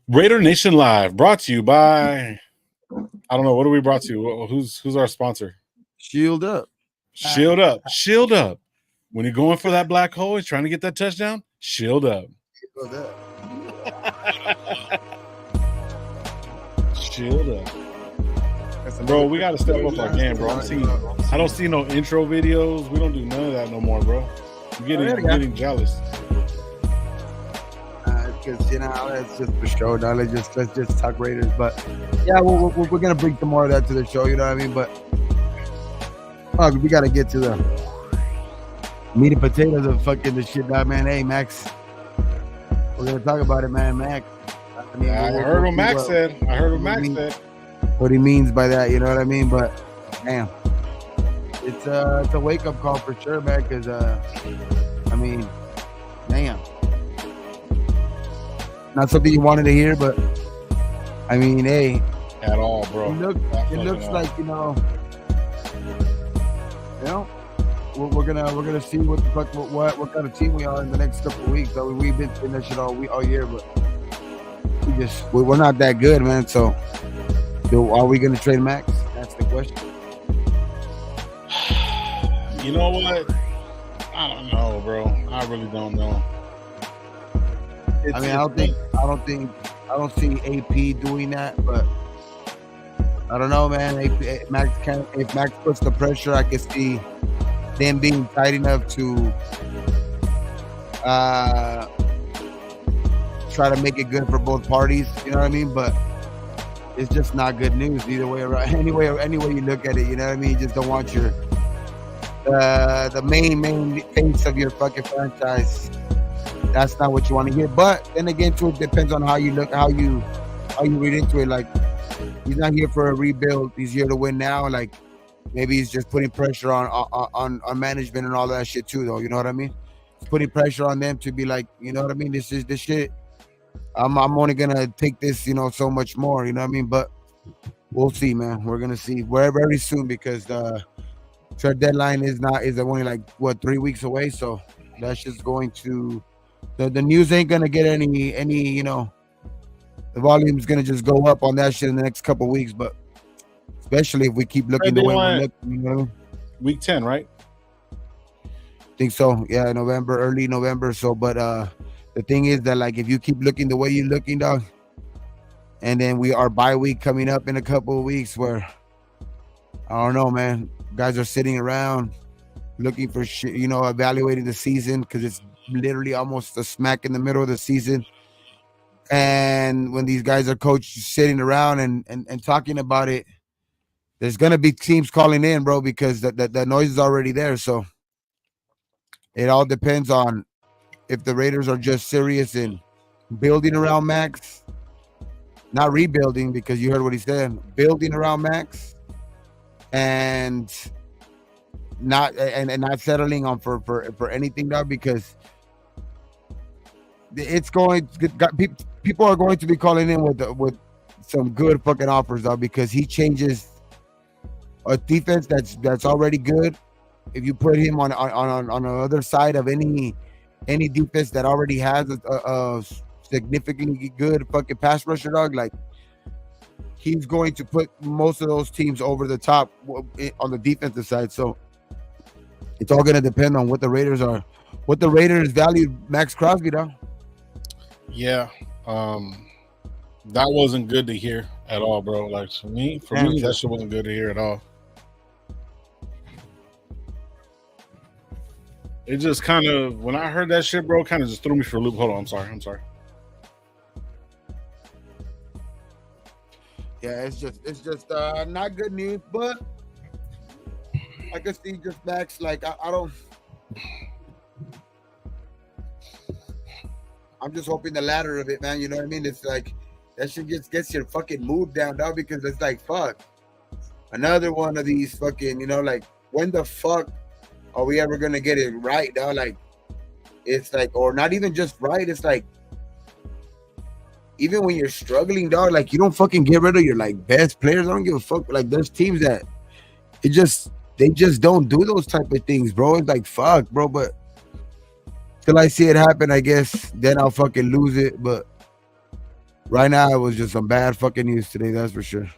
Raider Nation Live, brought to you by, I don't know, what are we brought to? Who's our sponsor? Shield up. Shield up. Shield up. When you're going for that black hole, he's trying to get that touchdown, shield up. Shield up. Shield up. Bro, we got to step up our game, bro. I don't see no intro videos. We don't do none of that no more, bro. I'm getting jealous. Because it's just for show. Now let's just talk Raiders. But yeah, we're gonna bring some more of that to the show. You know what I mean? But we gotta get to the meat and potatoes of fucking the shit, dog, man. Hey, Max, we're gonna talk about it, man. Max. I heard what Max said. What he means by that, you know what I mean? But damn, it's a wake up call for sure, man. Because I mean, damn. Not something you wanted to hear, but I mean, hey, at all, bro. It looks like we're gonna see what the fuck what kind of team we are in the next couple of weeks. I mean, we've been in that shit all year, but we're not that good, man. So, are we gonna trade Max? That's the question. You know what? I don't know, bro. I really don't know. I don't see AP doing that, but I don't know, man. If Max puts the pressure, I can see them being tight enough to try to make it good for both parties. You know what I mean? But it's just not good news either way around. Any way you look at it, you know what I mean? You just don't want your the main face of your fucking franchise. That's not what you want to hear. But then again, too, it depends on how you look, how you read into it. Like, he's not here for a rebuild. He's here to win now. Like, maybe he's just putting pressure on management and all that shit too, though. You know what I mean? He's putting pressure on them to be like, you know what I mean? This is the shit. I'm only gonna take this, so much more. You know what I mean? But we'll see, man. We're gonna see very soon because the trade deadline is only like 3 weeks away. So that's just going to. The news ain't gonna get any the volume's gonna just go up on that shit in the next couple of weeks, but especially if we keep looking the way we're looking, Week 10, right? Think so, yeah, early November. So, but the thing is that, like, if you keep looking the way you're looking, dog, and then we are bye week coming up in a couple of weeks where I don't know, man, guys are sitting around looking for shit, evaluating the season because it's literally almost a smack in the middle of the season. And when these guys are coached sitting around and talking about it, there's gonna be teams calling in, bro, because the noise is already there. So it all depends on if the Raiders are just serious in building around Max, not rebuilding, because you heard what he said, building around Max, and not settling on for anything now, because it's going. People are going to be calling in with some good fucking offers, though, because he changes a defense that's already good. If you put him on the other side of any defense that already has a significantly good fucking pass rusher, dog, like, he's going to put most of those teams over the top on the defensive side. So it's all going to depend on what the Raiders value Maxx Crosby, dog. Yeah, that wasn't good to hear at all, bro. Like, for me, that shit wasn't good to hear at all. It just kind of, when I heard that shit, bro, kind of just threw me for a loop. Hold on, I'm sorry. Yeah, it's just not good news, but I can see just Max, like, I don't. I'm just hoping the latter of it, man. You know what I mean? It's like that shit just gets your fucking mood down, dog, because it's like, fuck, another one of these fucking, like, when the fuck are we ever gonna get it right, dog? Like, it's like, or not even just right. It's like, even when you're struggling, dog, like, you don't fucking get rid of your, like, best players. I don't give a fuck. Like, there's teams that they just don't do those type of things, bro. It's like, fuck, bro, but till I see it happen, I guess then I'll fucking lose it. But right now it was just some bad fucking news today. That's for sure.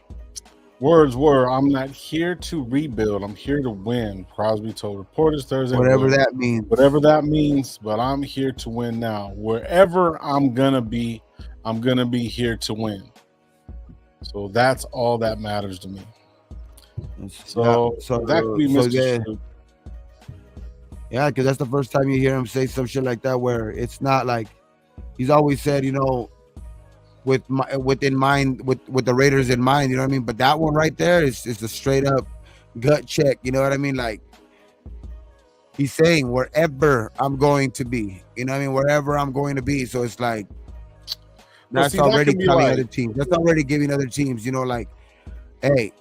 Words were, "I'm not here to rebuild. I'm here to win," Crosby told reporters Thursday. Whatever that means. Whatever that means, but I'm here to win now. Wherever I'm going to be here to win. So that's all that matters to me. So that could be Mr. Shoot. Yeah, because that's the first time you hear him say some shit like that, where it's not like he's always said, you know, with the Raiders in mind, you know what I mean? But that one right there is a straight up gut check, you know what I mean? Like he's saying wherever I'm going to be, you know what I mean? Wherever I'm going to be. So it's like that's already telling other teams. That's already giving other teams, you know, like, hey,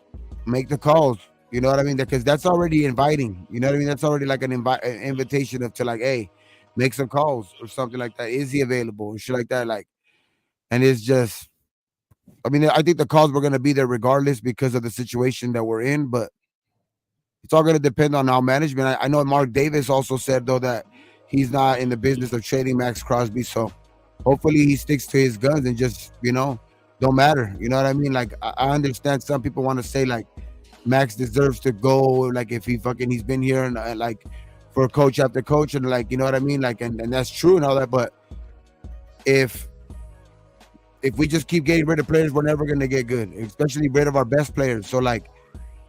make the calls. You know what I mean? Because that's already inviting. You know what I mean? That's already like an invitation to like, hey, make some calls or something like that. Is he available and shit like that? Like, and it's just, I mean, I think the calls were going to be there regardless because of the situation that we're in, but it's all going to depend on our management. I know Mark Davis also said, though, that he's not in the business of trading Maxx Crosby. So hopefully he sticks to his guns and just, you know, don't matter. You know what I mean? Like, I understand some people want to say, like, Max deserves to go, like, if he's been here and like for coach after coach, and like, you know what I mean? Like, and that's true and all that. But if we just keep getting rid of players, we're never going to get good, especially rid of our best players. So like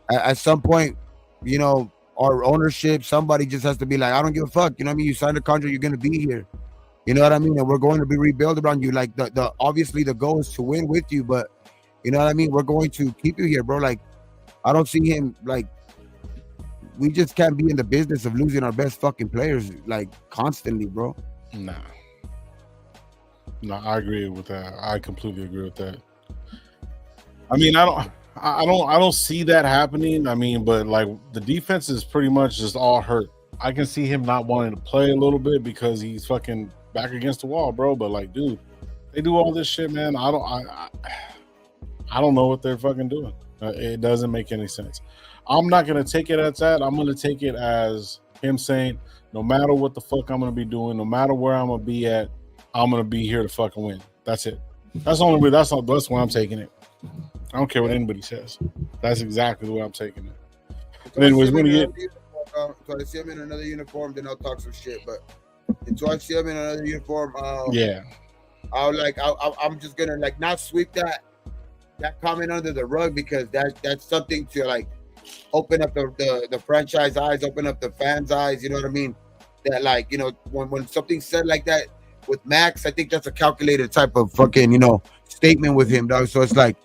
at some point, you know, our ownership, somebody just has to be like, I don't give a fuck. You know what I mean? You signed a contract, you're going to be here. You know what I mean? And we're going to be rebuilt around you. Like the obviously the goal is to win with you, but you know what I mean? We're going to keep you here, bro. Like, I don't see him, like, we just can't be in the business of losing our best fucking players, like, constantly, bro. Nah, I agree with that. I completely agree with that. I mean, I don't see that happening. I mean, but like the defense is pretty much just all hurt. I can see him not wanting to play a little bit because he's fucking back against the wall, bro. But like, dude, they do all this shit, man. I don't know what they're fucking doing. It doesn't make any sense. I'm not going to take it as that. I'm going to take it as him saying, no matter what the fuck I'm going to be doing, no matter where I'm going to be at, I'm going to be here to fucking win. That's it. That's why I'm taking it. I don't care what anybody says. That's exactly the way I'm taking it. But anyways, we're going to get... So I see him in another uniform, then I'll talk some shit. But until I see him in another uniform, yeah, I'm just going to like not sweep that comment under the rug, because that's something to like open up the franchise eyes, open up the fans' eyes. You know what I mean? That like, you know, when something's said like that with Max, I think that's a calculated type of fucking, you know, statement with him, dog. So it's like,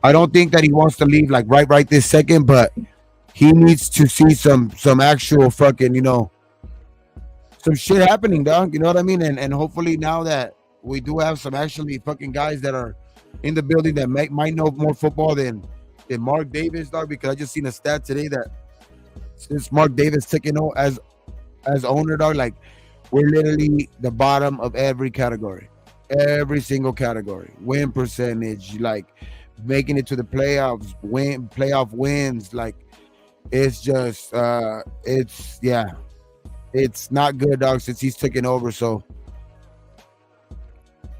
I don't think that he wants to leave like right this second, but he needs to see some actual fucking, you know, some shit happening, dog. You know what I mean? And hopefully now that we do have some actually fucking guys that are in the building that might know more football than Mark Davis, dog, because I just seen a stat today that since Mark Davis took it as owner, dog, like we're literally the bottom of every category, every single category, win percentage, like making it to the playoffs, playoff wins, like it's just it's not good, dog, since he's taken over. So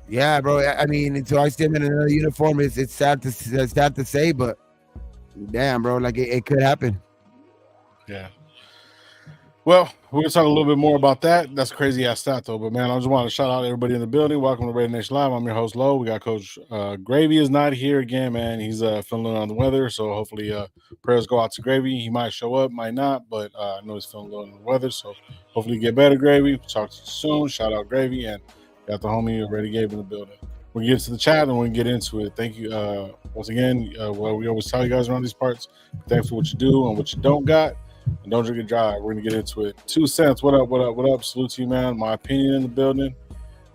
yeah, bro. I mean, until I see him in another uniform, it's sad to say, but damn, bro, like it could happen. Yeah. Well, we're gonna talk a little bit more about that. That's a crazy ass stat, though. But man, I just want to shout out everybody in the building. Welcome to RaiderNationLive. I'm your host, Lo. We got Coach Gravy is not here again, man. He's feeling on the weather, so hopefully prayers go out to Gravy. He might show up, might not, but I know he's feeling a little under the weather, so hopefully get better, Gravy. Talk to you soon. Shout out Gravy, and got the homie already Gabe in the building. We'll get to the chat and we'll get into it. Thank you once again. Well, we always tell you guys around these parts, thanks for what you do and what you don't got. And don't drink and drive. We're going to get into it. 2 cents. What up? Salute to you, man. My opinion in the building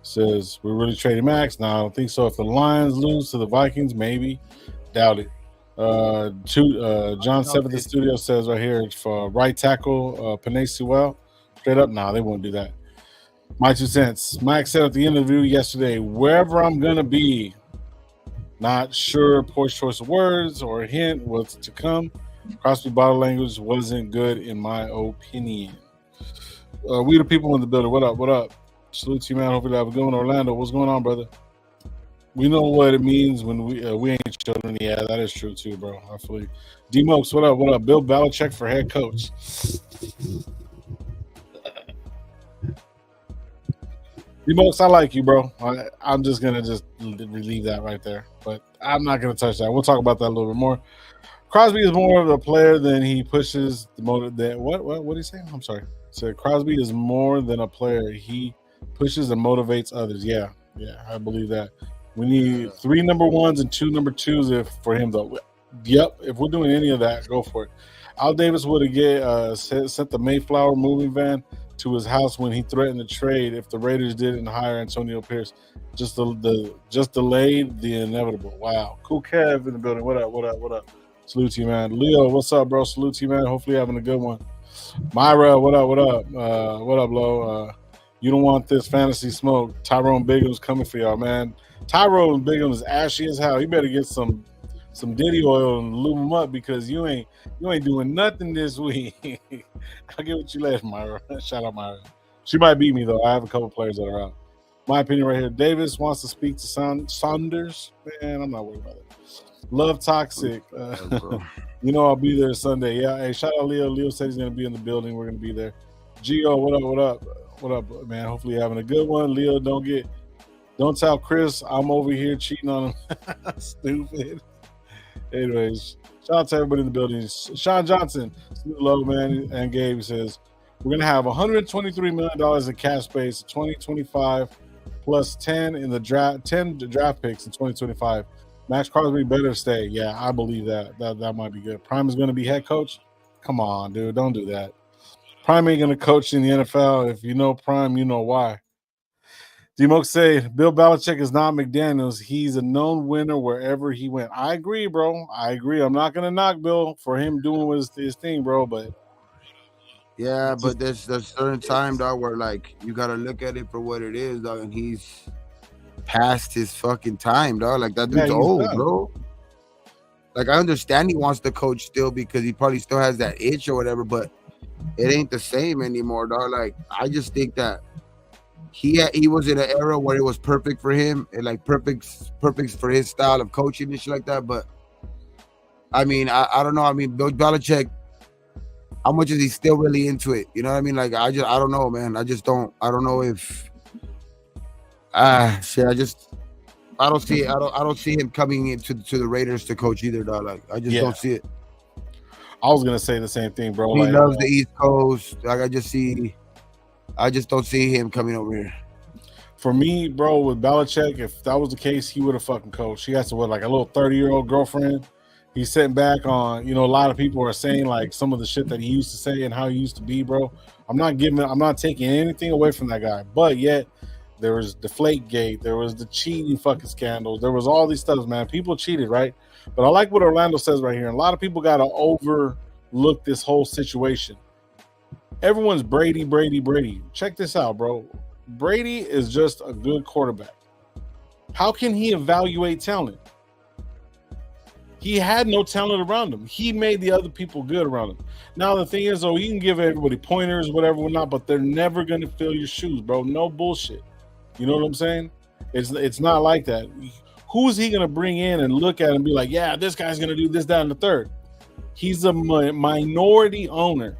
says we're really trading Max. No, I don't think so. If the Lions lose to the Vikings, maybe. Doubt it. John Seventh, the studio says right here for right tackle, Penei Sewell. Straight up, nah, they won't do that. My 2 cents. Max said at the interview yesterday, wherever I'm going to be, not sure, poor choice of words or a hint what's to come. Crosby body language wasn't good in my opinion. We the people in the building. What up? Salute to you, man. Hopefully you have a good one. Orlando, what's going on, brother? We know what it means when we ain't children. Yeah, that is true too, bro. I feel you. D-Mokes, what up? What up? Bill Belichick for head coach. D-Mokes, I like you, bro. I'm just gonna just relieve that right there, but I'm not gonna touch that. We'll talk about that a little bit more. Crosby is more of a player than he pushes the motive. That what did he say? I'm sorry. So Crosby is more than a player. He pushes and motivates others. Yeah, I believe that. We need 3 number ones and 2 number twos if for him though. Yep, if we're doing any of that, go for it. Al Davis would have sent the Mayflower moving van to his house when he threatened to trade if the Raiders didn't hire Antonio Pierce. Just delayed the inevitable. Wow. Cool Kev in the building. What up? What up? What up? Salute to you, man. Leo, what's up, bro? Salute to you, man. Hopefully you're having a good one. Myra, what up? What up? What up, Lo? You don't want this fantasy smoke. Tyrone Bigum's coming for y'all, man. Tyrone Biggum is ashy as hell. You better get some Diddy oil and lube him up because you ain't doing nothing this week. I'll get what you later, Myra. Shout out Myra. She might beat me though. I have a couple players that are out. My opinion right here. Davis wants to speak to Saunders. Man, I'm not worried about it. Love Toxic. You know I'll be there Sunday. Yeah. Hey, shout out Leo. Leo said he's gonna be in the building. We're gonna be there. Gio, what up? What up? What up, man? Hopefully you're having a good one. Leo, don't tell Chris I'm over here cheating on him. Stupid. Anyways, shout out to everybody in the building. Sean Johnson, low man, and Gabe says we're gonna have $123 million in cash space in 2025, plus 10 in the draft, 10 draft picks in 2025. Maxx Crosby better stay. Yeah, I believe that. That might be good. Prime is gonna be head coach. Come on, dude, don't do that. Prime ain't gonna coach in the NFL. If you know Prime, you know why. D-Moke say Bill Belichick is not McDaniels. He's a known winner wherever he went. I agree, bro. I agree. I'm not gonna knock Bill for him doing his thing, bro. But yeah, but there's certain time, dog, where like you gotta look at it for what it is, dog, and he's past his fucking time, dog. Like that dude's old, done, bro. Like I understand he wants to coach still because he probably still has that itch or whatever, but it ain't the same anymore, dog. Like I just think that he was in an era where it was perfect for him and like perfect for his style of coaching and shit like that. But I mean, I don't know. I mean, Bill Belichick, how much is he still really into it? You know what I mean? Like I don't know, man. I don't know if shit. I don't see it. I don't see him coming into the Raiders to coach either, dog. Like I just don't see it. I was gonna say the same thing, bro. He loves the East Coast. Like I just don't see him coming over here. For me, bro, with Belichick, if that was the case, he would have fucking coached. He has to like a little 30-year-old girlfriend. He's sitting back on, a lot of people are saying like some of the shit that he used to say and how he used to be, bro. I'm not taking anything away from that guy, but yet there was Deflategate, there was the cheating fucking scandals, there was all these stuff, man. People cheated, right? But I like what Orlando says right here. And a lot of people got to overlook this whole situation. Everyone's Brady. Check this out, bro. Brady is just a good quarterback. How can he evaluate talent? He had no talent around him. He made the other people good around him. Now, the thing is, you can give everybody pointers, whatever, not, but they're never going to fill your shoes, bro. No bullshit. You know what I'm saying? It's not like that. Who's he going to bring in and look at and be like, yeah, this guy's going to do this, that, and the third? He's a minority owner.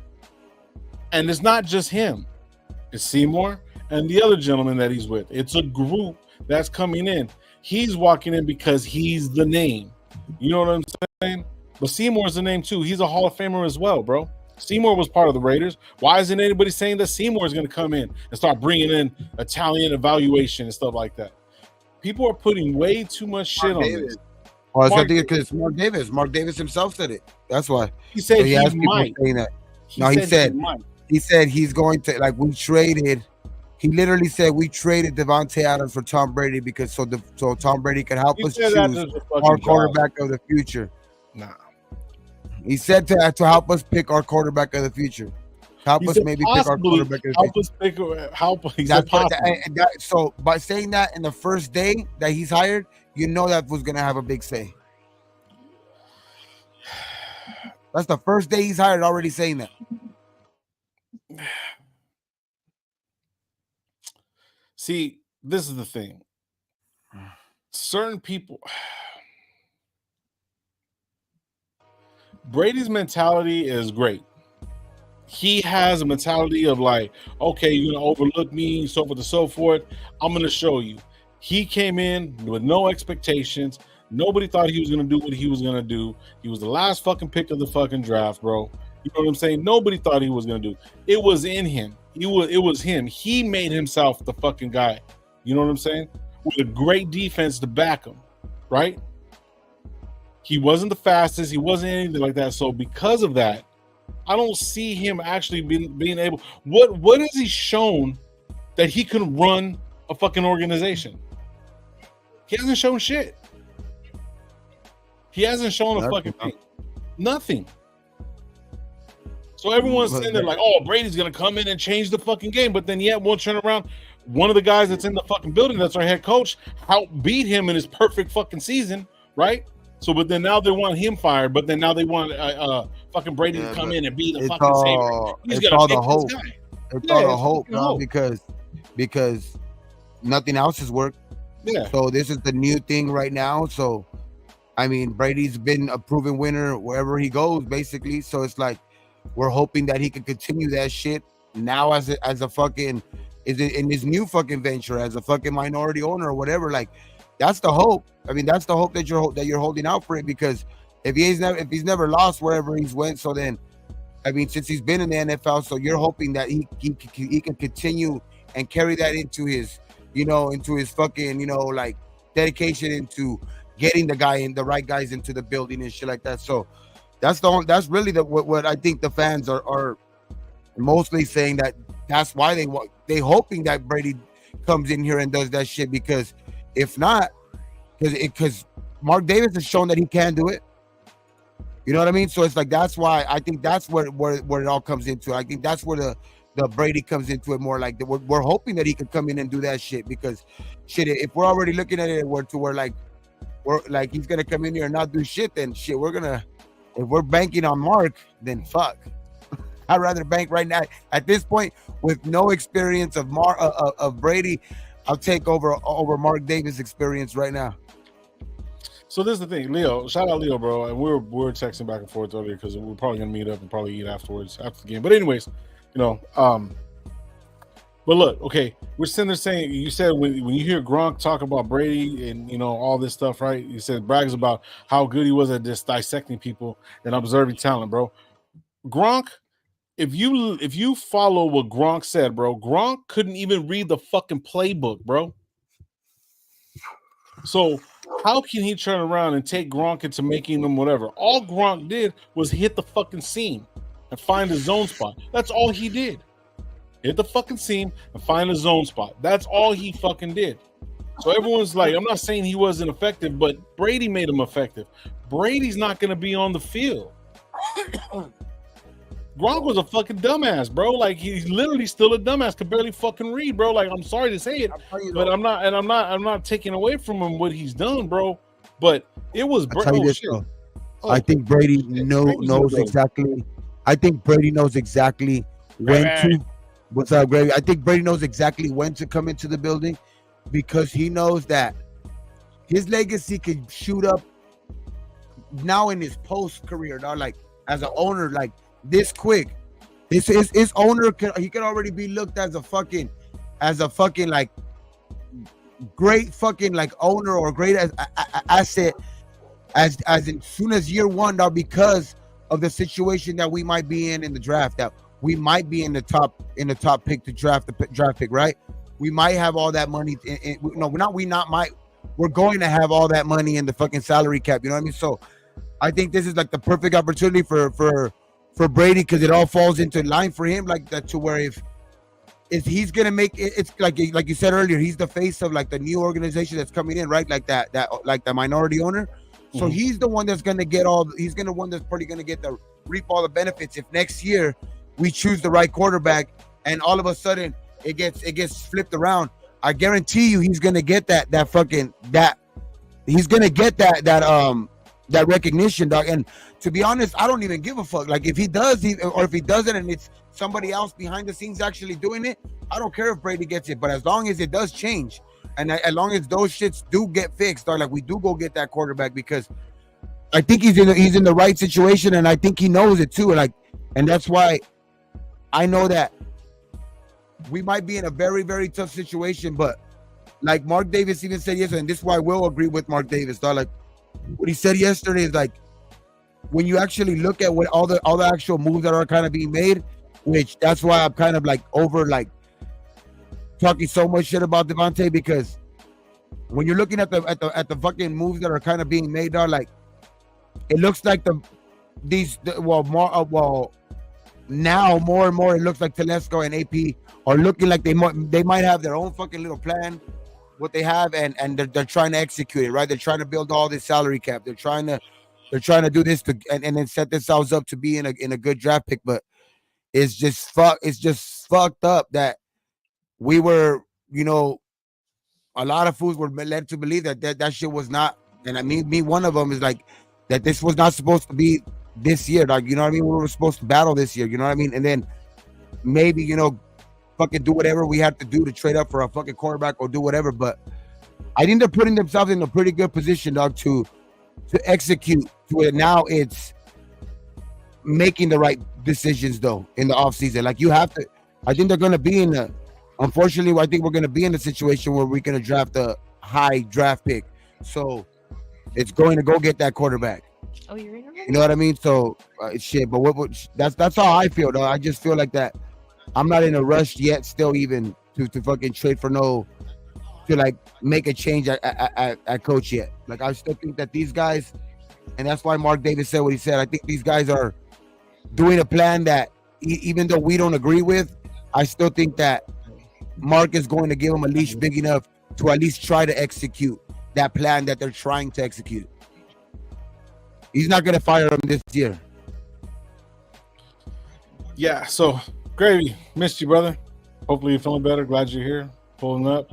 And it's not just him. It's Seymour and the other gentleman that he's with. It's a group that's coming in. He's walking in because he's the name. You know what I'm saying? But Seymour's the name too. He's a Hall of Famer as well, bro. Seymour was part of the Raiders. Why isn't anybody saying that Seymour is going to come in and start bringing in Italian evaluation and stuff like that? People are putting way too much shit on this. Oh, I think because it's Mark Davis. Mark Davis himself said it. That's why. He said he might. Saying that. He said he's going to, like, we traded. He literally said we traded Devontae Adams for Tom Brady because so Tom Brady can help us choose our quarterback of the future. Nah. He said to help us pick our quarterback of the future. Help us maybe pick our quarterback of the future. He said possibly. So by saying that in the first day that he's hired, you know that was going to have a big say. That's the first day he's hired already saying that. See, this is the thing. certain people. Brady's mentality is great. He has a mentality of like, okay, you're gonna overlook me, so forth and so forth. I'm gonna show you. He came in with no expectations. Nobody thought he was gonna do what he was gonna do. He was the last fucking pick of the fucking draft, bro. You know what I'm saying? Nobody thought he was gonna do. It was in him. It was him. He made himself the fucking guy. You know what I'm saying? With a great defense to back him, right? He wasn't the fastest. He wasn't anything like that. So because of that, I don't see him actually being able. What has he shown that he can run a fucking organization? He hasn't shown shit. He hasn't shown a fucking thing. Nothing. So everyone's saying they're like, oh, Brady's gonna come in and change the fucking game, but then yet we'll turn around. One of the guys that's in the fucking building, that's our head coach, outbeat him in his perfect fucking season, right? So, but then now they want him fired, but then now they want fucking Brady to come in and be the fucking savior. It's all the hope. It's all the hope, bro, because nothing else has worked. Yeah. So this is the new thing right now. So, I mean, Brady's been a proven winner wherever he goes, basically. So it's like we're hoping that he can continue that shit now as a fucking in his new fucking venture as a fucking minority owner or whatever. Like that's the hope. I mean, that's the hope that you're holding out for it, because if he's never lost wherever he's went, so then I mean, since he's been in the NFL, so you're hoping that he can continue and carry that into his fucking, like dedication into getting the right guys into the building and shit like that. So that's really what I think the fans are mostly saying, that's why they hoping that Brady comes in here and does that shit, because if not, because Mark Davis has shown that he can do it. You know what I mean? So it's like, that's why I think that's where it all comes into. I think that's where the Brady comes into it more. Like we're hoping that he could come in and do that shit, because shit, if we're already looking at it we're like he's gonna come in here and not do shit, then shit, if we're banking on Mark, then fuck. I'd rather bank right now at this point with no experience of Brady. I'll take over Mark Davis' experience right now. So this is the thing, Leo. Shout out Leo, bro. And we're texting back and forth earlier because we're probably gonna meet up and probably eat afterwards after the game. But anyways, but look, okay, we're sitting there saying, you said when you hear Gronk talk about Brady and all this stuff, right? You said brags about how good he was at just dissecting people and observing talent, bro. Gronk, if you follow what Gronk said, bro, Gronk couldn't even read the fucking playbook, bro. So how can he turn around and take Gronk into making them whatever? All Gronk did was hit the fucking seam and find a zone spot. That's all he did. Hit the fucking seam and find a zone spot. That's all he fucking did. So everyone's like, I'm not saying he wasn't effective, but Brady made him effective. Brady's not going to be on the field. Gronk was a fucking dumbass, bro. Like, he's literally still a dumbass. Could barely fucking read, bro. Like, I'm sorry to say it, but I'm not taking away from him what he's done, bro. But it was I think Brady knows exactly. I think Brady knows exactly when to. What's up, Gravy? I think Brady knows exactly when to come into the building, because he knows that his legacy could shoot up now in his post career. Now, like as an owner, like this quick, his owner he could already be looked as a fucking like great fucking like owner or great asset as in soon as year one, now, because of the situation that we might be in the draft, that we might be in the top pick to draft pick, right? We might have all that money. We're going to have all that money in the fucking salary cap. You know what I mean? So I think this is like the perfect opportunity for Brady, because it all falls into line for him like that, to where if he's gonna make it, it's like you said earlier, he's the face of like the new organization that's coming in, right? Like that like the minority owner. So he's the one that's gonna get probably gonna get the reap all the benefits if next year we choose the right quarterback and all of a sudden it gets flipped around. I guarantee you he's gonna get that he's gonna get that recognition, dog. And to be honest, I don't even give a fuck. Like if he does, or if he doesn't, and it's somebody else behind the scenes actually doing it, I don't care if Brady gets it. But as long as it does change, And as long as those shits do get fixed, or like we do go get that quarterback, because I think he's in the right situation, and I think he knows it too. And that's why I know that we might be in a very, very tough situation. But like Mark Davis even said yesterday, and this is why I will agree with Mark Davis, dog. Like what he said yesterday is like, when you actually look at what all the actual moves that are kind of being made, which that's why I'm kind of like over like talking so much shit about Devontae, because when you're looking at the fucking moves that are kind of being made, dog, like it looks like now more and more it looks like Telesco and AP are looking like they might have their own fucking little plan, what they have, and they're trying to execute it, right? They're trying to build all this salary cap. They're trying to do this and then set themselves up to be in a good draft pick. But it's just fucked up that we were, a lot of fools were led to believe that shit was not, and I mean me one of them is like that this was not supposed to be this year, like, you know what I mean? We were supposed to battle this year, you know what I mean? And then maybe, fucking do whatever we had to do to trade up for a fucking quarterback or do whatever. But I think they're putting themselves in a pretty good position, dog, to execute to it. Now it's making the right decisions though in the offseason. Like you have to, I think they're going to be unfortunately, I think we're going to be in a situation where we're going to draft a high draft pick. So it's going to go get that quarterback. Oh, you're in already? You know what I mean? So shit, but that's how I feel though. I just feel like that I'm not in a rush yet still even to fucking trade for to like make a change at coach yet. Like I still think that these guys, and that's why Mark Davis said what he said, I think these guys are doing a plan that even though we don't agree with, I still think that Mark is going to give them a leash big enough to at least try to execute that plan that they're trying to execute. He's not going to fire him this year. Yeah, so Gravy, missed you, brother. Hopefully you're feeling better. Glad you're here, pulling up.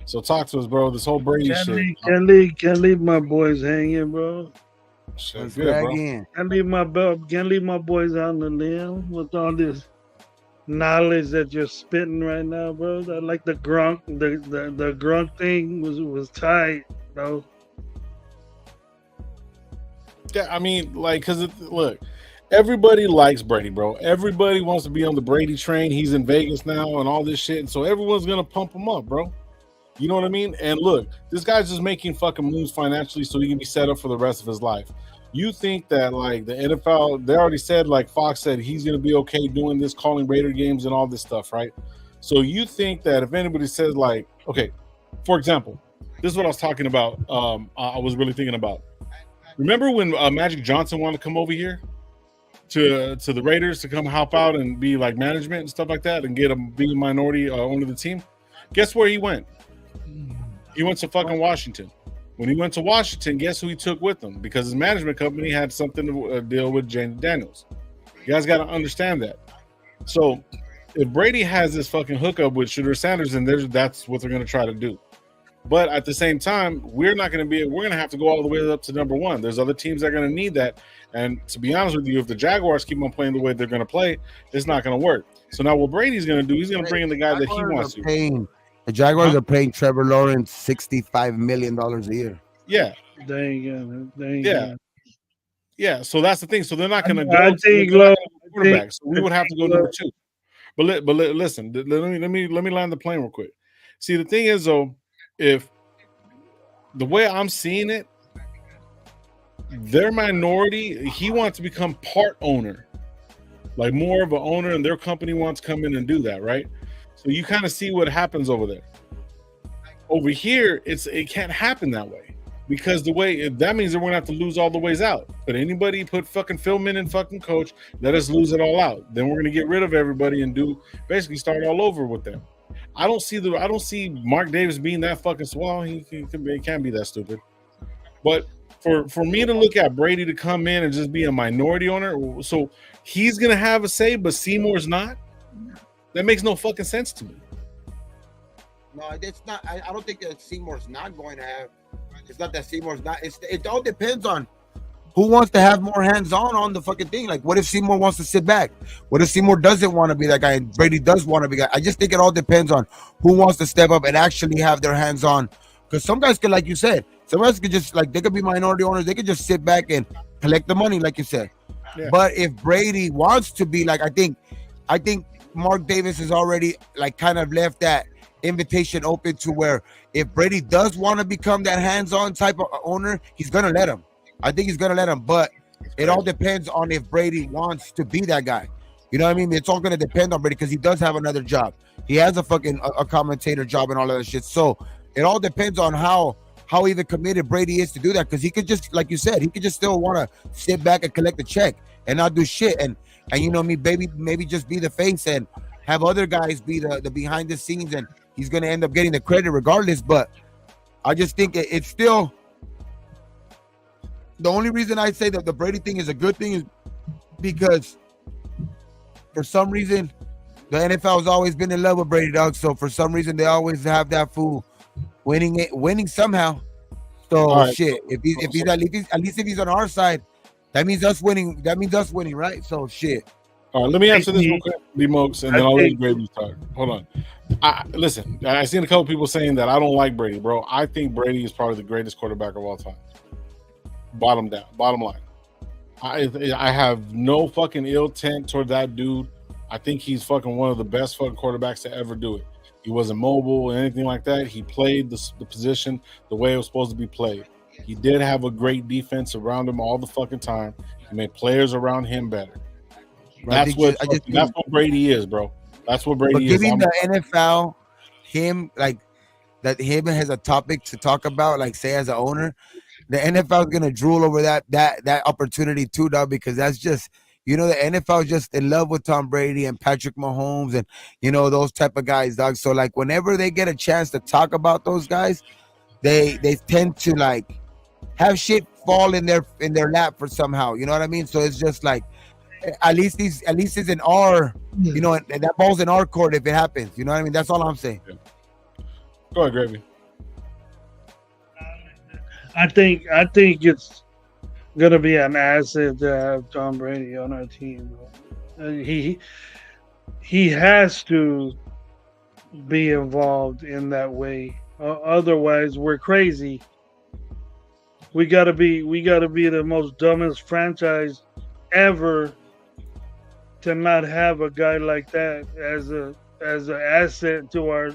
So talk to us, bro. This whole Brady shit. Can't leave my boys hanging, bro. Shit, good, bro. Can't leave my boys out on the limb with all this knowledge that you're spitting right now, bro. I like the Gronk, the Gronk thing was tight, bro. Yeah, I mean, like, because look, everybody likes Brady, bro. Everybody wants to be on the Brady train. He's in Vegas now and all this shit. And so everyone's going to pump him up, bro. You know what I mean? And look, this guy's just making fucking moves financially so he can be set up for the rest of his life. You think that, like, the NFL, they already said, like Fox said, he's going to be okay doing this, calling Raider games and all this stuff, right? So you think that if anybody says, like, okay, for example, this is what I was talking about. I was really thinking about. Remember when Magic Johnson wanted to come over here to the Raiders to come help out and be like management and stuff like that and get be a minority owner of the team? Guess where he went? He went to fucking Washington. When he went to Washington, guess who he took with him? Because his management company had something to deal with James Daniels. You guys got to understand that. So if Brady has this fucking hookup with Shedeur Sanders, then that's what they're going to try to do. But at the same time, we're going to have to go all the way up to number one. There's other teams that are going to need that. And to be honest with you, if the Jaguars keep on playing the way they're going to play, it's not going to work. So now what Brady's going to do, he's going to bring in the guy that he wants to. The Jaguars are paying Trevor Lawrence $65 million a year. Yeah. Yeah. So that's the thing. So they're not going to go quarterback. So we would have to go number two. But listen, let me land the plane real quick. See, the thing is though, if the way I'm seeing it, their minority, he wants to become part owner, like more of an owner, and their company wants to come in and do that, right? So you kind of see what happens over there. Over here, it can't happen that way because that means that we're gonna have to lose all the ways out. But anybody put fucking Philman and fucking coach, let us lose it all out. Then we're gonna get rid of everybody and basically start all over with them. I don't see Mark Davis being that fucking swell. He can't be that stupid. But for me to look at Brady to come in and just be a minority owner, so he's gonna have a say, but Seymour's not. That makes no fucking sense to me. No, it's not. I don't think that Seymour's not going to have. It's not that Seymour's not. It all depends on Who wants to have more hands-on on the fucking thing? Like, what if Seymour wants to sit back? What if Seymour doesn't want to be that guy and Brady does want to be that guy? I just think it all depends on who wants to step up and actually have their hands on. Because some guys could, like you said, some guys could just, like, they could be minority owners. They could just sit back and collect the money, like you said. Yeah. But if Brady wants to be, like, I think Mark Davis has already, like, kind of left that invitation open to where if Brady does want to become that hands-on type of owner, he's going to let him. I think he's going to let him, but it all depends on if Brady wants to be that guy. You know what I mean? It's all going to depend on Brady because he does have another job. He has a fucking a commentator job and all of that shit. So it all depends on how even committed Brady is to do that, because he could just, like you said, he could just still want to sit back and collect the check and not do shit. And you know me, baby, maybe just be the face and have other guys be the behind the scenes, and he's going to end up getting the credit regardless. But I just think it's still... The only reason I say that the Brady thing is a good thing is because for some reason the NFL has always been in love with Brady, dog. So for some reason they always have that fool winning somehow. So right. Shit, if he's at least if he's on our side, that means us winning. That means us winning, right? So shit. All right, let me answer this real quick, B-Mokes, and then I'll let Gravy talk. Hold on. Listen, I seen a couple people saying that I don't like Brady, bro. I think Brady is probably the greatest quarterback of all time. Bottom line. I have no fucking ill intent toward that dude. I think he's fucking one of the best fucking quarterbacks to ever do it. He wasn't mobile or anything like that. He played the position the way it was supposed to be played. He did have a great defense around him all the fucking time. He made players around him better. That's what Brady is, bro. That's what Brady is. Giving the NFL him as a topic to talk about, like say as an owner, the NFL is gonna drool over that opportunity too, dog, because that's just, you know, the NFL is just in love with Tom Brady and Patrick Mahomes and, you know, those type of guys, dog. So like whenever they get a chance to talk about those guys, they tend to like have shit fall in their lap for somehow, you know what I mean? So it's just like at least it's in our, you know, and that ball's in our court if it happens, you know what I mean? That's all I'm saying. Yeah. Go ahead, Gravy. I think it's gonna be an asset to have Tom Brady on our team. He has to be involved in that way. Otherwise, we're crazy. We gotta be the most dumbest franchise ever to not have a guy like that as an asset to our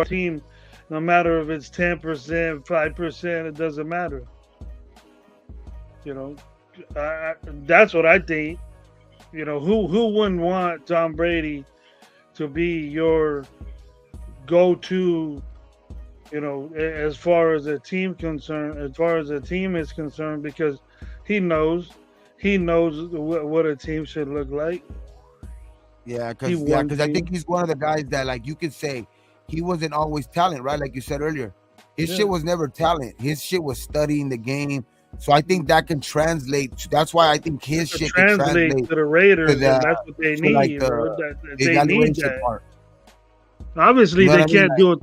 team. No matter if it's 10%, 5%, it doesn't matter. You know, that's what I think. You know, who wouldn't want Tom Brady to be your go-to, you know, as far as a team is concerned, because he knows what a team should look like. Yeah, because I think he's one of the guys that, like, you could say he wasn't always talent, right? Like you said earlier, his shit was never talent. His shit was studying the game. So I think that can translate. That's why I think his shit can translate to the Raiders. That's what they need. Like they need that. Part. Obviously, they can't do it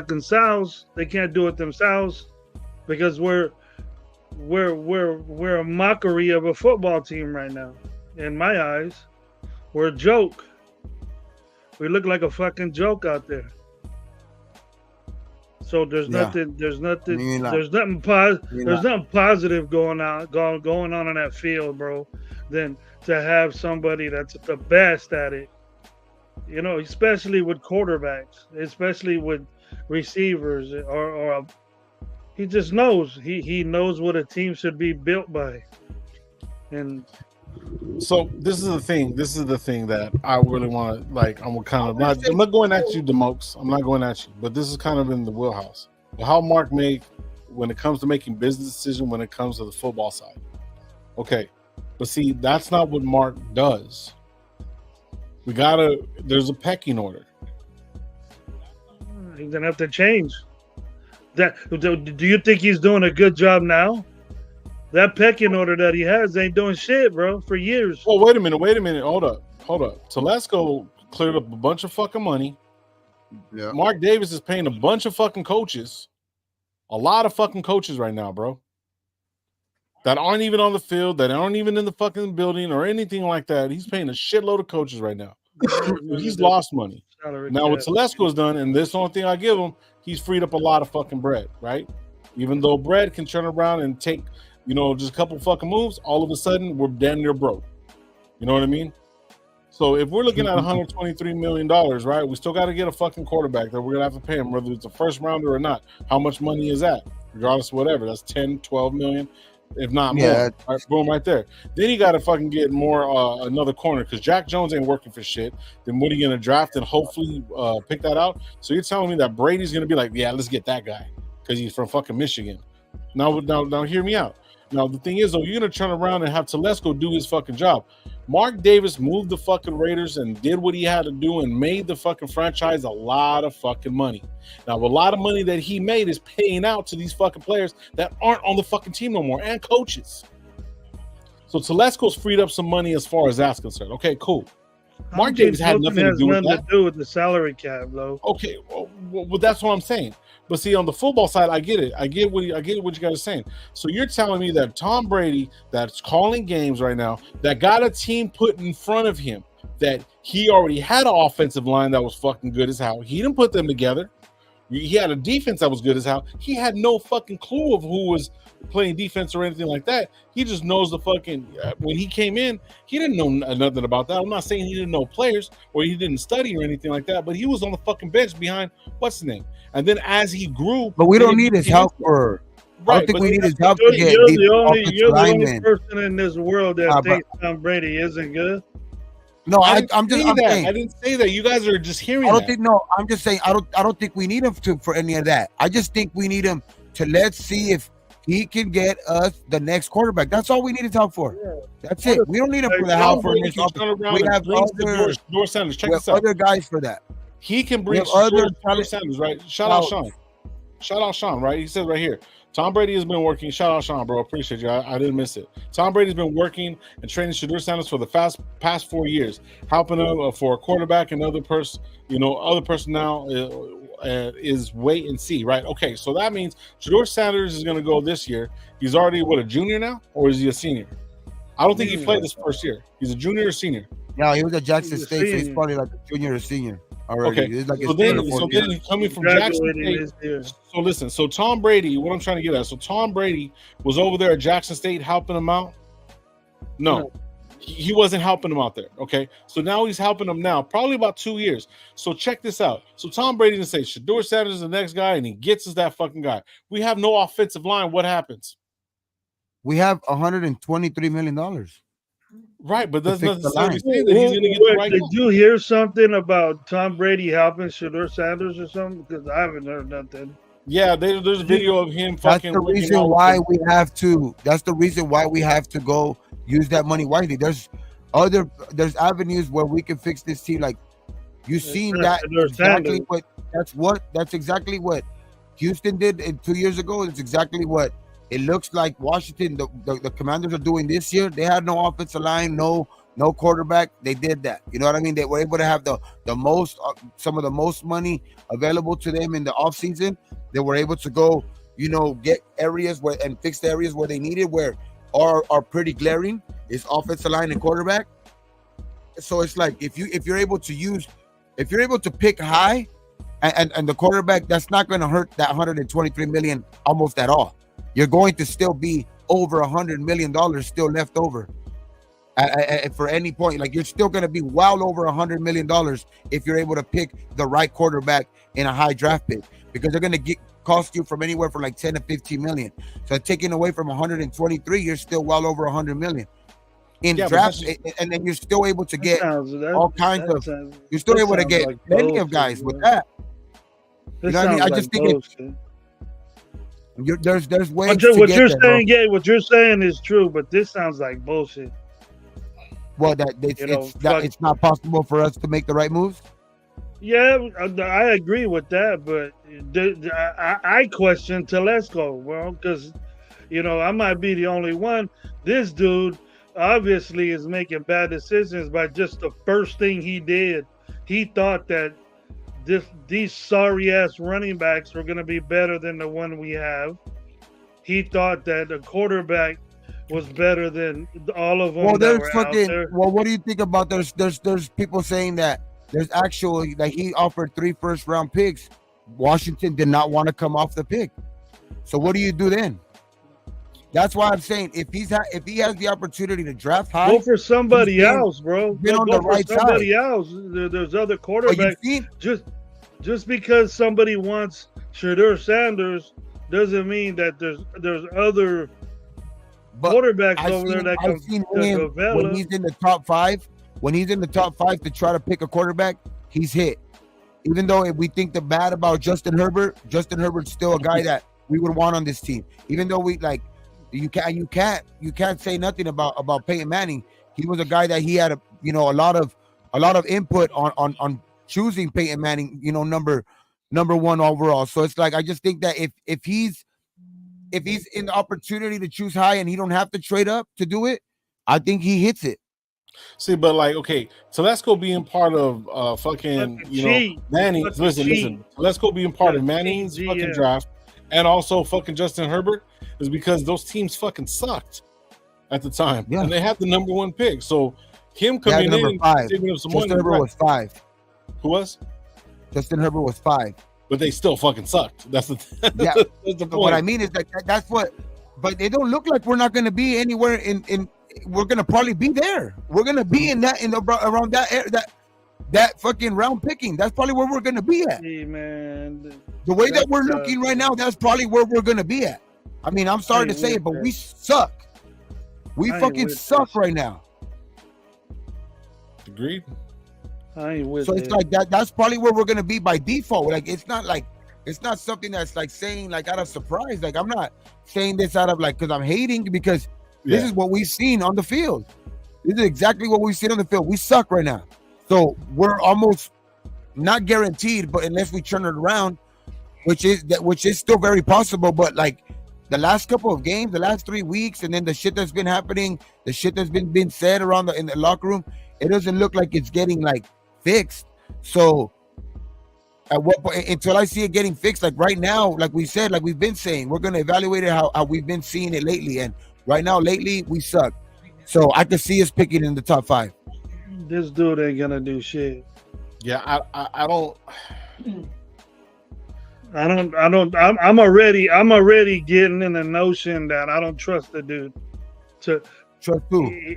themselves. They can't do it themselves because we're a mockery of a football team right now. In my eyes, we're a joke. We look like a fucking joke out there. So there's nothing positive going on in that field, bro, than to have somebody that's the best at it. You know, especially with quarterbacks, especially with receivers, or he just knows. He knows what a team should be built by. And so this is the thing. This is the thing that I really want to, like, I'm not going at you, DeMokes. I'm not going at you, but this is kind of in the wheelhouse. How Mark made when it comes to making business decisions when it comes to the football side. Okay, but see, that's not what Mark does. There's a pecking order. He's gonna have to change. Do you think he's doing a good job now? That pecking order that he has ain't doing shit, bro, for years. Well, wait a minute. Hold up. Telesco cleared up a bunch of fucking money. Yeah. Mark Davis is paying a bunch of fucking coaches. A lot of fucking coaches right now, bro. that aren't even on the field, that aren't even in the fucking building or anything like that. He's paying a shitload of coaches right now. He's lost money. Now what Telesco's done, and this is the only thing I give him, he's freed up a lot of fucking bread, right? Even though bread can turn around and take, just a couple fucking moves, all of a sudden we're damn near broke. You know what I mean? So if we're looking at $123 million, right, we still got to get a fucking quarterback that we're going to have to pay him, whether it's a first rounder or not. How much money is that? Regardless of whatever. That's 10, 12 million, if not more. All right, boom, right there. Then you got to fucking get more another corner because Jack Jones ain't working for shit. Then what are you going to draft and hopefully pick that out? So you're telling me that Brady's going to be like, yeah, let's get that guy because he's from fucking Michigan. Now, hear me out. Now, the thing is, though, you're going to turn around and have Telesco do his fucking job. Mark Davis moved the fucking Raiders and did what he had to do and made the fucking franchise a lot of fucking money. Now, a lot of money that he made is paying out to these fucking players that aren't on the fucking team no more and coaches. So Telesco's freed up some money as far as that's concerned. Okay, cool. Mark Davis had nothing to do with that. To do with the salary cap, though. Okay, well, that's what I'm saying. But see, on the football side, I get it. I get what you guys are saying. So you're telling me that Tom Brady, that's calling games right now, that got a team put in front of him, that he already had an offensive line that was fucking good as hell. He didn't put them together. He had a defense that was good as hell. He had no fucking clue of who was playing defense or anything like that. He just knows the fucking when he came in, he didn't know nothing about that. I'm not saying he didn't know players or he didn't study or anything like that, but he was on the fucking bench behind what's his name. And then as he grew, but we don't need his help for. I don't think we need his help to get. You're the only person in this world that thinks Tom Brady isn't good. No, I'm saying. I didn't say that. You guys are just hearing. I don't think. No, I'm just saying. I don't think we need him for any of that. I just think we need him to let's see if he can get us the next quarterback. That's all we need to talk for. Yeah. That's it. We don't need him for the help for this. We have other guys for that. He can bring other Sanders, right? Shout out Sean. Shout out Sean, right? He says right here. Tom Brady has been working. Shout out Sean, bro. Appreciate you. I didn't miss it. Tom Brady's been working and training Shadur Sanders for the past 4 years, helping him for a quarterback and other personnel is wait and see, right? Okay, so that means Shadur Sanders is going to go this year. He's already a junior now, or is he a senior? I don't think he played this first year. He's a junior or senior? No, he was at Jackson State, so he's probably like a junior or senior. Already. Okay, like so then he's coming from Jackson State. So listen, so Tom Brady, what I'm trying to get at, so Tom Brady was over there at Jackson State helping him out? No. He wasn't helping him out there, okay? So now he's helping him now, probably about 2 years. So check this out. So Tom Brady didn't say, Shadur Sanders is the next guy, and he gets us that fucking guy. We have no offensive line. What happens? We have $123 million. Right, but that's not necessarily saying that he's going to get the right. Did you hear something about Tom Brady helping Shadur Sanders or something? Because I haven't heard nothing. Yeah, there's a video of him fucking. That's the reason why we have to. That's the reason why we have to go use that money wisely. There's avenues where we can fix this team. Like you've seen that exactly that's exactly what Houston did 2 years ago. It's exactly what it looks like Washington, the Commanders are doing this year. They had no offensive line, no quarterback. They did that. You know what I mean? They were able to have the most, some of the most money available to them in the offseason. They were able to go, get areas and fix the areas where they needed, where are pretty glaring is offensive line and quarterback. So it's like if you're able to pick high and the quarterback, that's not going to hurt that $123 million almost at all. You're going to still be over $100 million still left over for any point. Like you're still going to be well over $100 million if you're able to pick the right quarterback in a high draft pick, because they're going to cost you from anywhere from like 10 to 15 million. So taking away from 123, you're still well over 100 million in drafts, and then you're still able to get all kinds of. You're still able to get plenty of guys with that. You know what I mean? I just think there's ways. What you're saying is true, but this sounds like bullshit. Well, it's not possible for us to make the right moves. Yeah, I agree with that, but I question Telesco. Well, because I might be the only one. This dude obviously is making bad decisions by just the first thing he did. He thought that these sorry ass running backs were going to be better than the one we have. He thought that the quarterback was better than all of them Well, that there's were out fucking. there. Well, what do you think about there's people saying that there's actually that he offered 3 first-round picks. Washington did not want to come off the pick. So what do you do then? That's why I'm saying if he has the opportunity to draft high, Go for somebody he's been- else, bro. been Go on the for right somebody side. else. There's other but you quarterbacks. see, Just because somebody wants Shadur Sanders doesn't mean that there's other but quarterbacks I've over there seen, that I've can seen him when develop. he's in the top 5. When he's in the top 5 to try to pick a quarterback, he's hit. Even though if we think the bad about Justin Herbert's still a guy that we would want on this team. Even though we like, you can't say nothing about Peyton Manning. He was a guy that he had a lot of input on choosing Peyton Manning. Number 1 overall. So it's like I just think that if he's in the opportunity to choose high and he don't have to trade up to do it, I think he hits it. See, but like, okay, so let's go being part of fucking, Manning's. Listen. Let's go being part of Manning's fucking draft, and also fucking Justin Herbert, is because those teams fucking sucked at the time, and they had the number 1 pick. So him coming in, 5. saving up some Justin money. Herbert was 5. Who was? Justin Herbert was 5. But they still fucking sucked. That's the that's the point. What I mean is that's what. But they don't look like we're not going to be anywhere in. We're going to probably be there. We're going to be around that fucking round picking. That's probably where we're going to be at. Hey, man, the way that we're looking right now, that's probably where we're going to be at. I mean, I'm sorry to say it, but we suck. We fucking suck right now. Agreed. I ain't with so it's like that. That's probably where we're going to be by default. Like it's not something that's like saying like out of surprise. Like I'm not saying this out of like because I'm hating, because this is what we've seen on the field. This is exactly what we've seen on the field. We suck right now. So we're almost not guaranteed, but unless we turn it around, which is still very possible. But like the last couple of games, the last 3 weeks, and then the shit that's been happening, the shit that's been said around in the locker room, it doesn't look like it's getting like fixed. So at what point, until I see it getting fixed, like right now, like we said, like we've been saying, we're gonna evaluate it how we've been seeing it lately. And right now, lately, we suck. So I can see us picking in the top 5. This dude ain't gonna do shit. Yeah, I don't. I'm already getting in the notion that I don't trust the dude. To trust who?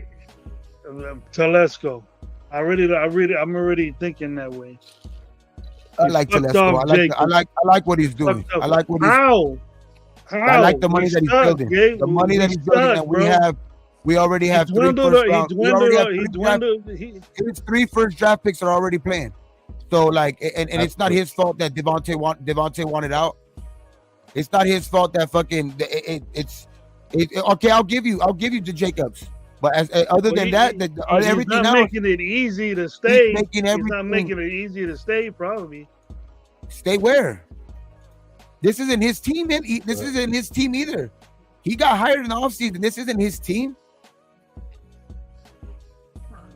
Telesco. I'm already thinking that way. I like Telesco. I like what he's doing. I like what he's. How? I like the money that he's building. The money that he's building, and we already have 3 first round. His 3 first draft picks are already playing. So like, and it's not his fault that Devontae wanted out. It's not his fault that fucking okay. I'll give you the Jacobs. But other than that, everything he's not else, making it easy to stay. He's not making it easy to stay. Probably stay where? This isn't his team. This isn't his team either. He got hired in the offseason. This isn't his team.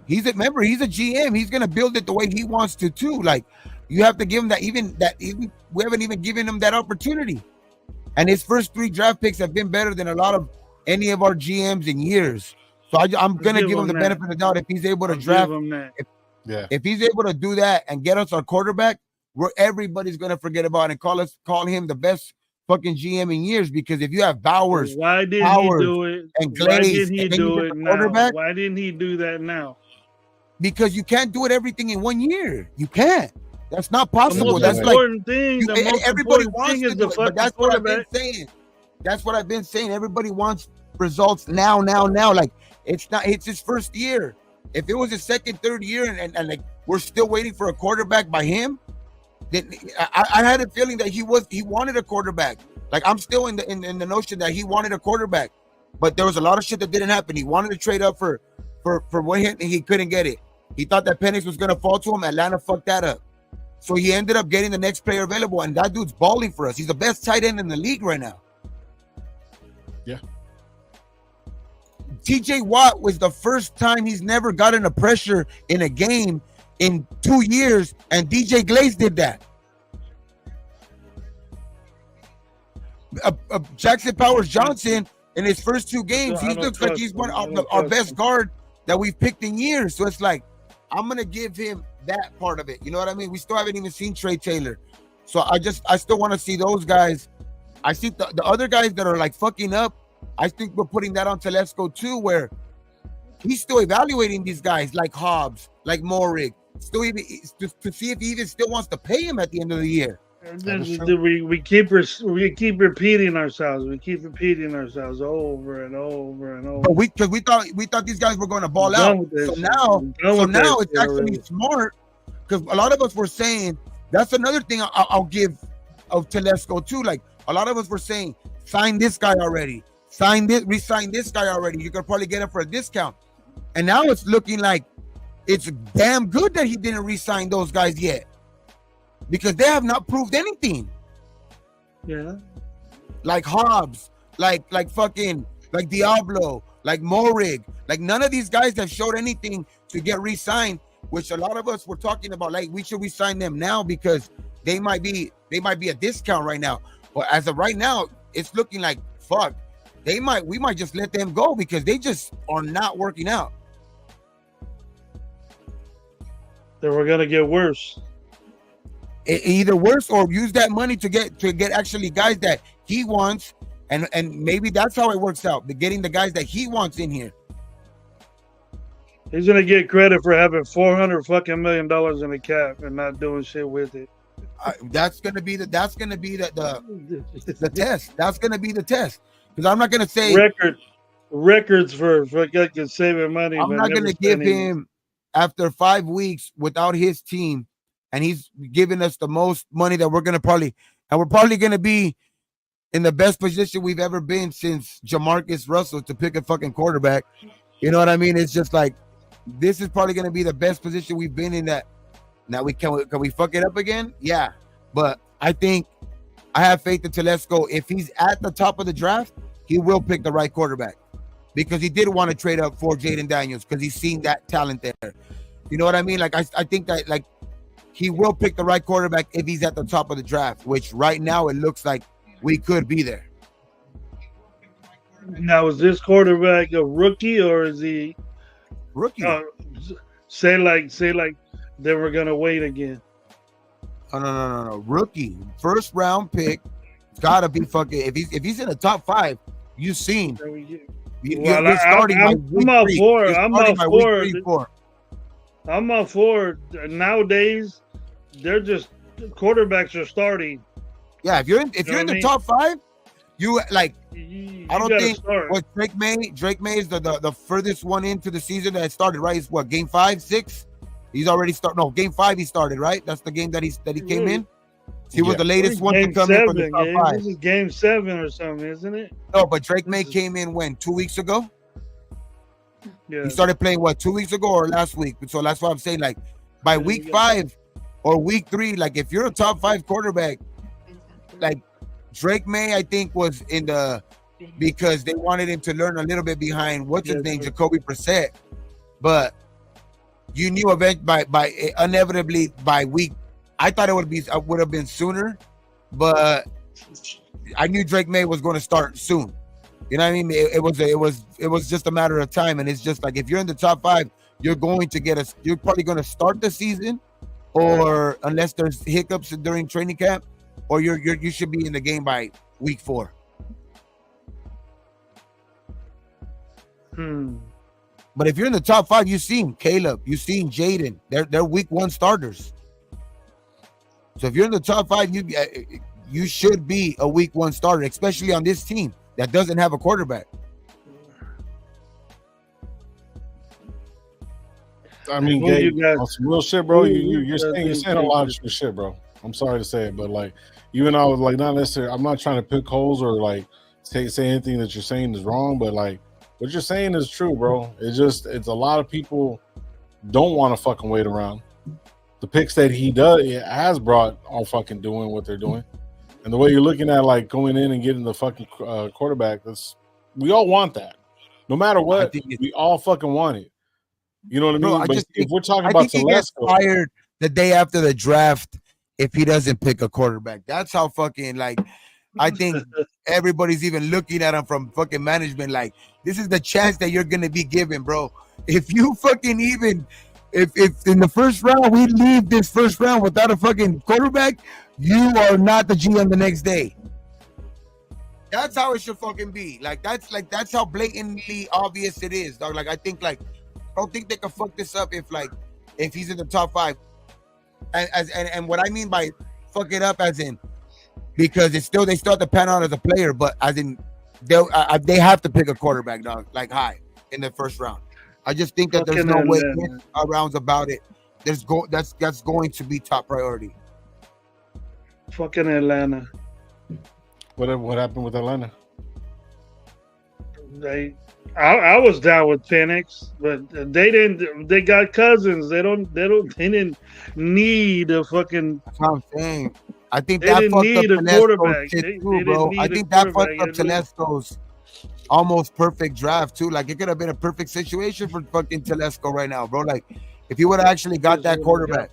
He's a GM. He's gonna build it the way he wants to too. Like you have to give him that. Even we haven't even given him that opportunity. And his first 3 draft picks have been better than any of our GMs in years. So I'm gonna give him the benefit of the doubt if he's able to draft. If he's able to do that and get us our quarterback, where everybody's gonna forget about and call him the best fucking GM in years. Because if you have Bowers, why didn't he do it? And Glaze, why didn't he do it now? Quarterback? Why didn't he do that now? Because you can't do everything in 1 year. You can't. That's not possible. That's important thing. Everybody wants to do it, but that's what I've been saying. That's what I've been saying. Everybody wants results now. Like it's his first year. If it was his second, third year, and like we're still waiting for a quarterback by him, then I had a feeling that he wanted a quarterback. Like I'm still in the notion that he wanted a quarterback, but there was a lot of shit that didn't happen. He wanted to trade up for what he couldn't get it. He thought that Penix was gonna fall to him. Atlanta fucked that up. So he ended up getting the next player available, and that dude's balling for us. He's the best tight end in the league right now. Yeah. TJ Watt was the first time he's never gotten a pressure in a game in 2 years, and DJ Glaze did that. Jackson Powers Johnson in his first 2 games, he looks like he's one of our best guard that we've picked in years. So it's like, I'm gonna give him that part of it. You know what I mean? We still haven't even seen Trey Taylor, so I still want to see those guys. I see the other guys that are like fucking up. I think we're putting that on Telesco too, where he's still evaluating these guys like Hobbs, like Morig, still even to see if he even still wants to pay him at the end of the year. We keep repeating ourselves. We keep repeating ourselves over and over and over. But we thought these guys were going to ball out. So now it's actually smart, because a lot of us were saying, that's another thing I'll give of Telesco too. Like, a lot of us were saying, sign this guy already, resign this guy already. You could probably get him for a discount. And now it's looking like it's damn good that he didn't re-sign those guys yet, because they have not proved anything. Yeah. Like Hobbs, like fucking, like Diablo, like Morig, like none of these guys have showed anything to get re-signed, which a lot of us were talking about, like, we should re-sign them now because they might be a discount right now. But as of right now, it's looking like, fuck, we might just let them go because they just are not working out. Then we're gonna get worse. Either worse, or use that money to get actually guys that he wants, and maybe that's how it works out. Getting the guys that he wants in here. He's gonna get credit for having $400 million in the cap and not doing shit with it. That's gonna be the test. That's gonna be the test, because I'm not gonna say records for saving money. I'm not gonna give him, after 5 weeks without his team, and he's giving us the most money that we're probably going to be in the best position we've ever been since Jamarcus Russell to pick a fucking quarterback. You know what I mean? It's just like, this is probably going to be the best position we've been in. That now can we fuck it up again? Yeah. But I think I have faith in Telesco. If he's at the top of the draft, he will pick the right quarterback, because he did want to trade up for Jaden Daniels because he's seen that talent there. You know what I mean? Like, I think that, like, he will pick the right quarterback if he's at the top of the draft, which right now it looks like we could be there. Now, is this quarterback a rookie or is he rookie? Say like they were gonna wait again. Oh, no. Rookie, first round pick. It's gotta be fucking. If he's in the top 5, you've seen. I'm all for nowadays. They're just, quarterbacks are starting. Yeah, if you're in the top 5, you like. I don't think what Drake May is the furthest one into the season that started, right? It's what, game 5, 6? He's already started. No, game 5 he started, right? That's the game that he came in. He was the latest one to come in for the top 5. This is game 7 or something, isn't it? No, but Drake May came in when, 2 weeks ago. Yeah. He started playing 2 weeks ago or last week. So that's why I'm saying, like, by week 5 or week 3, like, if you're a top 5 quarterback, like Drake May, I think was in the, because they wanted him to learn a little bit behind what's his name, Jacoby Brissett. But you knew inevitably by week, I thought it would have been sooner, but I knew Drake May was going to start soon. You know what I mean? It was just a matter of time, and it's just like, if you're in the top 5, you're probably going to start the season, or unless there's hiccups during training camp, or you should be in the game by week 4. But if you're in the top 5, you've seen Caleb, you've seen Jaden. They're week 1 starters. So if you're in the top 5, you should be a week 1 starter, especially on this team that doesn't have a quarterback. I mean, Gabe, on some real shit, bro. You're saying a lot of shit, bro. I'm sorry to say it, but like, even though, like, not necessarily, I'm not trying to pick holes or like say anything that you're saying is wrong, but like, what you're saying is true, bro. It's a lot of people don't want to fucking wait around. The picks that he has brought are fucking doing what they're doing. And the way you're looking at, like, going in and getting the fucking quarterback, we all want that. No matter what, we all fucking want it. You know what I mean? But if we're talking about Telesco, he gets fired the day after the draft if he doesn't pick a quarterback. That's how fucking, like, I think everybody's even looking at him from fucking management like, this is the chance that you're gonna be given, bro. If you fucking even, if in the first round we leave this first round without a fucking quarterback, you are not the GM the next day. That's how it should fucking be. That's how blatantly obvious it is, dog. Like I don't think they can fuck this up if he's in the top 5. And what I mean by fuck it up as in, because they still have to pan out as a player, but as in they have to pick a quarterback, dog, like high in the first round. I just think that there's no way around about it. That's going to be top priority. Fucking Atlanta. What happened with Atlanta? I was down with Penix, but they didn't. They got Cousins. They didn't need a fucking. That's what I'm saying. I think they that didn't fucked need up a quarterback. Shit too, bro. I think that fucked up Telesco's almost perfect draft too. Like it could have been a perfect situation for fucking Telesco right now, bro. Like if he would have actually got that quarterback,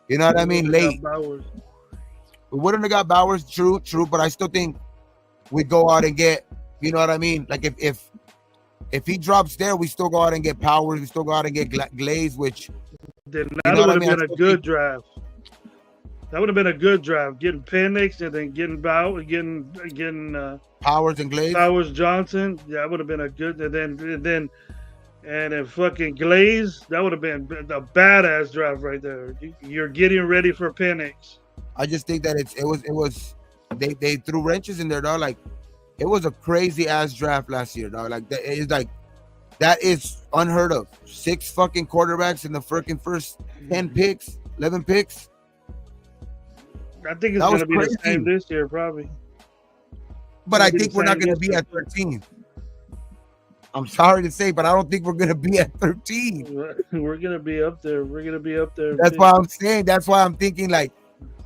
you know what I mean? Late. We wouldn't have got Bowers, true, but I still think we go out and get, you know what I mean? Like if he drops there, we still go out and get Powers, we still go out and get Glaze, which then that would have been a good draft. That would have been a good draft. Getting Penix and then getting Bowers, getting Powers and Glaze. Powers Johnson. Yeah, that would have been a good. And then fucking Glaze, that would have been a badass draft right there. You're getting ready for Penix. I just think that it was they threw wrenches in there, dog. Like it was a crazy ass draft last year, dog. Like that is unheard of. 6 fucking quarterbacks in the freaking first 10 picks, 11 picks. I think it's going to be the same this year, probably. But I think we're not going to be at 13. I'm sorry to say, but I don't think we're going to be at 13. We're going to be up there. We're going to be up there. That's why I'm saying. That's why I'm thinking like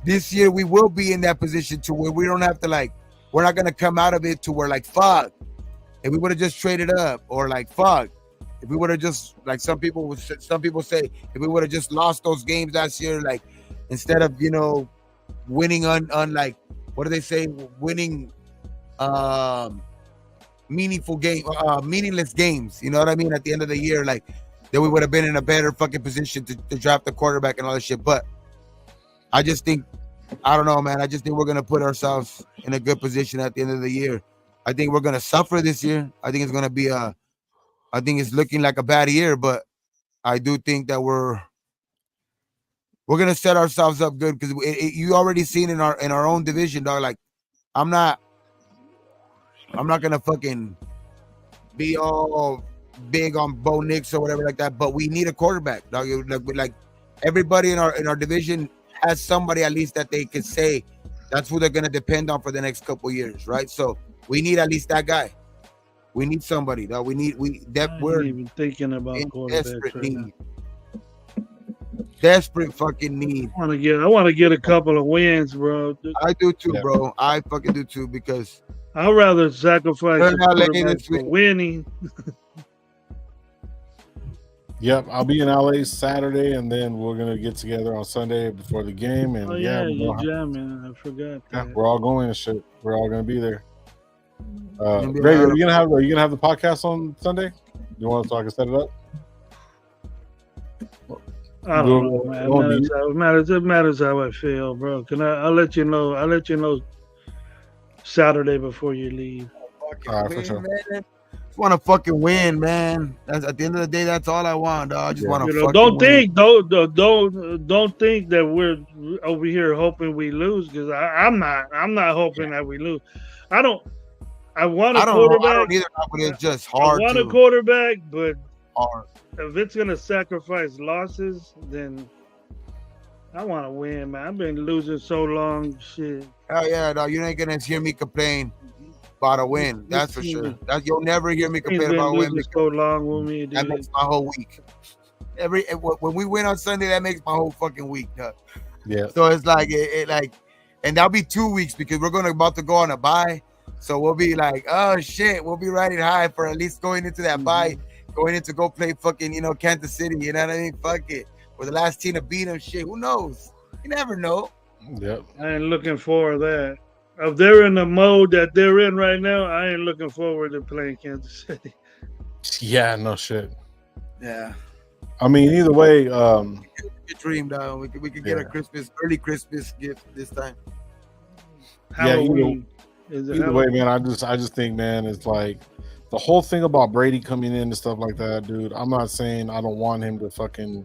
this year we will be in that position to where we don't have to we're not going to come out of it to where fuck. If we would have just traded up or fuck. If we would have just some people say if we would have just lost those games last year, instead of, winning on what do they say? Winning meaningless games. You know what I mean? At the end of the year, then we would have been in a better fucking position to draft the quarterback and all that shit. But I just think, I don't know, man. I just think we're gonna put ourselves in a good position at the end of the year. I think we're gonna suffer this year. I think it's gonna be I think it's looking like a bad year, but I do think that we're gonna set ourselves up good because you already seen in our own division, dog. I'm not gonna fucking be all big on Bo Nix or whatever like that, but we need a quarterback, dog. Like everybody in our division has somebody at least that they could say that's who they're gonna depend on for the next couple years, right? So we need at least that guy. We need somebody, dog. We're even thinking about desperate need. Desperate fucking need. I want to get a couple of wins, bro. I do too, bro. I fucking do too because I'd rather sacrifice for winning. Yep, I'll be in LA Saturday, and then we're gonna get together on Sunday before the game. And you're jamming. I forgot. Yeah, we're all going and shit. We're all gonna be there. Greg, are you gonna have the podcast on Sunday? You want so I can set it up? I don't know, man. It matters how I feel, bro. I'll let you know. I'll let you know Saturday before you leave. All right, for sure. Man. Just want to fucking win, man. That's at the end of the day. That's all I want, dog. I just want to. Don't think that we're over here hoping we lose because I'm not hoping that we lose. I want a quarterback. I don't either, but it's just hard. I want a quarterback, but hard. If it's gonna sacrifice losses, then I want to win, man. I've been losing so long, shit. Hell yeah, dog. You ain't gonna hear me complain about a win. That's for sure. You'll never hear me complain about a win. So long with me, dude. That makes my whole week. When we win on Sunday, that makes my whole fucking week, dog. Yeah. So it's and that'll be 2 weeks because we're about to go on a bye. So we'll be oh shit, we'll be riding high for at least going into that bye. Going in to go play fucking, Kansas City, you know what I mean? Fuck it. We're the last team to beat them. Shit, who knows? You never know. Yep. I ain't looking for that. if they're in the mode that they're in right now, I ain't looking forward to playing Kansas City. Yeah, no shit. Yeah. I mean, either way, Good dream, dog. We could get Yeah. a early Christmas gift this time. Halloween. Is it either way, Halloween? man, I just think, man, it's like the whole thing about Brady coming in and stuff like that, dude. I'm not saying I don't want him to fucking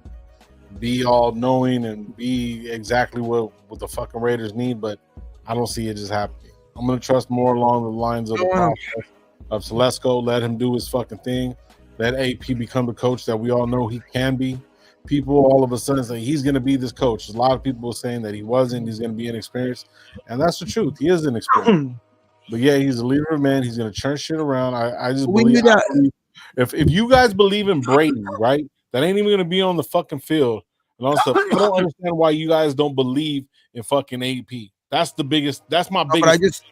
be all knowing and be exactly what the fucking Raiders need, but I don't see it just happening. I'm gonna trust more along the lines of the process of Telesco. Let him do his fucking thing. Let AP become the coach that we all know he can be. People all of a sudden say he's going to be this coach. A lot of people are saying that he wasn't. He's going to be inexperienced, and that's the truth. He is inexperienced, but yeah, he's a leader of men. He's going to turn shit around. I just We believe, knew that. if you guys believe in Brady, right, that ain't even going to be on the fucking field and all stuff. I don't understand why you guys don't believe in fucking AP. That's the biggest. That's my No, biggest. but I just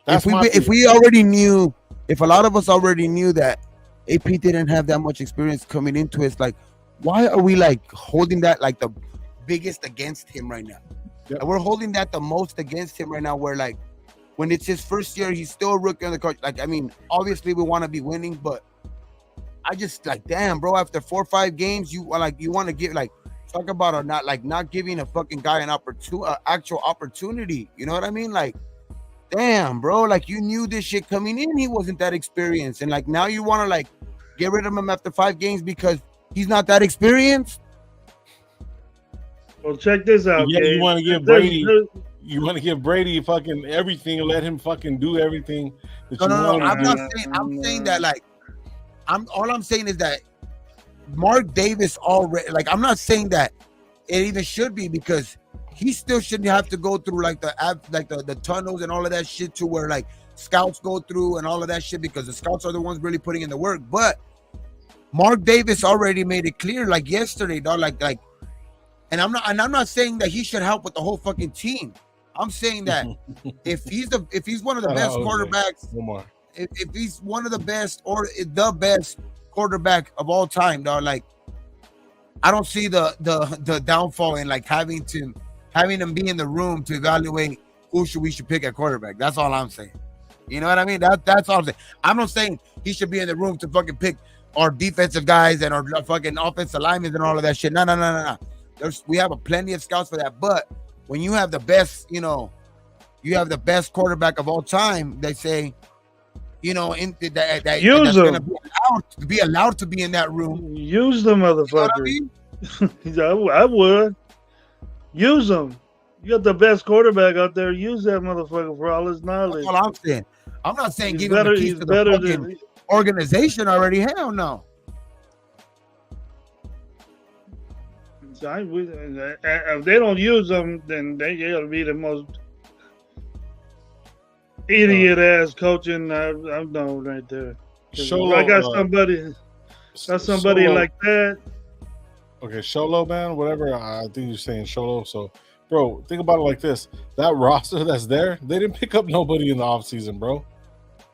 That's if we already knew, if a lot of us already knew that AP didn't have that much experience coming into it, it's like, why are we like holding that like the biggest against him right now? Yep. And we're holding that the most against him right now. Where like when it's his first year, he's still a rookie on the coach. Like, I mean, obviously we want to be winning, but I just like, damn, bro, after 4 or 5 games, you want to give like talk about or not giving a fucking guy an actual opportunity. You know what I mean? Like, damn, bro, like you knew this shit coming in, he wasn't that experienced, and like now you want to like get rid of him after 5 games because he's not that experienced. Well, check this out. Yeah, Gabe. you want to give Brady. You want to give Brady fucking everything and let him fucking do everything that you No. want I'm to do. not saying. I'm saying that like, I'm saying is that Mark Davis already. Like, I'm not saying that it even should be because he still shouldn't have to go through like the tunnels and all of that shit to where like scouts go through and all of that shit because the scouts are the ones really putting in the work. But Mark Davis already made it clear like yesterday, dog. Like, and I'm not saying that he should help with the whole fucking team. I'm saying that if he's one of the best quarterbacks, if he's one of the best or the best quarterback of all time, dog, like I don't see the downfall in like having him be in the room to evaluate who we should pick at quarterback. That's all I'm saying. You know what I mean? That's all I'm saying. I'm not saying he should be in the room to fucking pick our defensive guys and our fucking offensive linemen and all of that shit. No. We have plenty of scouts for that. But when you have the best, you have the best quarterback of all time, they say, that's going to be allowed to be in that room. Use the motherfucker. You know what I mean? I would. Use him. You got the best quarterback out there. Use that motherfucker for all his knowledge. That's all I'm saying. I'm not saying He's give him the keys he's to the better fucking than organization already. Hell no. if they don't use them, then they gotta be the most idiot ass coaching I've known right there. I got somebody like that. Okay, Sholo, man, whatever. I think you're saying Sholo. So, bro, think about it like this: that roster that's there, they didn't pick up nobody in the offseason, bro.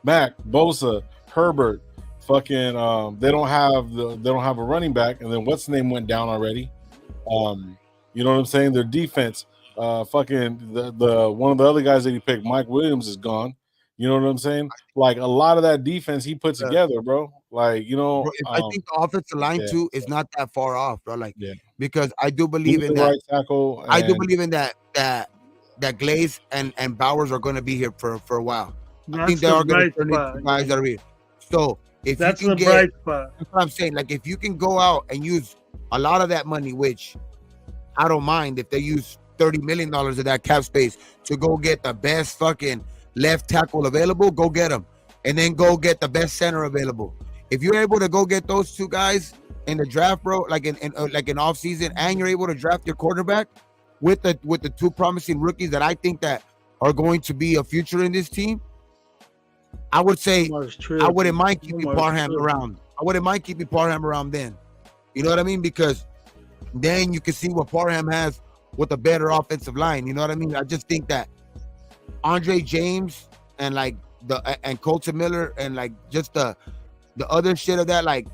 Mac, Bosa, Herbert, fucking. They don't have a running back, and then what's the name went down already. You know what I'm saying? Their defense, fucking the one of the other guys that he picked, Mike Williams, is gone. You know what I'm saying? Like a lot of that defense he put together, bro. Like, Bro, I think the offensive line too is not that far off, bro. Like, because I do believe in that. Right tackle. I do believe in that Glaze and Bowers are going to be here for a while. I think they are going to turn into guys that are here. So if that's you can the bright spot. That's what I'm saying. Like if you can go out and use a lot of that money, which I don't mind if they use $30 million of that cap space to go get the best fucking left tackle available, go get them, and then go get the best center available. If you're able to go get those two guys in the draft, bro, like in off season, and you're able to draft your quarterback with the two promising rookies that I think that are going to be a future in this team, I would say I wouldn't mind keeping Parham around. I wouldn't mind keeping Parham around then. You know what I mean? Because then you can see what Parham has with a better offensive line. You know what I mean? I just think that Andre James and like and Colton Miller and like just the other shit of that, like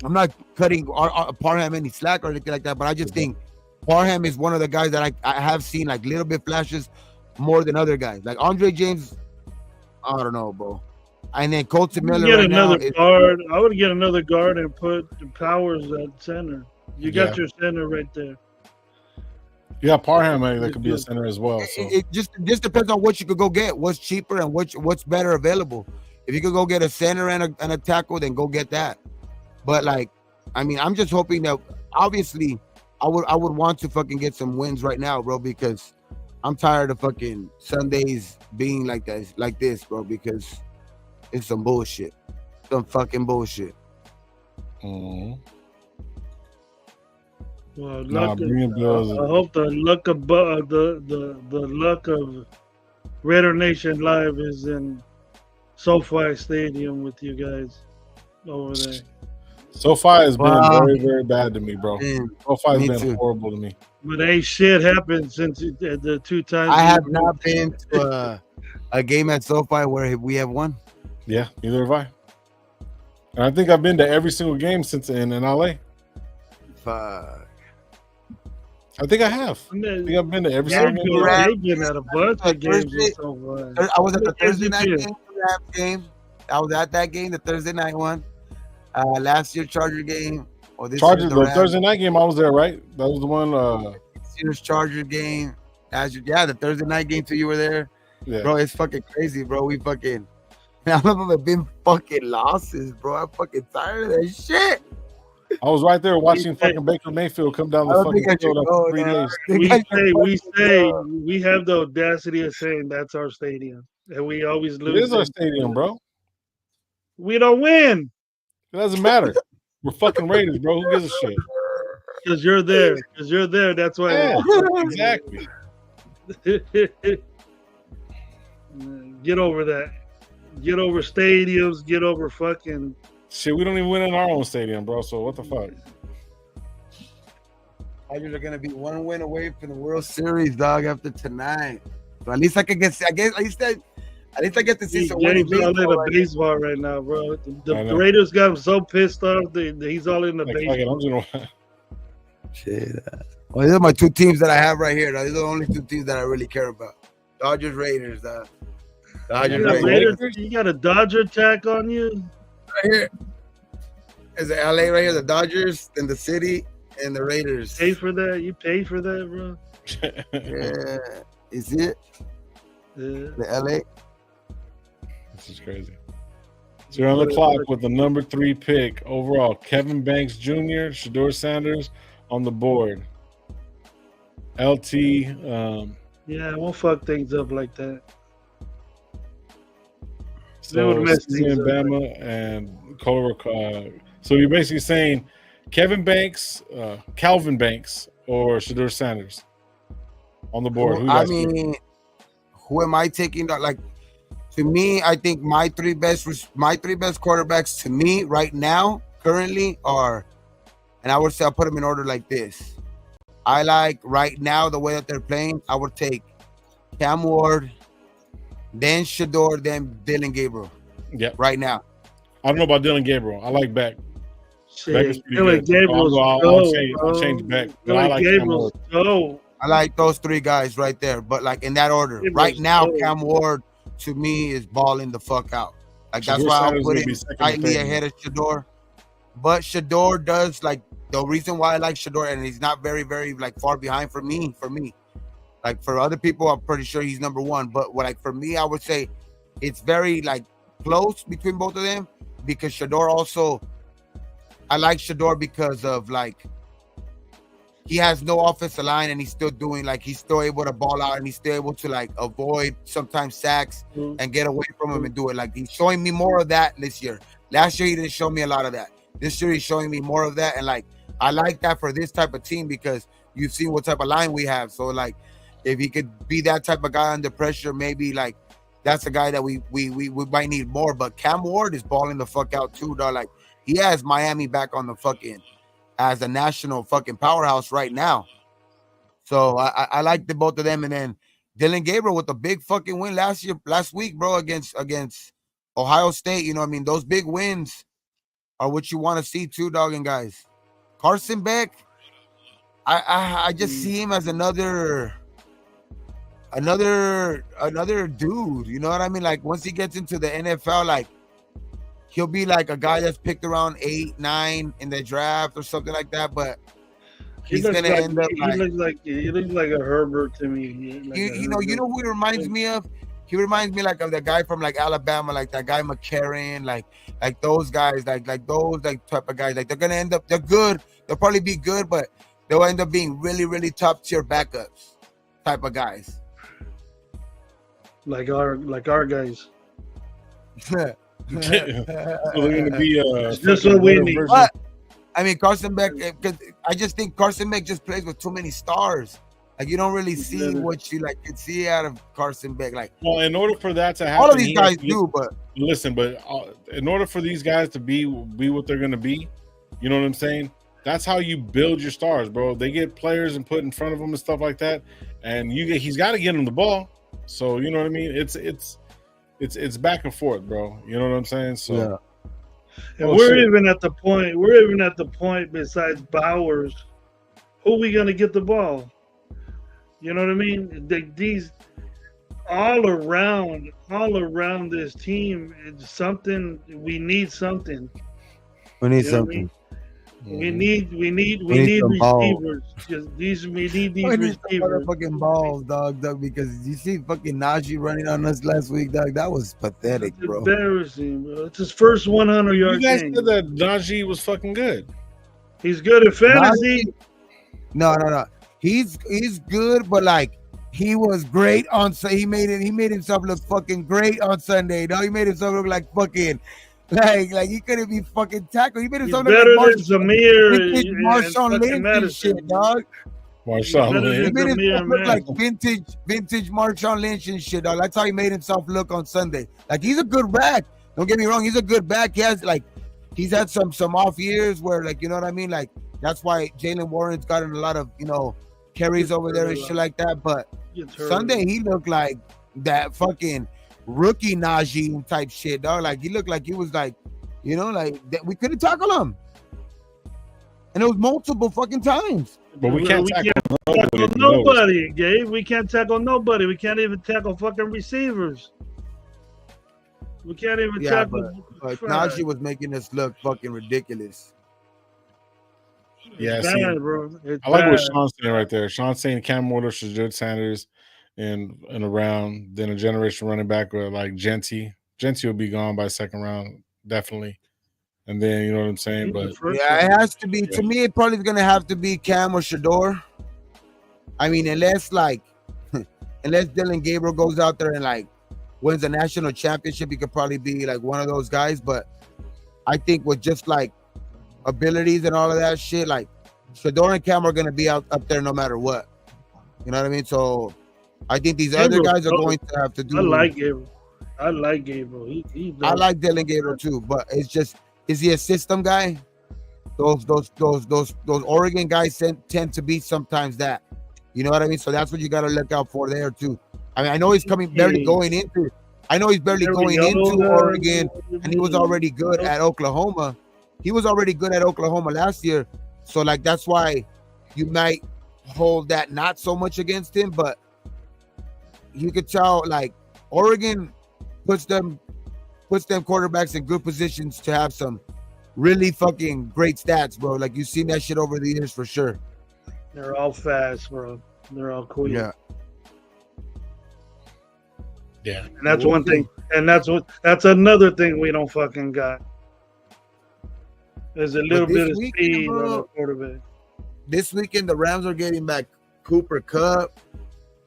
I'm not cutting Parham any slack or anything like that, but I just think Parham is one of the guys that I have seen like little bit flashes more than other guys. Like Andre James, I don't know, bro. And then Colton Miller Get right now. another guard. I would get another guard and put the Powers at center. You got your center right there. You got Parham that could be a center as well. So It just depends on what you could go get. What's cheaper and what's better available. If you could go get a center and a tackle, then go get that. But like, I mean, I'm just hoping that obviously I would want to fucking get some wins right now, bro, because I'm tired of fucking Sundays being like this, bro, because it's some bullshit. Some fucking bullshit. Well, Nah, I Bills. hope the luck of the luck of RaiderNationLive is in SoFi Stadium with you guys over there. SoFi has been very, very bad to me, bro. SoFi has been horrible to me. But ain't shit happened since the 2 times. I have not been to a game at SoFi where we have won. Yeah, neither have I. And I think I've been to every single game since in LA. Fuck. I think I have. I think I've been to every single game. I've been at a bunch of games at SoFi. I was at the Thursday night game. I was at that game, the Thursday night one. Last year Charger game. Or this Chargers, the Thursday night game, I was there, right? That was the one. This year's Charger game. The Thursday night game too. You were there, bro. It's fucking crazy, bro. We fucking. I remember been fucking losses, bro. I'm fucking tired of that shit. I was right there watching fucking Baker Mayfield come down the fucking field after 3 days. We have the audacity of saying that's our stadium, and we always lose. It is our stadium, bro. We don't win. It doesn't matter. We're fucking Raiders, bro. Who gives a shit? Because you're there. Because you're there. That's why. Yeah, exactly. Get over that. Get over stadiums. Get over fucking. Shit, we don't even win in our own stadium, bro. So what the fuck? Tigers are gonna be one win away from the World Series, dog. After tonight, so at least I could get. At least I get to see some winning baseball right now, bro. The Raiders got him so pissed off that he's all in the baseball. Shit. Well, these are my 2 teams that I have right here. These are the only 2 teams that I really care about. Dodgers, Raiders. Dodgers, Raiders. You got a Dodger attack on you? Right here. Is it LA right here? The Dodgers, then the city, and the Raiders. Pay for that? You pay for that, bro? Yeah. Is it? Yeah. The LA? This is crazy. So you're on the clock with the number 3 pick overall. Kevin Banks Jr., Shedeur Sanders on the board. LT. Yeah, we'll fuck things up like that. So Bama and Colorado. So you're basically saying Kevin Banks, Calvin Banks, or Shedeur Sanders on the board. Who am I taking? Like, to me, I think my three best quarterbacks to me right now, currently, are, and I would say I'll put them in order like this. I like right now the way that they're playing. I would take Cam Ward, then Shedeur, then Dylan Gabriel. Yeah. Right now. I don't know about Dylan Gabriel. I like Beck. Dylan Gabriel's I'll change Beck. But I like Gabriel's I like those 3 guys right there, but like in that order. Right now, Cam Ward to me is balling the fuck out. Like that's why I'll put it slightly ahead of Shedeur. But Shedeur does, like, the reason why I like Shedeur, and he's not very, very like far behind for me. Like for other people, I'm pretty sure he's number 1. But for me, I would say it's very like close between both of them, because Shedeur also, I like Shedeur because of like he has no offensive line and he's still doing, like, he's still able to ball out and he's still able to like avoid sometimes sacks and get away from him and do it. Like, he's showing me more of that this year. Last year he didn't show me a lot of that. This year he's showing me more of that, and like I like that for this type of team because you've seen what type of line we have. So like if he could be that type of guy under pressure, maybe like that's a guy that we might need more. But Cam Ward is balling the fuck out too, dog. Like, he has Miami back on the fucking as a national fucking powerhouse right now. So I like the both of them. And then Dylan Gabriel with a big fucking win last week, bro, against Ohio State. You know what I mean? Those big wins are what you want to see too, dog. And guys, Carson Beck, I just see him as another another dude. You know what I mean? Like once he gets into the NFL, like he'll be like a guy that's picked around 8, 9 in the draft or something like that. But he's gonna end up he looks like a Herbert to me. You know who he reminds me of? He reminds me like of the guy from like Alabama, like that guy McCarron, like those guys, like those like type of guys. Like they're gonna end up, they're good. They'll probably be good, but they'll end up being really, really top tier backups type of guys. Like our guys. They're gonna be That's what we need. But I mean, Carson Beck, because I just think Carson Beck just plays with too many stars. Like you don't really see what you like could see out of Carson Beck. Like, well, in order for that to happen, all of these guys do. But listen, in order for these guys to be what they're gonna be, you know what I'm saying? That's how you build your stars, bro. They get players and put in front of them and stuff like that, and he's got to get them the ball. So you know what I mean? It's back and forth, bro. You know what I'm saying? So. Yeah. And we're even at the point. Besides Bowers, who we gonna get the ball? You know what I mean? These all around this team, it's something. We need something. We need something. We need receivers. We need these receivers. Fucking balls, dog. Because you see fucking Najee running on us last week, dog. That was pathetic, That's bro. Embarrassing, bro. It's his first 100-yard game. You guys game. said that Najee was fucking good. He's good at fantasy. No. He's good, but like he was great on. He made himself look fucking great on Sunday. No, he made himself look like fucking. Like he couldn't be fucking tackled. He made himself look like Marshawn Lynch and shit, dog. Marshawn Lynch. He made himself look like vintage Marshawn Lynch and shit, dog. That's how he made himself look on Sunday. Like he's a good back. Don't get me wrong. He's a good back. He's had some off years where like you know what I mean. Like that's why Jalen Warren's gotten a lot of carries over there and shit like that. But Sunday he looked like that fucking rookie Najee type shit, dog. Like he looked like he was like, like we couldn't tackle him, and it was multiple fucking times. But we can't tackle nobody, Gabe. We can't tackle nobody. We can't even tackle fucking receivers. We can't even tackle. But Najee was making us look fucking ridiculous. Yeah, it's bad, bro. I like what Sean's saying right there. Sean's saying Cam Wardle, Shedeur Sanders, in a round, then a generation running back with like Genty. Genty will be gone by second round, definitely. And then you know what I'm saying? But yeah, it has to be. To me, it probably is gonna have to be Cam or Shedeur. I mean, unless Dylan Gabriel goes out there and like wins a national championship, he could probably be like one of those guys. But I think with just like abilities and all of that shit, like Shedeur and Cam are gonna be up there no matter what. You know what I mean? So I think these other guys are going to have to do. I like Gabriel. I like Dylan Gabriel too, but it's just, is he a system guy? Those Oregon guys tend to be sometimes that. You know what I mean? So that's what you got to look out for there too. I mean, I know he's barely going into Oregon, and he was already good at Oklahoma. He was already good at Oklahoma last year, so like that's why you might hold that not so much against him, but you could tell like Oregon puts them quarterbacks in good positions to have some really fucking great stats, bro. Like you've seen that shit over the years for sure. They're all fast, bro. They're all quick. Yeah. And that's one thing. And that's another thing we don't fucking got. There's a little bit of speed on the quarterback. This weekend the Rams are getting back Cooper Kupp.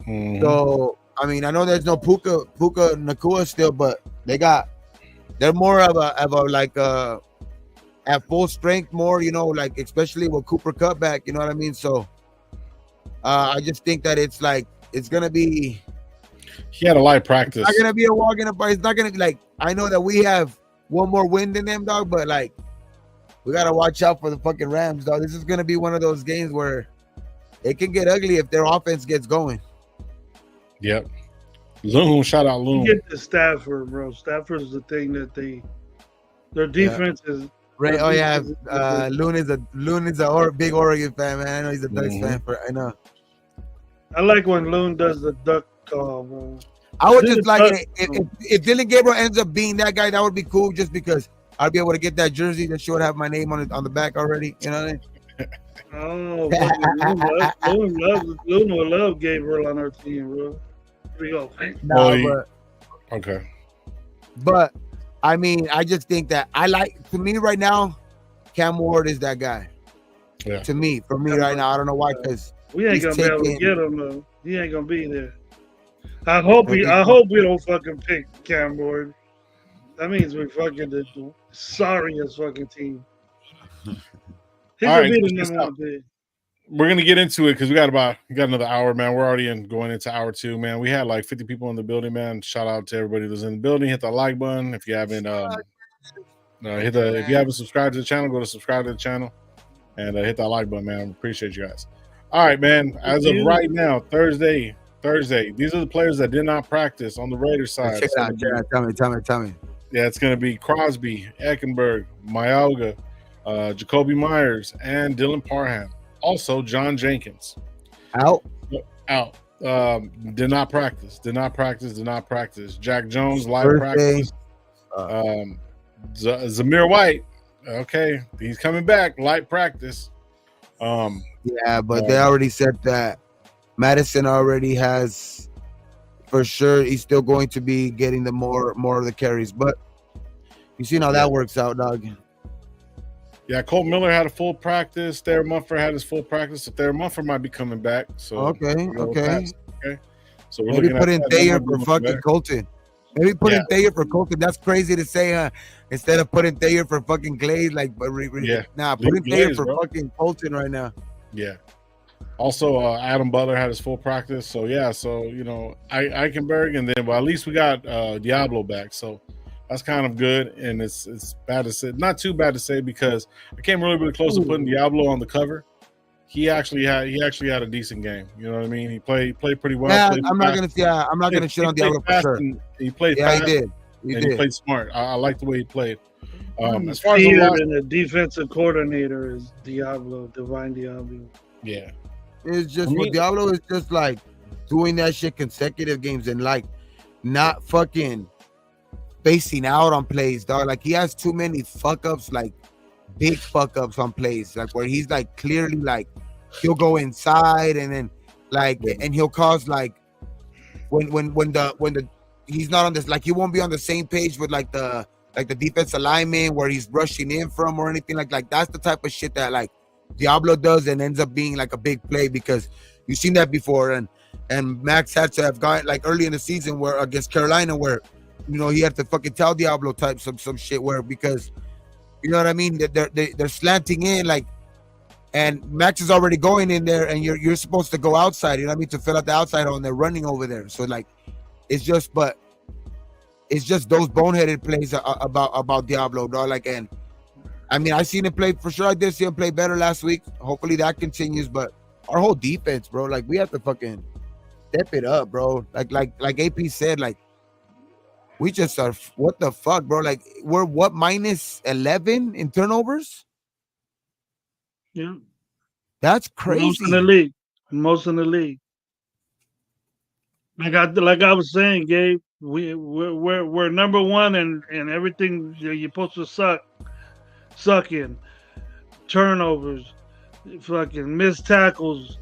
So I mean, I know there's no Puka Nacua still, but they're more of a like at full strength more, like especially with Cooper Kupp back, you know what I mean? So I just think that it's gonna be. He had a light practice. It's not gonna be a walk in the park. It's not gonna be like, I know that we have one more win than them, dog, but like we gotta watch out for the fucking Rams, dog. This is gonna be one of those games where it can get ugly if their offense gets going. Yep. Loon, shout out Loon. Get to Stafford, bro. Stafford's the thing that their defense is. Right. Oh yeah. Loon is a big Oregon fan, man. I know he's a Ducks fan. I know. I like when Loon does the duck call, bro. I would just Didn't like touch- it if Dylan Gabriel ends up being that guy. That would be cool, just because I'd be able to get that jersey that should have my name on it on the back already. You know what I mean? Oh, fucking Luna love Gabriel on our team, bro. Here we go. No, Okay. but I mean, I just think that to me right now, Cam Ward is that guy. Yeah. To me, for me right now, I don't know why, because We ain't he's gonna be able to taking- get him though. He ain't gonna be there. I hope we don't fucking pick Cam Ward. That means we're fucking the sorriest fucking team. He All could right, be the check this number out. one pick. We're gonna get into it because we got another hour, man. We're already going into hour 2, man. We had like 50 people in the building, man. Shout out to everybody that's in the building. Hit the like button if you haven't. If you haven't subscribed to the channel, go to subscribe to the channel and hit that like button, man. Appreciate you guys. All right, man. As of right now, Thursday. These are the players that did not practice on the Raiders side. Check it out. Tell me. Yeah, it's going to be Crosby, Eckenberg, Mayoga, Jacoby Myers, and Dylan Parham. Also, John Jenkins. Out. Did not practice. Jack Jones, live practice. Zamir White, okay, he's coming back, light practice. Yeah, but they already said that Madison already has, for sure, he's still going to be getting the more of the carries. But you see how that works out, dog. Yeah, Colt Miller had a full practice. Thayer Munford had his full practice. So Thayer Munford might be coming back. So okay. So we're maybe looking put at in Thayer for fucking Colton. Maybe put in Thayer for Colton. That's crazy to say, instead of putting Thayer for fucking Glaze. Put in Thayer for fucking Colton right now. Yeah. Also, Adam Butler had his full practice. So Eichenberg, and then at least we got Diablo back. So that's kind of good, and it's bad to say, not too bad to say, because I came really close to putting Diablo on the cover. He actually had a decent game. You know what I mean? He played pretty well. Yeah, I'm not gonna shit on Diablo for sure. He played fast. He played smart. I like the way he played. As far as the defensive coordinator is Divine Diablo. Yeah, it's just Diablo is just like doing that shit consecutive games and like not fucking spacing out on plays, dog. Like he has too many fuck ups, like big fuck ups on plays, like where he's like clearly like he'll go inside and then and he'll cause like when the he's not on this, like he won't be on the same page with like the defensive lineman where he's rushing in from or anything like that's the type of shit that like Diablo does and ends up being like a big play, because you've seen that before, and Max had to have gone like early in the season where against Carolina where he had to fucking tell Diablo type some shit where, because you know what I mean, they're slanting in like, and Max is already going in there, and you're supposed to go outside, you know what I mean, to fill out the outside hole, and they're running over there. So like, it's just those boneheaded plays about Diablo, dog. Like, and I mean, I seen him play for sure. I did see him play better last week. Hopefully that continues. But our whole defense, bro, like we have to fucking step it up, bro. Like AP said, like we just are. What the fuck, bro? Like we're what, -11 in turnovers? Yeah, that's crazy. Most in the league. Like I was saying, Gabe, we're number one in everything you're supposed to suck in. Turnovers, fucking missed tackles,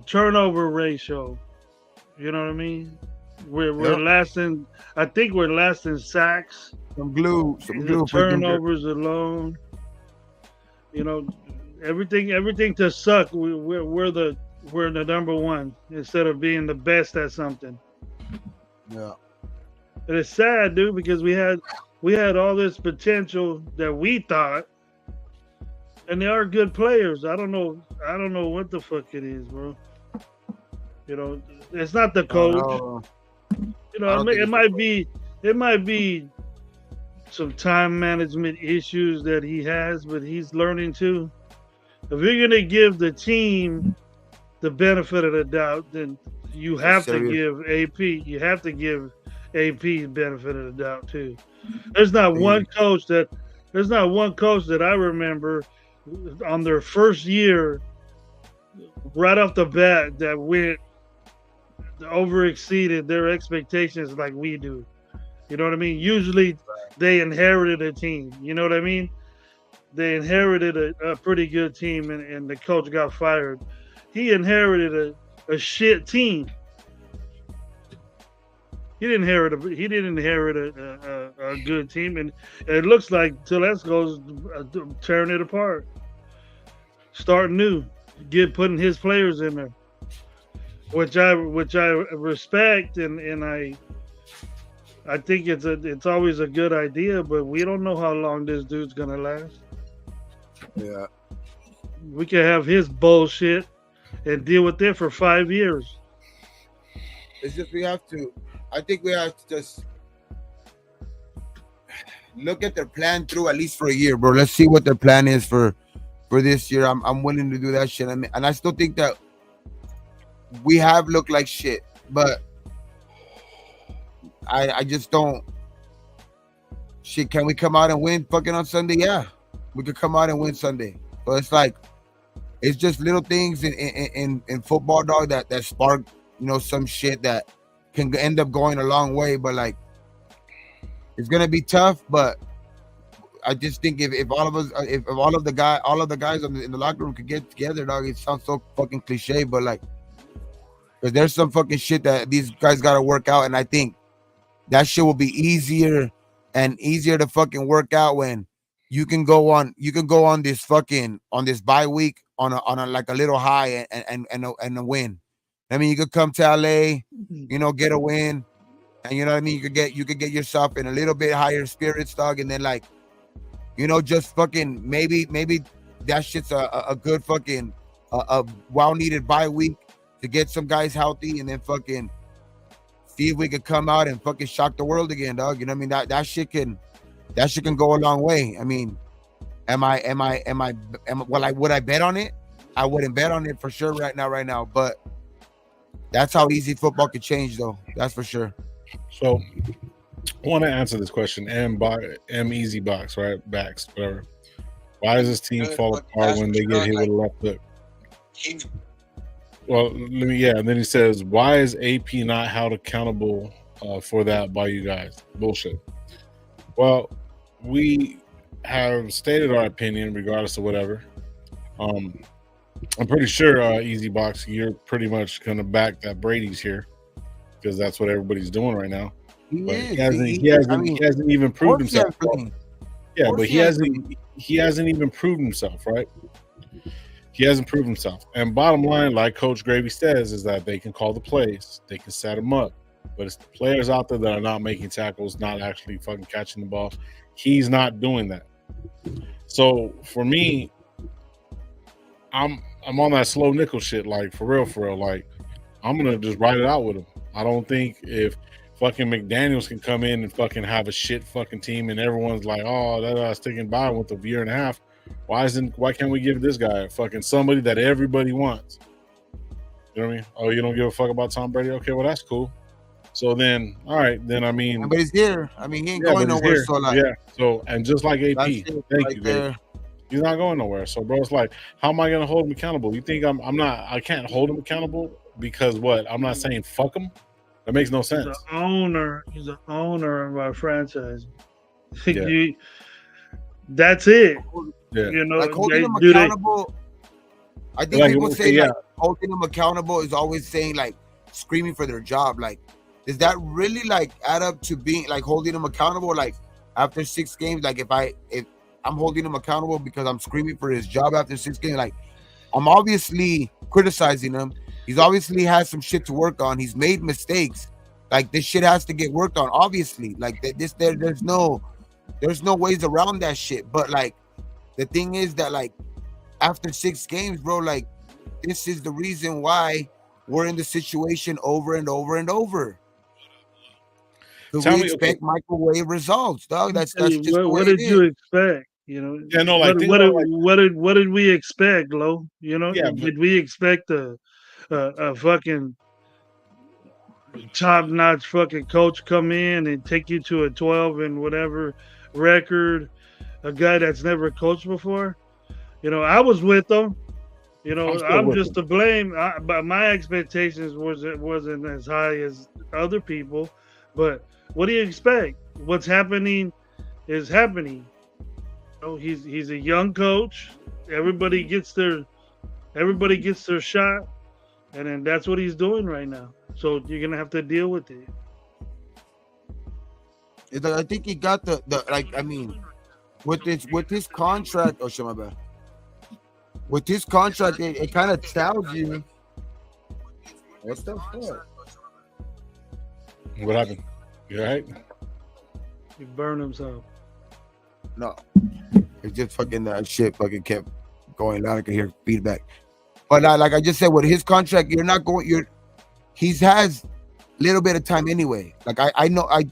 turnover ratio. You know what I mean? We're last in. I think we're last in sacks. Some glue. Turnovers alone. Everything to suck. We're the number one instead of being the best at something. Yeah. And it's sad, dude, because we had all this potential that we thought, and they are good players. I don't know what the fuck it is, bro. It's not the coach. It might be some time management issues that he has, but he's learning too. If you're gonna give the team the benefit of the doubt, then you have to give AP. You have to give AP the benefit of the doubt too. There's not one coach that I remember on their first year, right off the bat, that went over exceeded their expectations like we do. You know what I mean? Usually they inherited a team. You know what I mean? They inherited a pretty good team, and the coach got fired. He inherited a shit team. He didn't inherit a good team, and it looks like Telesco's tearing it apart, starting new, putting his players in there, which I respect, and I think it's always a good idea, but we don't know how long this dude's gonna last. Yeah. We can have his bullshit and deal with it for 5 years. It's just I think we have to just look at their plan through at least for a year, bro. Let's see what their plan is for this year. I'm willing to do that shit. I mean, and I still think that we have looked like shit, but I just don't. Shit, can we come out and win fucking on Sunday? Yeah, we could come out and win Sunday. But it's like, it's just little things in football, dog, that spark, some shit that can end up going a long way. But like, it's gonna be tough. But I just think if all of us, if all of the guys in the locker room could get together, dog, it sounds so fucking cliche, but like, because there's some fucking shit that these guys got to work out, and I think that shit will be easier to fucking work out when you can go on this bye week on a like a little high and a win. I mean, you could come to LA, get a win, and you know what I mean. You could get yourself in a little bit higher spirits, dog, and then like, just fucking maybe that shit's a good fucking a well needed bye week to get some guys healthy, and then fucking see if we could come out and fucking shock the world again, dog. You know what I mean? That shit can go a long way. I mean, would I bet on it? I wouldn't bet on it for sure right now, but that's how easy football could change, though. That's for sure. So I want to answer this question. Easy box, right? Backs, whatever. Why does this team fall apart when they get hit with a left hook? Well, and then he says, why is AP not held accountable for that by you guys? Bullshit. Well, we have stated our opinion regardless of whatever. I'm pretty sure, Easy Box, you're pretty much going to back that Brady's here because that's what everybody's doing right now. He hasn't even proved himself. Yeah, but he hasn't even proved himself, right? He hasn't proved himself. And bottom line, like Coach Gravy says, is that they can call the plays, they can set them up, but it's the players out there that are not making tackles, not actually fucking catching the ball. He's not doing that. So for me, I'm on that slow nickel shit, like for real. Like, I'm gonna just ride it out with him. I don't think if fucking McDaniels can come in and fucking have a shit fucking team and everyone's like, oh, that's sticking by with a year and a half. Why can't we give this guy fucking somebody that everybody wants? You know what I mean? Oh, you don't give a fuck about Tom Brady? Okay, well, that's cool. So then, all right, then I mean, but he's here. I mean, he ain't going nowhere. So like, yeah. So and just like AP, thank you, baby. He's not going nowhere. So, bro, it's like, how am I going to hold him accountable? You think I can't hold him accountable because what? I'm not saying fuck him. That makes no sense. He's an owner of our franchise. Yeah. That's it. Yeah. Like holding him accountable. I think people say like holding them accountable is always saying like screaming for their job. Like, does that really like add up to being like holding them accountable? Like after 6 games, like if I'm holding him accountable because I'm screaming for his job after 6 games, like I'm obviously criticizing him. He's obviously has some shit to work on. He's made mistakes. Like this shit has to get worked on. Obviously, like there's no ways around that shit. But like the thing is that like after 6 games, bro, like this is the reason why we're in the situation over and over and over. So we expect microwave results, dog. That's just what did you expect? You know, yeah, no, like what did we expect, Lo? You know, did we expect a fucking top-notch fucking coach come in and take you to a 12 and whatever record, a guy that's never coached before? You know, I was with them. You know, I'm just to blame, but my expectations wasn't as high as other people. But what do you expect? What's happening is happening. You know, he's a young coach. Everybody gets their shot, and then that's what he's doing right now. So you're gonna have to deal with it. I think he got the like. I mean, with his contract. Oh shit, my bad. With his contract, it kind of tells you. What's the fuck? What happened? You all right? He burned himself. No, it just fucking shit fucking kept going loud. I could hear feedback. But like I just said, with his contract, you're not going. He has a little bit of time anyway. Like I know I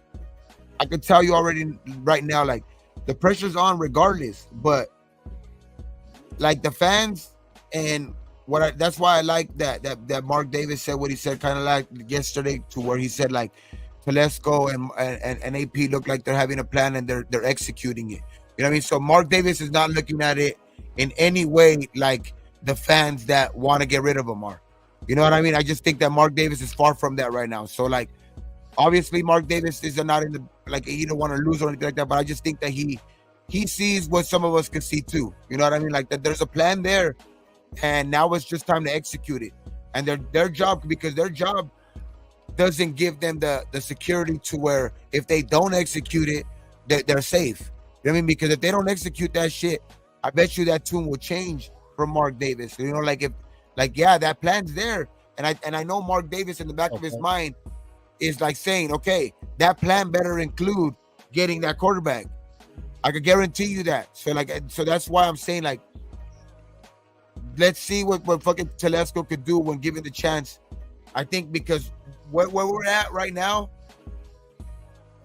could tell you already right now. Like the pressure's on regardless, but. Like the fans and that's why I like that Mark Davis said what he said kind of like yesterday, to where he said like Telesco and AP look like they're having a plan and they're executing it. You know what I mean? So Mark Davis is not looking at it in any way like the fans that want to get rid of him are. You know what I mean? I just think that Mark Davis is far from that right now. So like obviously Mark Davis is not in the like he don't want to lose or anything like that, but I just think that he sees what some of us can see too. You know what I mean? Like that there's a plan there, and now it's just time to execute it. And their job, because their job doesn't give them the security to where if they don't execute it, they're safe. You know what I mean? Because if they don't execute that shit, I bet you that tune will change from Mark Davis. You know, like if yeah, that plan's there. And I know Mark Davis in the back of his mind is like saying, okay, that plan better include getting that quarterback. I could guarantee you that. So that's why I'm saying like, let's see what fucking Telesco could do when given the chance. I think because where we're at right now,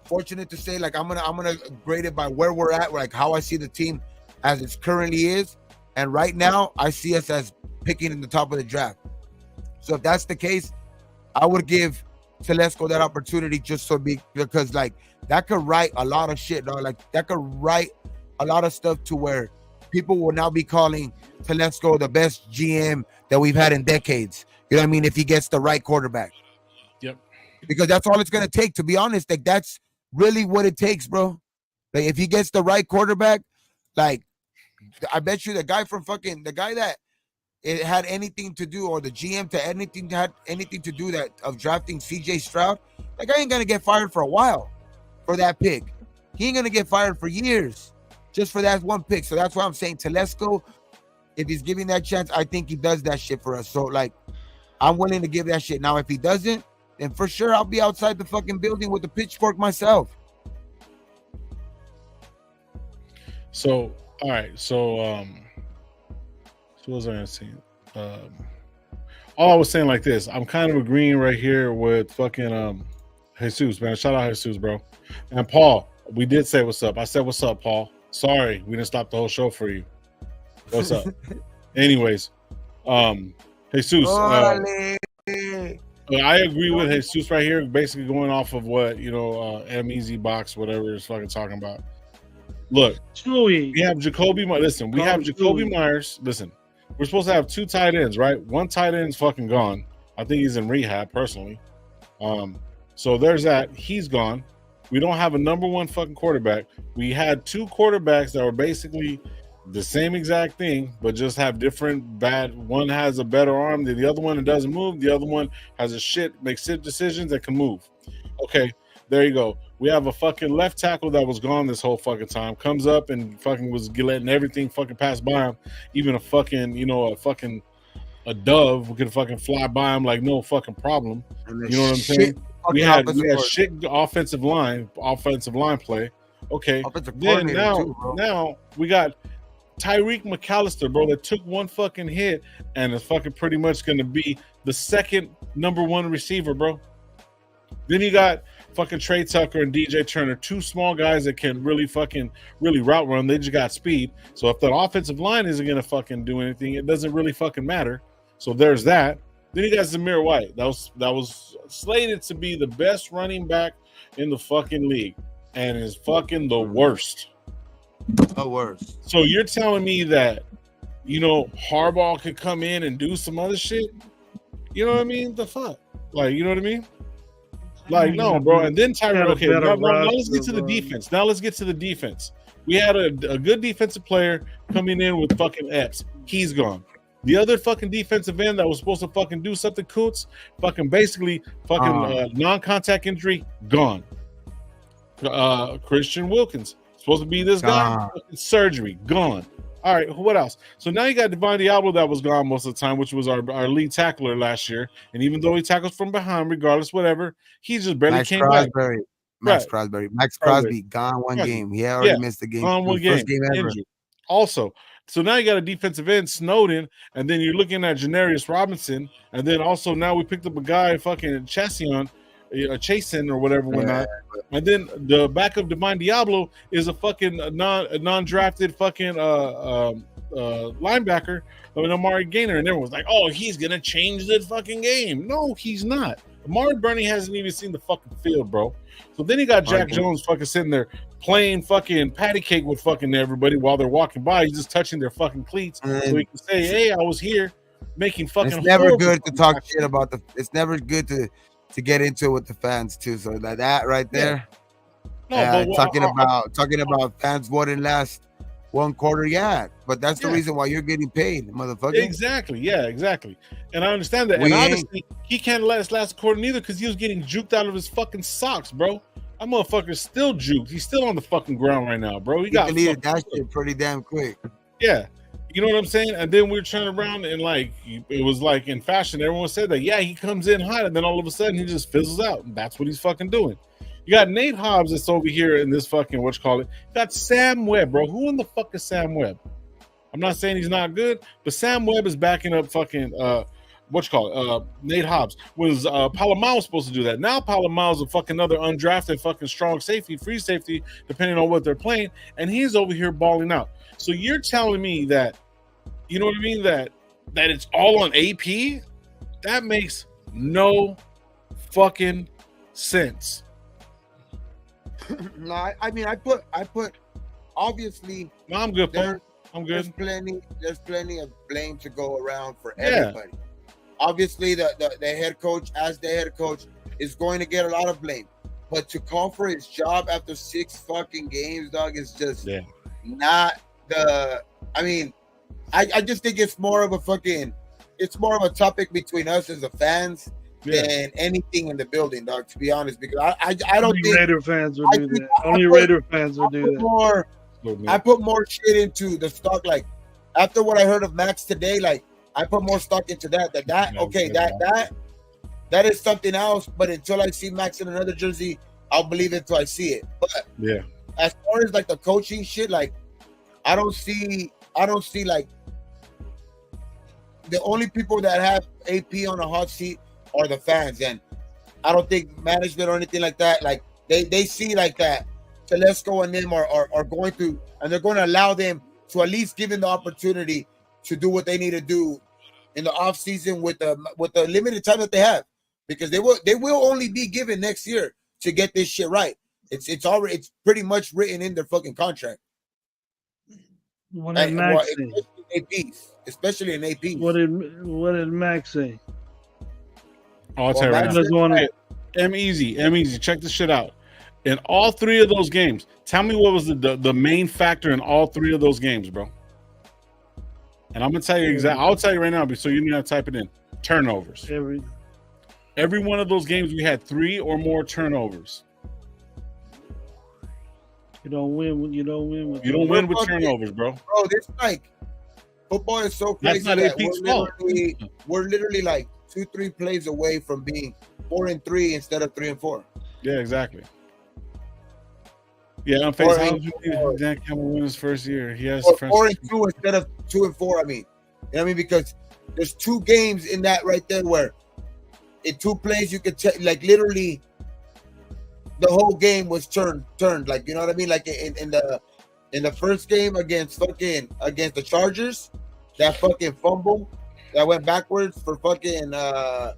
fortunate to say, like I'm gonna grade it by where we're at, like how I see the team as it currently is, and right now I see us as picking in the top of the draft. So if that's the case, I would give Telesco that opportunity just because like that could write a lot of shit, dog. Like that could write a lot of stuff to where people will now be calling Telesco the best GM that we've had in decades. You know what I mean? If he gets the right quarterback. Yep. Because that's all it's gonna take, to be honest. Like that's really what it takes, bro. Like if he gets the right quarterback, like I bet you the guy that it had anything to do, or the GM had anything to do that of drafting CJ Stroud, that guy ain't gonna get fired for a while for that pick. He ain't gonna get fired for years just for that one pick. So that's why I'm saying Telesco, if he's giving that chance, I think he does that shit for us. So like I'm willing to give that shit. Now if he doesn't, then for sure I'll be outside the fucking building with the pitchfork myself. So all right, so what was I gonna say? All I was saying like this, I'm kind of agreeing right here with fucking Jesus, man. Shout out Jesus, bro. And Paul, we did say what's up. I said what's up, Paul. Sorry, we didn't stop the whole show for you. What's up? Anyways, Jesus. I agree with Jesus right here. Basically going off of what M-Easy Box, whatever is fucking talking about. Look, Chewy. We have Jacoby. Listen, we have Jacoby Myers. Listen, we're supposed to have 2 tight ends, right? One tight end's fucking gone. I think he's in rehab personally. So there's that. He's gone. We don't have a number 1 fucking quarterback. We had 2 quarterbacks that were basically the same exact thing, but just have different bad. One has a better arm than the other one and doesn't move. The other one has makes shit decisions and can move. Okay, there you go. We have a fucking left tackle that was gone this whole fucking time. Comes up and fucking was letting everything fucking pass by him. Even a fucking, a dove could fucking fly by him like no fucking problem. You know what I'm saying? We had shit offensive line play. Okay. Then now we got Tyreek McAllister, bro, that took 1 fucking hit and is fucking pretty much going to be the second number 1 receiver, bro. Then you got fucking Trey Tucker and DJ Turner, 2 small guys that can really route run. They just got speed. So if that offensive line isn't going to fucking do anything, it doesn't really fucking matter. So there's that. Then you got Zamir White. That was slated to be the best running back in the fucking league and is fucking the worst. The worst. So you're telling me that Harbaugh could come in and do some other shit. You know what I mean? The fuck? Like, you know what I mean? Like, no, bro. And then Tyrod, okay, now let's get to the defense. Now let's get to the defense. We had a good defensive player coming in with fucking Epps. He's gone. The other fucking defensive end that was supposed to fucking do something, Coots, basically non-contact injury, gone. Christian Wilkins, supposed to be this guy, surgery, gone. All right, what else? So now you got Divine Diablo that was gone most of the time, which was our lead tackler last year. And even though he tackles from behind, regardless, whatever, he just barely came back. Maxx Crosby, gone one game. He already missed the game. Gone one game. First game ever. Injured. Also, so now you got a defensive end, Snowden, and then you're looking at Janarius Robinson, and then also now we picked up a guy, fucking Chason or whatever, whatnot. And then the backup Divine Diablo is a fucking non-drafted fucking linebacker of an Amari Gainer, and everyone's like, "Oh, he's gonna change the fucking game." No, he's not. Amari Burney hasn't even seen the fucking field, bro. So then you got Jack Jones fucking sitting there playing fucking patty cake with fucking everybody while they're walking by. He's just touching their fucking cleats so he can say, "Hey, I was here making fucking." It's never good to talk shit about it's never good to get into it with the fans too. So that right there. Yeah. No, talking about fans wouldn't last one quarter, but that's the reason why you're getting paid, motherfucker. Exactly, exactly. And I understand that. And honestly, he can't let us last quarter neither because he was getting juked out of his fucking socks, bro. That motherfucker's still juked. He's still on the fucking ground right now, bro. He deleted that shit pretty damn quick. Yeah. You know what I'm saying? And then we're turning around and like it was like in fashion, everyone said that he comes in hot and then all of a sudden he just fizzles out. And that's what he's fucking doing. You got Nate Hobbs that's over here in this fucking You got Sam Webb, bro. Who in the fuck is Sam Webb? I'm not saying he's not good, but Sam Webb is backing up fucking Nate Hobbs. Was Palomar supposed to do that? Now Palomar's a fucking another undrafted fucking strong safety, free safety, depending on what they're playing, and he's over here balling out. So you're telling me that, you know what I mean, that it's all on AP? That makes no fucking sense. No, I mean I put obviously. No, I'm good, Paul. I'm good. There's plenty of blame to go around for everybody. Obviously, the head coach, as the head coach, is going to get a lot of blame. But to call for his job after 6 fucking games, dog, is just not the. I mean, I just think it's more of a topic between us as the fans than anything in the building, dog. To be honest, because I don't think Raider fans will do that. Only Raider fans will do that. I put more shit into the stock. Like after what I heard of Maxx today, like I put more stock into that is something else. But until I see Maxx in another jersey, I'll believe it till I see it. But as far as like the coaching shit, like I don't see like the only people that have AP on a hot seat are the fans, and I don't think management or anything like that. Like they see like that. Telesco and them are going through, and they're going to allow them to at least give them the opportunity to do what they need to do in the off season with the limited time that they have, because they will only be given next year to get this shit right. It's pretty much written in their fucking contract. What did Maxx say? Especially in AP. What did Maxx say? I'll tell you right now. M-Easy. Check this shit out. In all 3 of those games, tell me what was the main factor in all 3 of those games, bro. And I'm gonna tell you exactly. I'll tell you right now, so you need to type it in. Turnovers. Every one of those games, we had 3 or more turnovers. You don't win with turnovers, bro. Bro, this like football is so crazy. That's not AP's fault. We're literally like 2-3 plays away from being 4-3 instead of 3-4. Yeah, exactly. Yeah, on face, how did Dan Campbell win his first year? He has 4-2 instead of 2-4. I mean, you know what I mean? Because there's 2 games in that right there where in 2 plays you could like literally the whole game was turned. Like, you know what I mean? Like in the first game against the Chargers, that fucking fumble that went backwards for Minshew.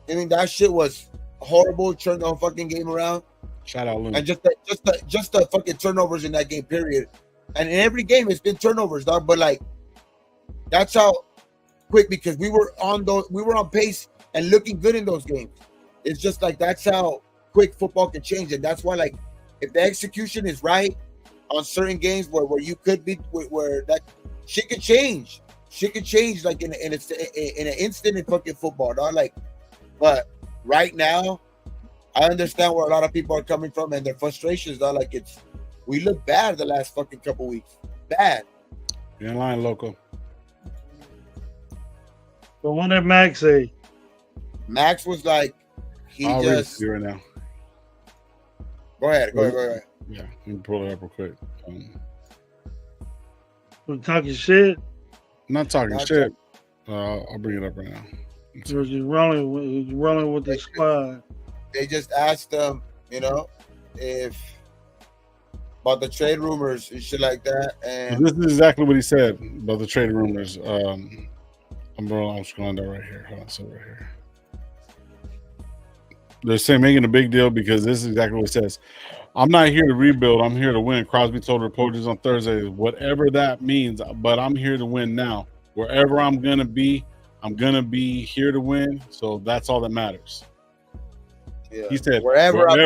I mean, that shit was horrible. Turned the whole fucking game around. Shout out, Looney. And just the fucking turnovers in that game period And in every game, it's been turnovers, dog. But like, that's how quick, because we were on pace and looking good in those games. It's just like, that's how quick football can change. And that's why, like, if the execution is right on certain games where you could be, where that shit could change. Shit could change like in an instant in fucking football, dog. Like, but right now, I understand where a lot of people are coming from and their frustrations, dog. Like, we look bad the last fucking couple weeks. Bad. You're in line, Loco. But what did Max say? Max was like, I'll read it to you right now. Go ahead. Yeah, let me pull it up real quick. We're talking shit. I'm not talking shit. I'll bring it up right now. Or just rolling with the squad. They just asked them, if about the trade rumors and shit like that. And this is exactly what he said about the trade rumors. I'm scrolling down right here. Hold on, so right here. They're saying making a big deal because this is exactly what it says. I'm not here to rebuild. I'm here to win. Crosby told reporters on Thursday, whatever that means, but I'm here to win now. Wherever I'm going to be here to win. So that's all that matters. Yeah. He said, wherever I'm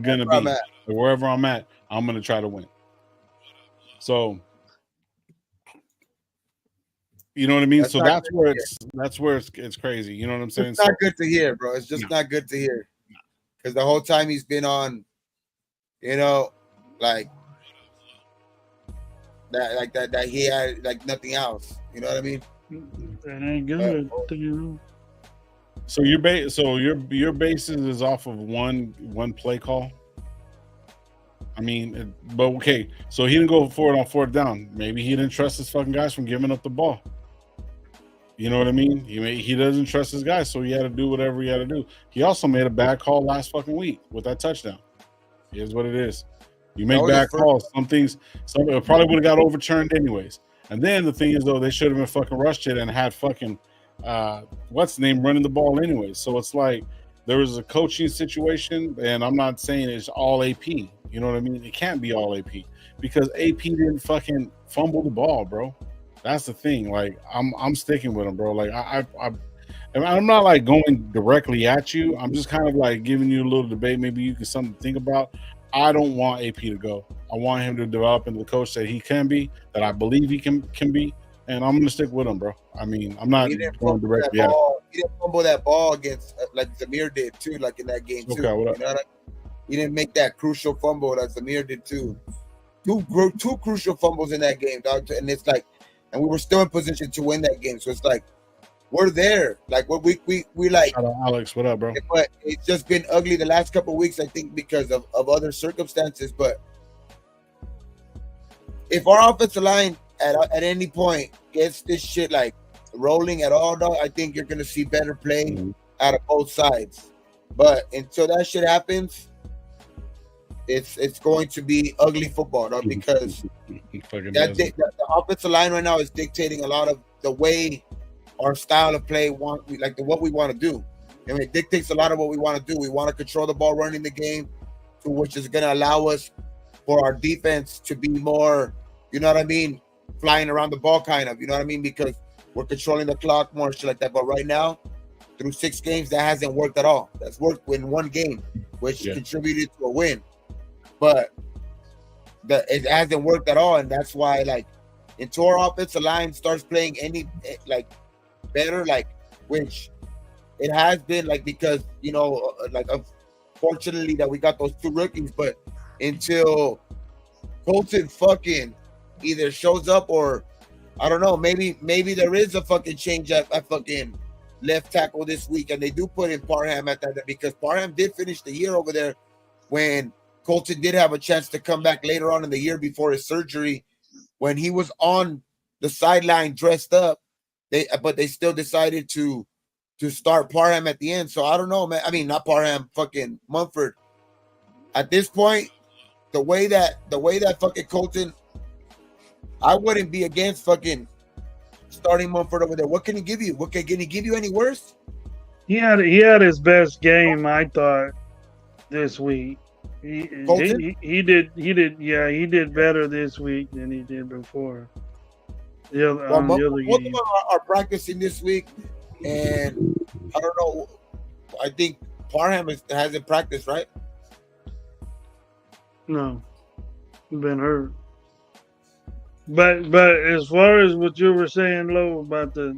going to be, wherever I'm at, I'm going to try to win. So, you know what I mean? So that's where it's crazy. You know what I'm saying? It's not good to hear, bro. It's just not good to hear. Because the whole time he's been on, like that he had like nothing else. You know what I mean? That ain't good. So your basis is off of one play call. I mean, but okay. So he didn't go for it on fourth down. Maybe he didn't trust his fucking guys from giving up the ball. You know what I mean? He doesn't trust his guys, so he had to do whatever he had to do. He also made a bad call last fucking week with that touchdown. Here's what it is. You make bad calls. Some probably would have got overturned anyways. And then the thing is, though, they should have been fucking rushed it and had fucking what's the name running the ball anyways. So it's like there was a coaching situation, and I'm not saying it's all AP. You know what I mean? It can't be all AP because AP didn't fucking fumble the ball, bro. That's the thing. Like I'm sticking with him, bro. Like I'm not like going directly at you. I'm just kind of like giving you a little debate. Maybe you can something to think about. I don't want AP to go. I want him to develop into the coach that he can be, that I believe he can be, and I'm gonna stick with him, bro. I mean, I'm not going directly at him. He didn't fumble that ball against like Zamir did too, like in that game too. Okay, what up? He didn't make that crucial fumble that Zamir did too. Two crucial fumbles in that game, dog. And it's like, and we were still in position to win that game. So it's like, we're there. Like what we like. Shout out Alex, what up, bro? But it's just been ugly the last couple of weeks, I think, because of other circumstances. But if our offensive line at any point gets this shit like rolling at all, dog, I think you're gonna see better play out of both sides. But until that shit happens, it's going to be ugly football, dog, because the offensive line right now is dictating a lot of the way our style of play what we want to do. I mean, it dictates a lot of what we want to do. We want to control the ball running the game, which is going to allow us for our defense to be more, you know what I mean, flying around the ball kind of, you know what I mean, because we're controlling the clock more, shit like that. But right now, through 6 games, that hasn't worked at all. That's worked in 1 game, which contributed to a win. But it hasn't worked at all, and that's why, like, until our offensive line starts playing any like better, like, which it has been, like, because like unfortunately that we got those 2 rookies, but until Colton fucking either shows up or I don't know, maybe there is a fucking change at fucking left tackle this week, and they do put in Parham at that, because Parham did finish the year over there when Colton did have a chance to come back later on in the year before his surgery, when he was on the sideline dressed up. But they still decided to start Parham at the end. So I don't know, man. I mean, not Parham, fucking Mumford. At this point, the way that fucking Colton, I wouldn't be against fucking starting Mumford over there. What can he give you? Can he give you any worse? He had his best game, I thought, this week. Colton? He did better this week than he did before. The other, Well, the other both of game. them are practicing this week, and I don't know. I think Parham hasn't practiced, right? No, he's been hurt. But as far as what you were saying, Lo, about the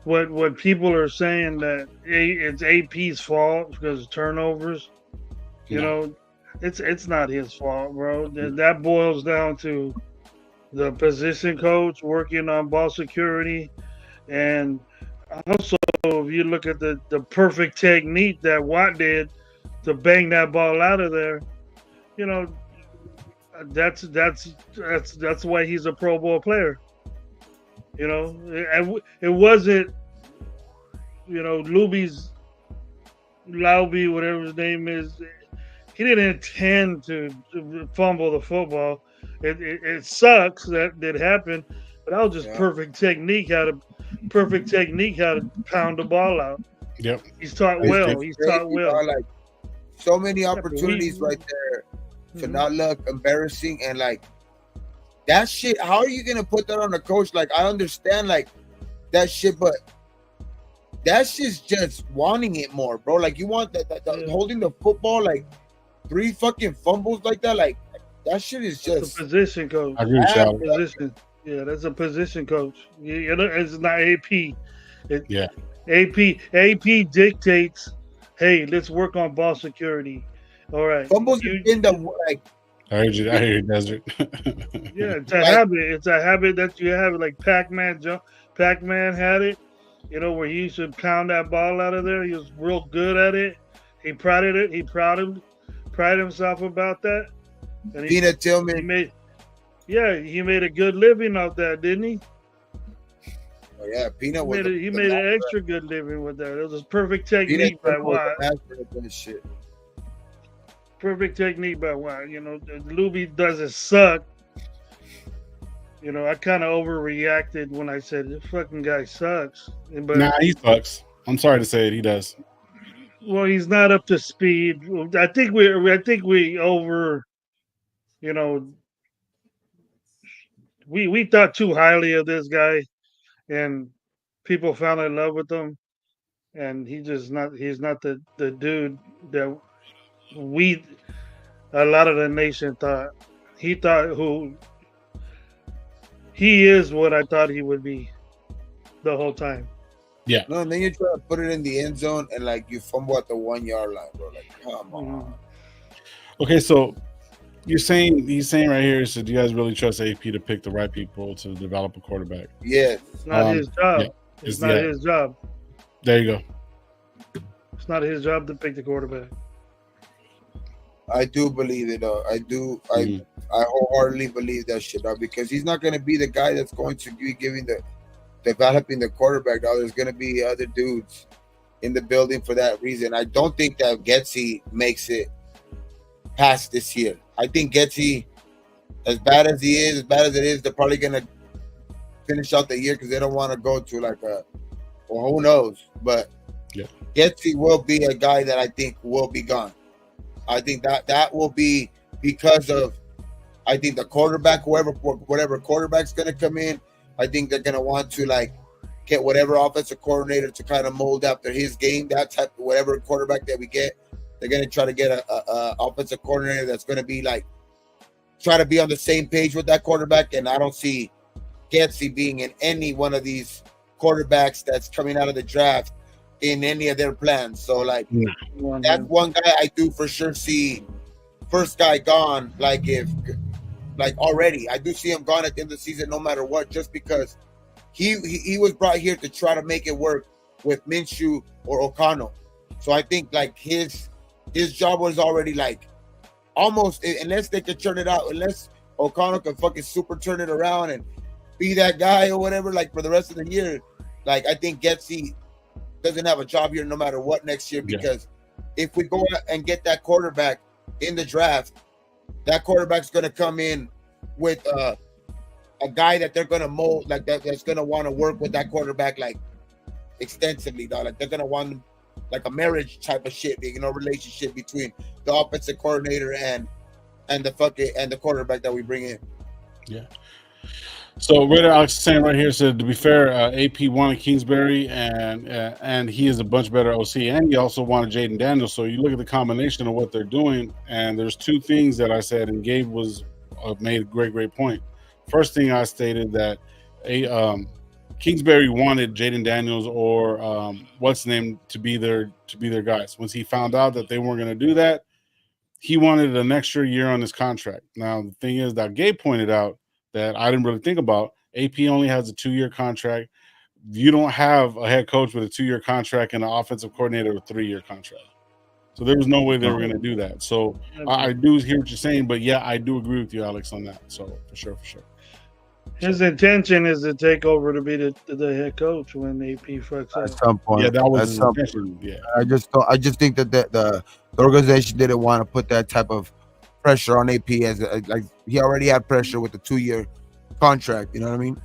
what people are saying that it's AP's fault because of turnovers, you know, it's not his fault, bro. That boils down to the position coach working on ball security, and also if you look at the perfect technique that Watt did to bang that ball out of there, you know, that's why he's a Pro Bowl player. You know, it wasn't, you know, Lauby, whatever his name is. He didn't intend to fumble the football. It sucks that did happen, but that was just perfect technique how to pound the ball out. Yep. He's taught well. He's taught well. Like so many opportunities right there to not look embarrassing, and like that shit. How are you gonna put that on a coach? Like I understand like that shit, but that shit's just wanting it more, bro. Like you want that holding the football, like 3 fucking fumbles like that, like that shit is just that's a position coach. I agree with you. Position. Yeah, that's a position coach. It's not AP. Yeah. AP dictates, hey, let's work on ball security. All right. Fumbles in the like. I heard you, Desert. Yeah, it's a habit. It's a habit that you have. Like Pac-Man had it. You know, where he used to pound that ball out of there. He was real good at it. He prided himself about that. And Peanut Tillman. He made a good living off that, didn't he? Oh yeah, Peanut was. He made an extra good living with that. It was a perfect technique by Watt. Perfect technique by Watt. You know, Luby doesn't suck. You know, I kind of overreacted when I said this fucking guy sucks. But nah, he sucks. I'm sorry to say it, he does. Well, he's not up to speed. I think we over. You know, we thought too highly of this guy, and people fell in love with him, and he's not the dude that a lot of the nation thought. He is what I thought he would be the whole time. Yeah. No, and then you try to put it in the end zone and like you fumble at the 1 yard line, bro. Like, come on. Okay, so he's saying right here, so do you guys really trust AP to pick the right people to develop a quarterback? Yes. It's not his job. Yeah. It's not his job. There you go. It's not his job to pick the quarterback. I do believe it, though. I wholeheartedly believe that shit, though, because he's not going to be the guy that's going to be developing the quarterback, though. There's going to be other dudes in the building for that reason. I don't think that Getsy makes it past this year. I think Getsy, as bad as he is, as bad as it is, they're probably going to finish out the year because they don't want to go to like who knows. But Getsy will be a guy that I think will be gone. I think that will be because of, I think the quarterback, whatever quarterback's going to come in, I think they're going to want to like get whatever offensive coordinator to kind of mold after his game, that type of whatever quarterback that we get. They're going to try to get a offensive coordinator that's going to be like, try to be on the same page with that quarterback. And I don't see Getsy being in any one of these quarterbacks that's coming out of the draft in any of their plans. So like that's one guy I do for sure see first guy gone. Like already, I do see him gone at the end of the season, no matter what, just because he was brought here to try to make it work with Minshew or O'Connell. So I think like his job was already like almost, unless they could turn it out, unless O'Connell can fucking super turn it around and be that guy or whatever, like for the rest of the year. Like I think Getsy doesn't have a job here no matter what next year, because if we go and get that quarterback in the draft, that quarterback's going to come in with a guy that they're going to mold, like that's going to want to work with that quarterback like extensively, dog. Like they're going to want like a marriage type of shit, relationship between the offensive coordinator and the quarterback that we bring in. Yeah. So Raider Alex is saying right here, said to be fair, AP wanted Kingsbury and he is a much better OC, and he also wanted Jaden Daniels. So you look at the combination of what they're doing, and there's two things that I said, and Gabe was made a great point. First thing I stated that Kingsbury wanted Jaden Daniels or what's the name to be their guys. Once he found out that they weren't going to do that, he wanted an extra year on his contract. Now the thing is that Gabe pointed out that I didn't really think about. AP only has a 2-year contract. You don't have a head coach with a 2-year contract and an offensive coordinator with a 3-year contract. So there was no way they were going to do that. So I do hear what you're saying, but yeah, I do agree with you, Alex, on that. So for sure. His intention is to take over to be the head coach when AP fucks up. At some point, yeah, that was his intention. Yeah, I just think that the organization didn't want to put that type of pressure on AP as like he already had pressure with the 2-year contract. You know what I mean?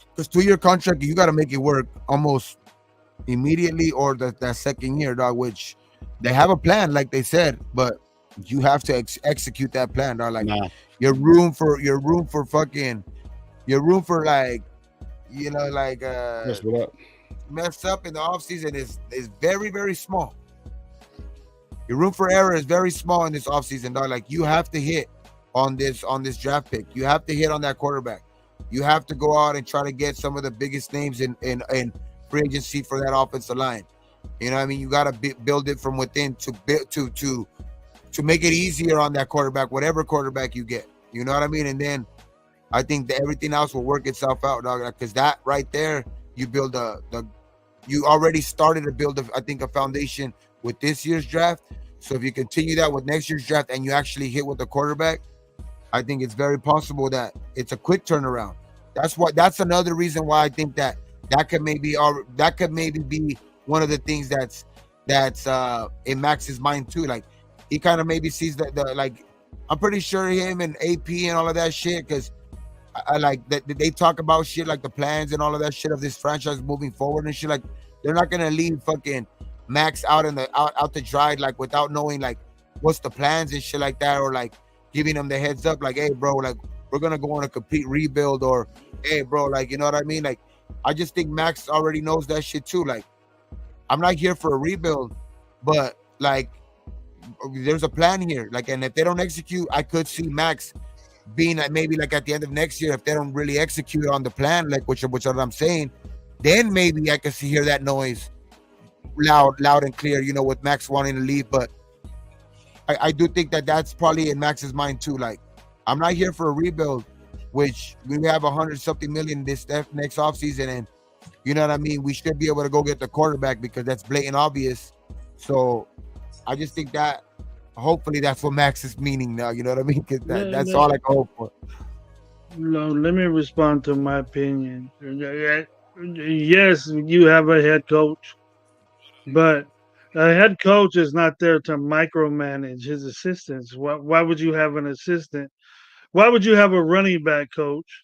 Because 2-year contract, you got to make it work almost immediately or that second year, dog. Which they have a plan, like they said, but you have to execute that plan, dog. Like your room for like mess up in the offseason is very, very small. Your room for error is very small in this offseason, dog. Like you have to hit on this draft pick. You have to hit on that quarterback. You have to go out and try to get some of the biggest names in free agency for that offensive line. You know what I mean? You got to build it from within to make it easier on that quarterback, whatever quarterback you get. You know what I mean? And then I think that everything else will work itself out, dog. Because that right there, you build you already started to build a foundation with this year's draft. So if you continue that with next year's draft and you actually hit with the quarterback, I think it's very possible that it's a quick turnaround. That's another reason why I think that could maybe be one of the things that's in Max's mind too. Like he kind of maybe sees that like I'm pretty sure him and AP and all of that shit, because I like that they talk about shit like the plans and all of that shit of this franchise moving forward and shit. Like they're not gonna leave fucking Maxx out to dry, like without knowing like what's the plans and shit like that, or like giving them the heads up, like, hey bro, like we're gonna go on a complete rebuild, or hey bro, like, you know what I mean? Like I just think Maxx already knows that shit too. Like I'm not here for a rebuild, but like there's a plan here. Like, and if they don't execute, I could see Maxx being like maybe like at the end of next year, if they don't really execute on the plan, like which is what I'm saying, then maybe I can hear that noise loud and clear, you know, with Maxx wanting to leave. But I do think that that's probably in Max's mind too. Like, I'm not here for a rebuild, which we have $100-something million this next offseason, and you know what I mean, we should be able to go get the quarterback because that's blatant obvious. So I just think that hopefully that's what Maxx is meaning now, you know what I mean? Because that's all I can hope for. No, let me respond to my opinion. Yes, you have a head coach, but a head coach is not there to micromanage his assistants. Why would you have an assistant? Why would you have a running back coach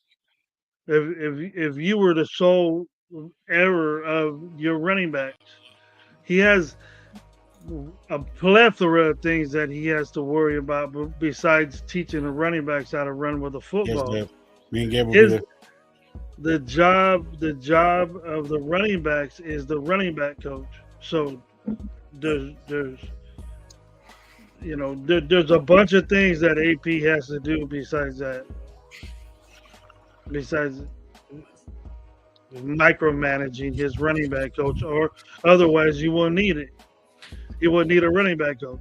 if you were the sole error of your running backs? He has a plethora of things that he has to worry about besides teaching the running backs how to run with a football. Yes, me and Gabe will be the job of the running backs is the running back coach. So there's a bunch of things that AP has to do besides micromanaging his running back coach, or otherwise you won't need it. You wouldn't need a running back coach.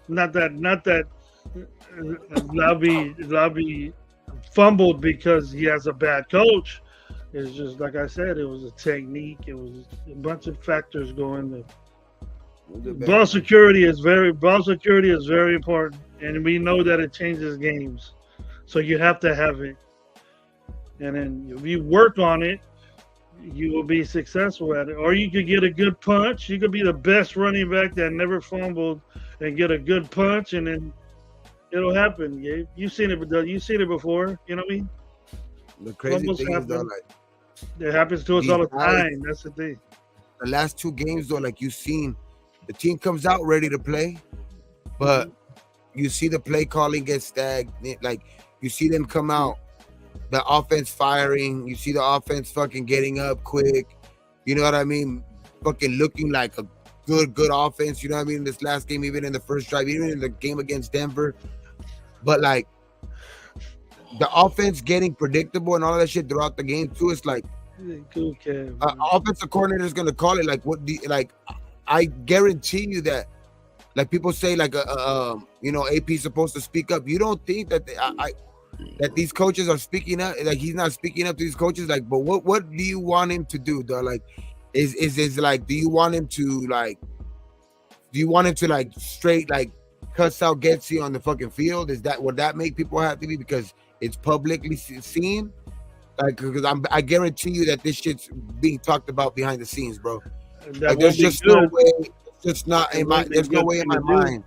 Not that Lobby fumbled because he has a bad coach. It's just like I said, it was a technique. It was a bunch of factors going to. Ball security is very important, and we know that it changes games. So you have to have it, and then if you work on it, you will be successful at it. Or you could get a good punch. You could be the best running back that never fumbled and get a good punch, and then it'll happen. Gabe. You've seen it before. You know what I mean? The crazy thing is though, like, it happens to us all the time. That's the thing. the last 2 games though, like you've seen, the team comes out ready to play, but you see the play calling get stagnant. Like you see them come out, the offense firing. You see the offense fucking getting up quick. You know what I mean? Fucking looking like a good offense. You know what I mean? In this last game, even in the first drive, even in the game against Denver. But like the offense getting predictable and all that shit throughout the game too. It's like offensive coordinator is gonna call it like what the like. I guarantee you that, like people say, like you know, AP supposed to speak up. You don't think that that these coaches are speaking up? Like he's not speaking up to these coaches. Like, but what do you want him to do, though? Like, is like, do you want him to like straight like cuss out Getsy on the fucking field? Would that make people happy because it's publicly seen? Like, because I guarantee you that this shit's being talked about behind the scenes, bro. Like, there's just no way. It's just not in my. There's no way in my mind.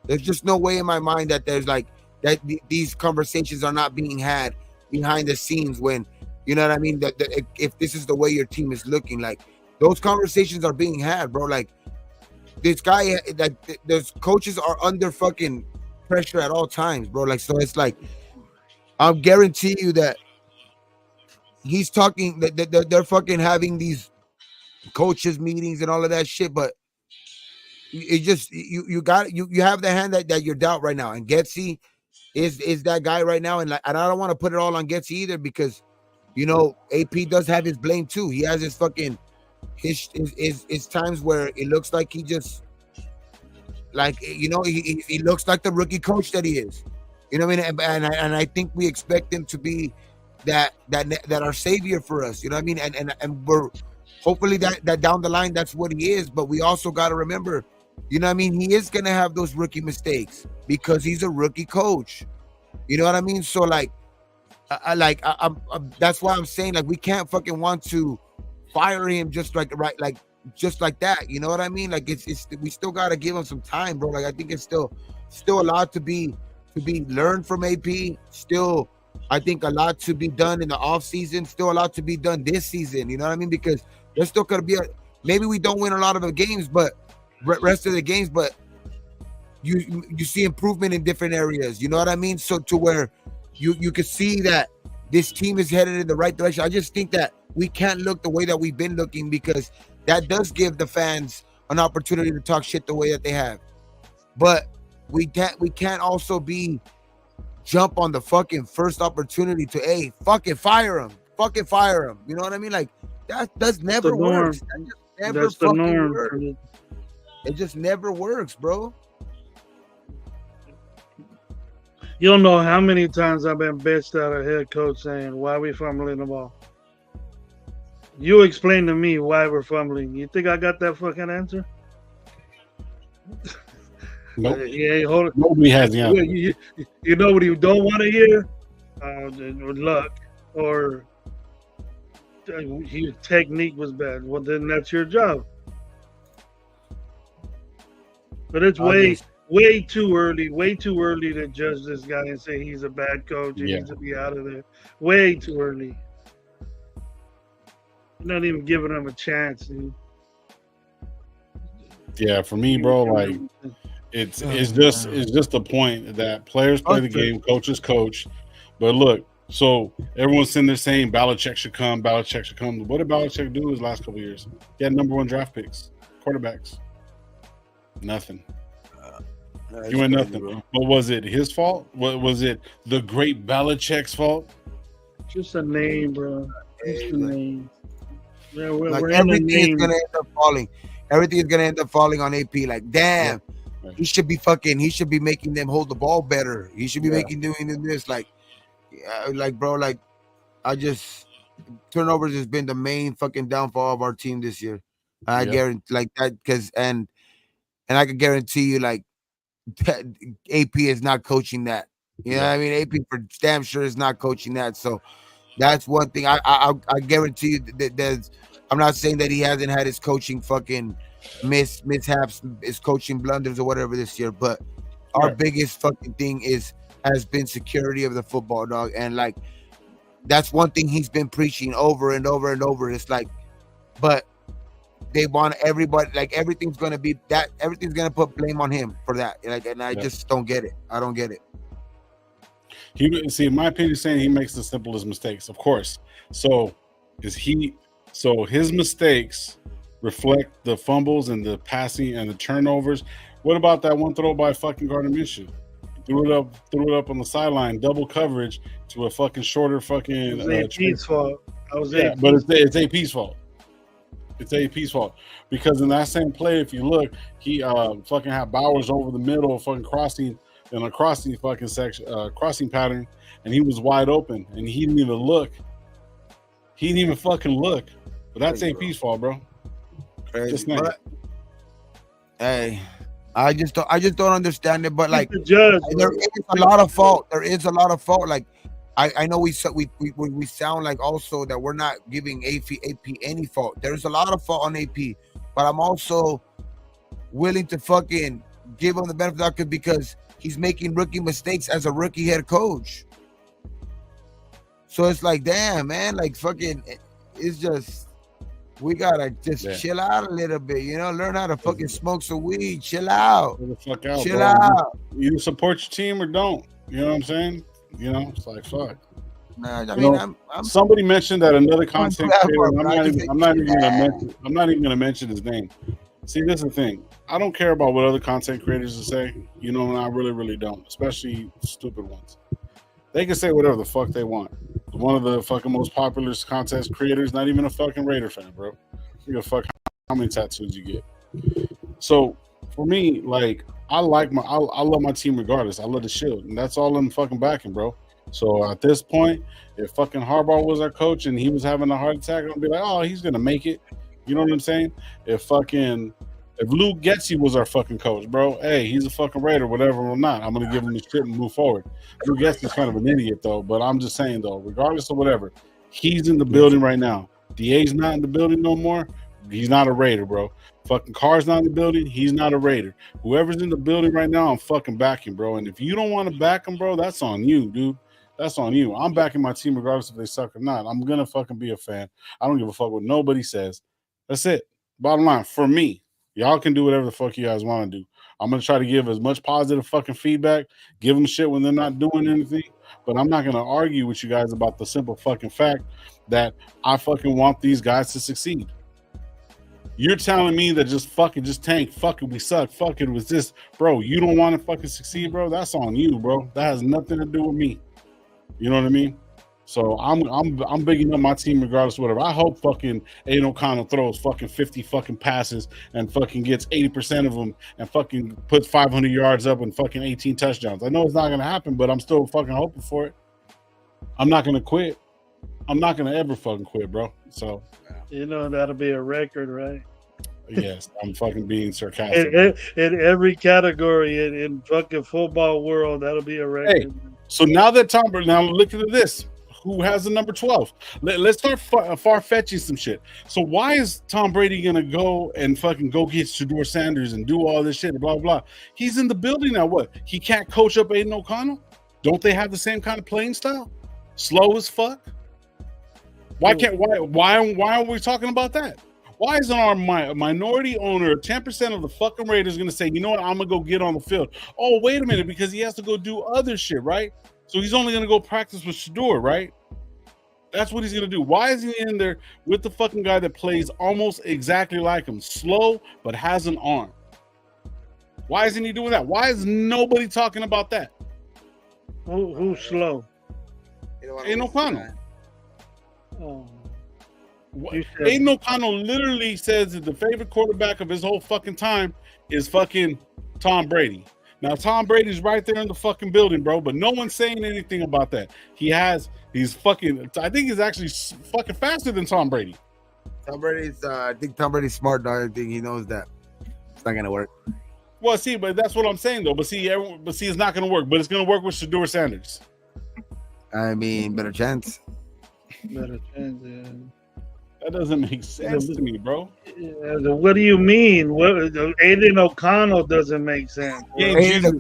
There's just no way in my mind that there's like that these conversations are not being had behind the scenes when, you know what I mean, that if this is the way your team is looking, like those conversations are being had, bro. Like this guy, like those coaches are under fucking pressure at all times, bro. Like, so it's like I'll guarantee you that he's talking that they're fucking having these coaches meetings and all of that shit, but it just you have the hand that you're dealt right now, and Getsy is that guy right now, and like, and I don't want to put it all on Getsy either because, you know, AP does have his blame too. He has his fucking his times where it looks like he just like, you know, he looks like the rookie coach that he is, you know what I mean, and I think we expect him to be that our savior for us, you know what I mean, and we're hopefully that down the line that's what he is, but we also got to remember, you know what I mean, he is gonna have those rookie mistakes because he's a rookie coach, you know what I mean. So like I'm that's why I'm saying, like, we can't fucking want to fire him just like that, you know what I mean. Like it's we still got to give him some time, bro. Like I think it's still a lot to be learned from AP. Still, I think a lot to be done in the off season. Still a lot to be done this season. You know what I mean? Because there's still gonna be maybe we don't win a lot of the games, but rest of the games, but you see improvement in different areas. You know what I mean? So to where you can see that this team is headed in the right direction. I just think that we can't look the way that we've been looking because that does give the fans an opportunity to talk shit the way that they have. But we can't also jump on the fucking first opportunity to fucking fire him. You know what I mean? Like that never works. That just never fucking works. It just never works, bro. You don't know how many times I've been bitched at a head coach saying, why are we fumbling the ball? You explain to me why we're fumbling. You think I got that fucking answer? Nope. Yeah, hold it. Nobody has the answer. You know what you don't want to hear? Luck. Or his technique was bad. Well, then that's your job. But it's way too early to judge this guy and say he's a bad coach. He needs to be out of there. Way too early. You're not even giving him a chance, dude. Yeah, for me, bro, like it's just the point that players play the game, coaches coach. But look, so everyone's sitting there saying Belichick should come. What did Belichick do his last couple of years? He had number 1 draft picks, quarterbacks. Nothing. He went nothing. Bro. But was it his fault? Was it the great Belichick's fault? Just a name, bro. Just a name. Yeah, everything is gonna end up falling. Everything is gonna end up falling on AP. Like, damn, he should be making them hold the ball better. He should be doing this. Like, bro, like, turnovers has been the main fucking downfall of our team this year. I guarantee, like that, because and I can guarantee you, like, that AP is not coaching that. You know what I mean? AP for damn sure is not coaching that. So that's one thing I guarantee you that there's. I'm not saying that he hasn't had his coaching fucking mishaps, his coaching blunders or whatever this year, but our biggest fucking thing has been security of the football, dog. And like that's one thing he's been preaching over and over and over. It's like, but they want everybody, like everything's gonna be that, everything's gonna put blame on him for that. Like, and I just don't get it. I don't get it. He see, in my opinion, saying he makes the simplest mistakes, of course. So his mistakes reflect the fumbles and the passing and the turnovers. What about that one throw by fucking Gardner Minshew? Threw it up on the sideline, double coverage to a fucking shorter fucking. It was AP's fault. But it's AP's fault. It's AP's fault because in that same play, if you look, he fucking had Bowers over the middle, fucking crossing in a crossing fucking section, crossing pattern, and he was wide open, and he didn't even look. He didn't even fucking look. But that's AP's fault, bro. Crazy. But, hey, I just don't understand it. But like, there is a lot of fault. There is a lot of fault. Like, I know we sound like also that we're not giving AP any fault. There's a lot of fault on AP, but I'm also willing to fucking give him the benefit of the doubt because he's making rookie mistakes as a rookie head coach. So it's like, damn, man, like fucking, it's just, we gotta just chill out a little bit, you know, learn how to fucking smoke some weed, chill out. Get the fuck out, chill bro. out. You support your team or don't. You know what I'm saying? You know, it's like, fuck. Nah, I mean, I'm somebody mentioned that another content creator, I'm not even gonna mention his name. See, this is the thing. I don't care about what other content creators will say. You know, and I really don't, especially stupid ones. They can say whatever the fuck they want. One of the fucking most popular content creators, not even a fucking Raider fan, bro. You give a fuck how many tattoos you get. So for me, like, I love my team regardless. I love the Shield, and that's all I'm fucking backing, bro. So at this point, if fucking Harbaugh was our coach and he was having a heart attack, I'd be like, oh, he's gonna make it. You know what I'm saying? If Luke Getsy was our fucking coach, bro, hey, he's a fucking Raider, whatever or not, I'm gonna give him the shit and move forward. Luke Getsy's kind of an idiot though, but I'm just saying though, regardless of whatever, he's in the building right now. DA's not in the building no more. He's not a Raider, bro. Fucking Carr's not in the building. He's not a Raider. Whoever's in the building right now, I'm fucking backing, bro. And if you don't want to back him, bro, that's on you, dude. That's on you. I'm backing my team regardless if they suck or not. I'm gonna fucking be a fan. I don't give a fuck what nobody says. That's it. Bottom line, for me, y'all can do whatever the fuck you guys want to do. I'm gonna try to give as much positive fucking feedback, give them shit when they're not doing anything, but I'm not gonna argue with you guys about the simple fucking fact that I fucking want these guys to succeed. You're telling me that just tank, fuck it, we suck, fuck it was this, bro. You don't want to fucking succeed, bro. That's on you, bro. That has nothing to do with me. You know what I mean? So I'm bigging up my team regardless of whatever. I hope fucking Aiden O'Connell throws fucking 50 fucking passes and fucking gets 80% of them and fucking puts 500 yards up and fucking 18 touchdowns. I know it's not gonna happen, but I'm still fucking hoping for it. I'm not gonna quit. I'm not gonna ever fucking quit, bro. So you know that'll be a record, right? Yes, I'm fucking being sarcastic. In every category in fucking football world, that'll be a record. Hey, so now that Tom Brady, now look at this. Who has the number 12? Let's start far-fetching some shit. So why is Tom Brady gonna go and fucking go get Shedeur Sanders and do all this shit, blah, blah? He's in the building now. What? He can't coach up Aiden O'Connell? Don't they have the same kind of playing style? Slow as fuck? Why are we talking about that? Why isn't our minority owner, 10% of the fucking Raiders, going to say, you know what, I'm going to go get on the field? Oh, wait a minute, because he has to go do other shit, right? So he's only going to go practice with Shedeur, right? That's what he's going to do. Why is he in there with the fucking guy that plays almost exactly like him? Slow, but has an arm. Why isn't he doing that? Why is nobody talking about that? Who's slow? Aiden O'Connell. Oh. Aiden O'Connell literally says that the favorite quarterback of his whole fucking time is fucking Tom Brady. Now, Tom Brady's right there in the fucking building, bro, but no one's saying anything about that. He's fucking, I think he's actually fucking faster than Tom Brady. I think Tom Brady's smart, dog. I think he knows that. It's not going to work. Well, see, but that's what I'm saying, though. But see, it's not going to work, but it's going to work with Shedeur Sanders. I mean, better chance. Better chance, yeah. That doesn't make sense to me, bro. What do you mean? Aiden O'Connell doesn't make sense. Yeah, Aiden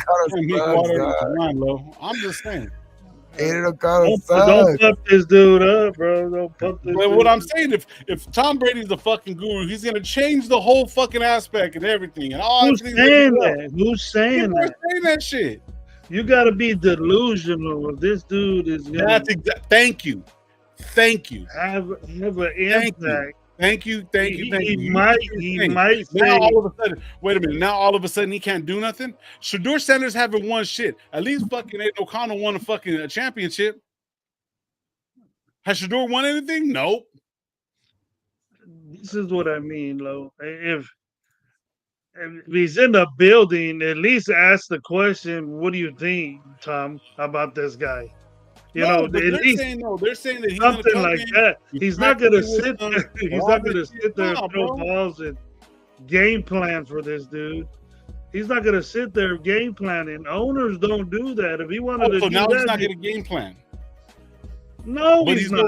O'Connell. I'm just saying. Aiden O'Connell Don't sucks. pump this dude up, bro. Don't pump this But dude what I'm up. saying, if Tom Brady's the fucking guru, he's gonna change the whole fucking aspect and everything. And all Who's everything's saying gonna be that? Who's saying People are that? saying that shit. You got to be delusional. If this dude is gonna That's Thank you. have an Thank impact. Thank you. He might Now say, all of a sudden, wait a minute. Now all of a sudden he can't do nothing. Shador Sanders haven't won shit. At least fucking Aiden O'Connell won a championship. Has Shador won anything? Nope. this is what I mean, Lo. If he's in the building, at least ask the question, what do you think, Tom, about this guy? You know, at they're least saying no. They're saying that he's gonna something come like in, that. He's not gonna respectfully sit with there. them, He's all not this gonna shit. sit there Nah, and throw bro. balls and game plan for this dude. He's not gonna sit there game planning. Owners don't do that. If he wanted to So do now that, he's not getting a game plan. no, But he's he's not.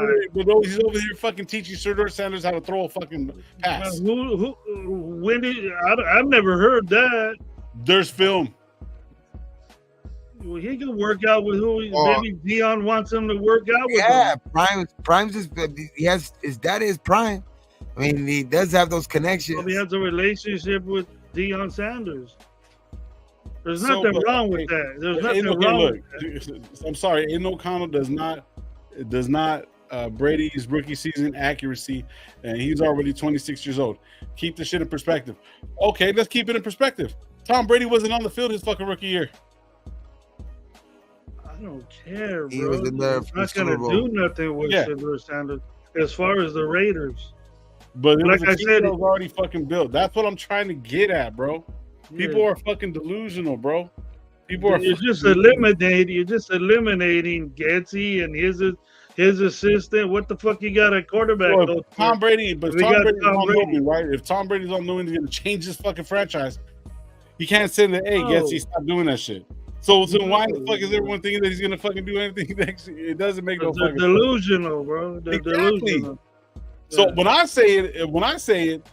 he's over here fucking teaching Shador Sanders how to throw a fucking pass. When did I've never heard that. There's film. Well, he can work out with who. Oh. Maybe Dion wants him to work out with Yeah, him. Prime's he has his dad is Prime. I mean, he does have those connections. Well, he has a relationship with Deion Sanders. There's So, nothing but, wrong with that. There's nothing Okay, wrong look, with that. I'm sorry, Aiden O'Connell does not Brady's rookie season accuracy, and he's already 26 years old. Keep the shit in perspective. Okay, let's keep it in perspective. Tom Brady wasn't on the field his fucking rookie year. I don't care, bro. He was in there It's for not Super gonna Bowl. do nothing with Yeah. Shador Sanders as far as the Raiders. But it Like was a I team said- that was already fucking built. That's what I'm trying to get at, bro. People Yeah. are fucking delusional, bro. People are You're fucking just delusional. eliminating Getsy and his assistant. What the fuck you got a quarterback? Well, coach Tom for? Brady, but We Tom got Brady's Tom all Brady. knowing, right? If Tom Brady's all knowing he's gonna change this fucking franchise, he can't say that, hey, No. Getsy, stop doing that shit. So why the No. fuck is everyone thinking that he's gonna fucking do anything next? It doesn't make no They're fucking sense. delusional, bro. They're Exactly. delusional. So Yeah. when I say it,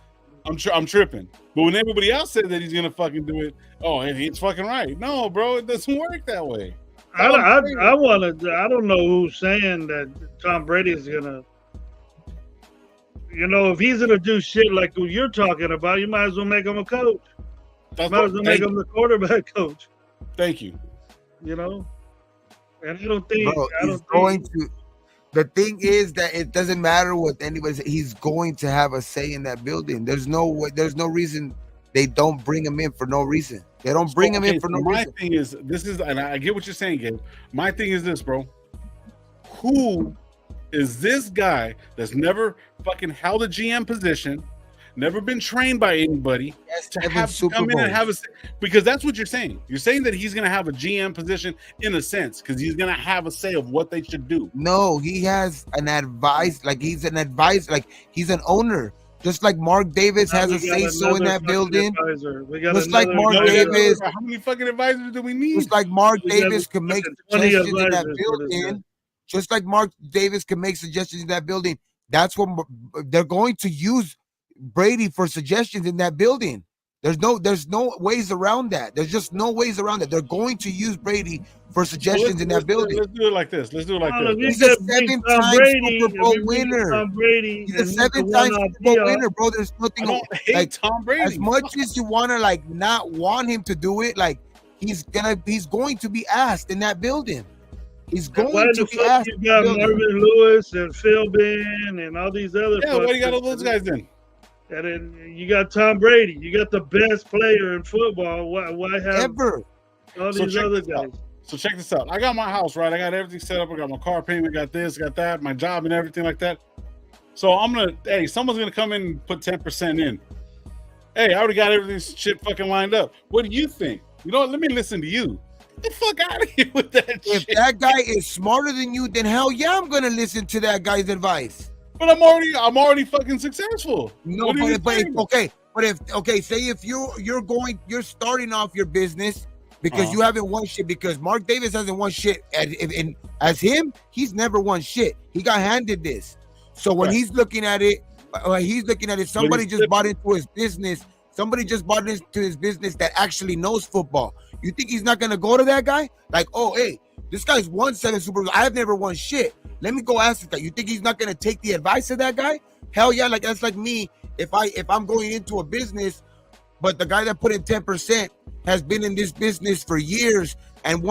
I'm tripping. But when everybody else said that he's gonna fucking do it, oh, it's fucking right. No, bro, it doesn't work that way. I don't know who's saying that Tom Brady is gonna. You know, if he's gonna do shit like who you're talking about, you might as well make him a coach. That's Might as well make him the quarterback coach. Thank you. You know, and I don't think. Bro, I he's don't going think. to. The thing is that it doesn't matter what anybody says. He's going to have a say in that building. There's no reason they don't bring him in for no reason. They don't bring him in for no my reason. thing is and I get what you're saying, Gabe. My thing is this, bro. Who is this guy that's never fucking held a GM position, never been trained by anybody, to Seven have to Super come in and Bowls. have a, because that's what you're saying. You're saying that he's gonna have a GM position in a sense, because he's gonna have a say of what they should do. No, he has an advice. Like he's an owner. Just like Mark Davis has We a got say-so in another that fucking building. advisor. We got Just like another Mark advisor. Davis. How many fucking advisors do we need? Just like Mark We got Davis can make fucking 20 suggestions in that advisors for this guy. building. Just like Mark Davis can make suggestions in that building. That's what they're going to use Brady for suggestions in that building. There's no ways around that. There's just no ways around it. They're going to use Brady for suggestions in that building. Let's do it like this. Let's do it like Well, if this. you He's a could bring Tom seven-time Brady, Super Bowl if you bring winner. Tom Brady, He's a and he's the seven-time one Super Bowl on winner, bro. There's I nothing don't hate like Tom Brady. as much as you want to like not want him to do it. Like he's going to be asked in that building. He's Why going to the be fuck asked. you in got that building. Marvin Lewis and Phil Ben and all these other Yeah, why do you got all fuckers? those guys then? And then you got Tom Brady. You got the best player in football. Why have Ever. all So these check other this out. guys? So check this out. I got my house, right? I got everything set up. I got my car payment, got this, got that, my job and everything like that. So someone's gonna come in and put 10% in. Hey, I already got everything shit fucking lined up. What do you think? You know what? Let me listen to you. Get the fuck out of here with that If shit. that guy is smarter than you, then hell yeah, I'm gonna listen to that guy's advice. But I'm already fucking successful. No, What are you but saying? say if you're starting off your business because Uh-huh. you haven't won shit, because Mark Davis hasn't won shit as him, he's never won shit. He got handed this. So when Right. he's looking at it, somebody he's just bought into his business. Somebody just bought into his business that actually knows football. You think he's not gonna go to that guy? Like, oh, hey, This guy's won 7 Super Bowls. I have never won shit. Let me go ask this guy. You think he's not gonna take the advice of that guy? Hell yeah, like that's like me. If I'm going into a business, but the guy that put in 10% has been in this business for years and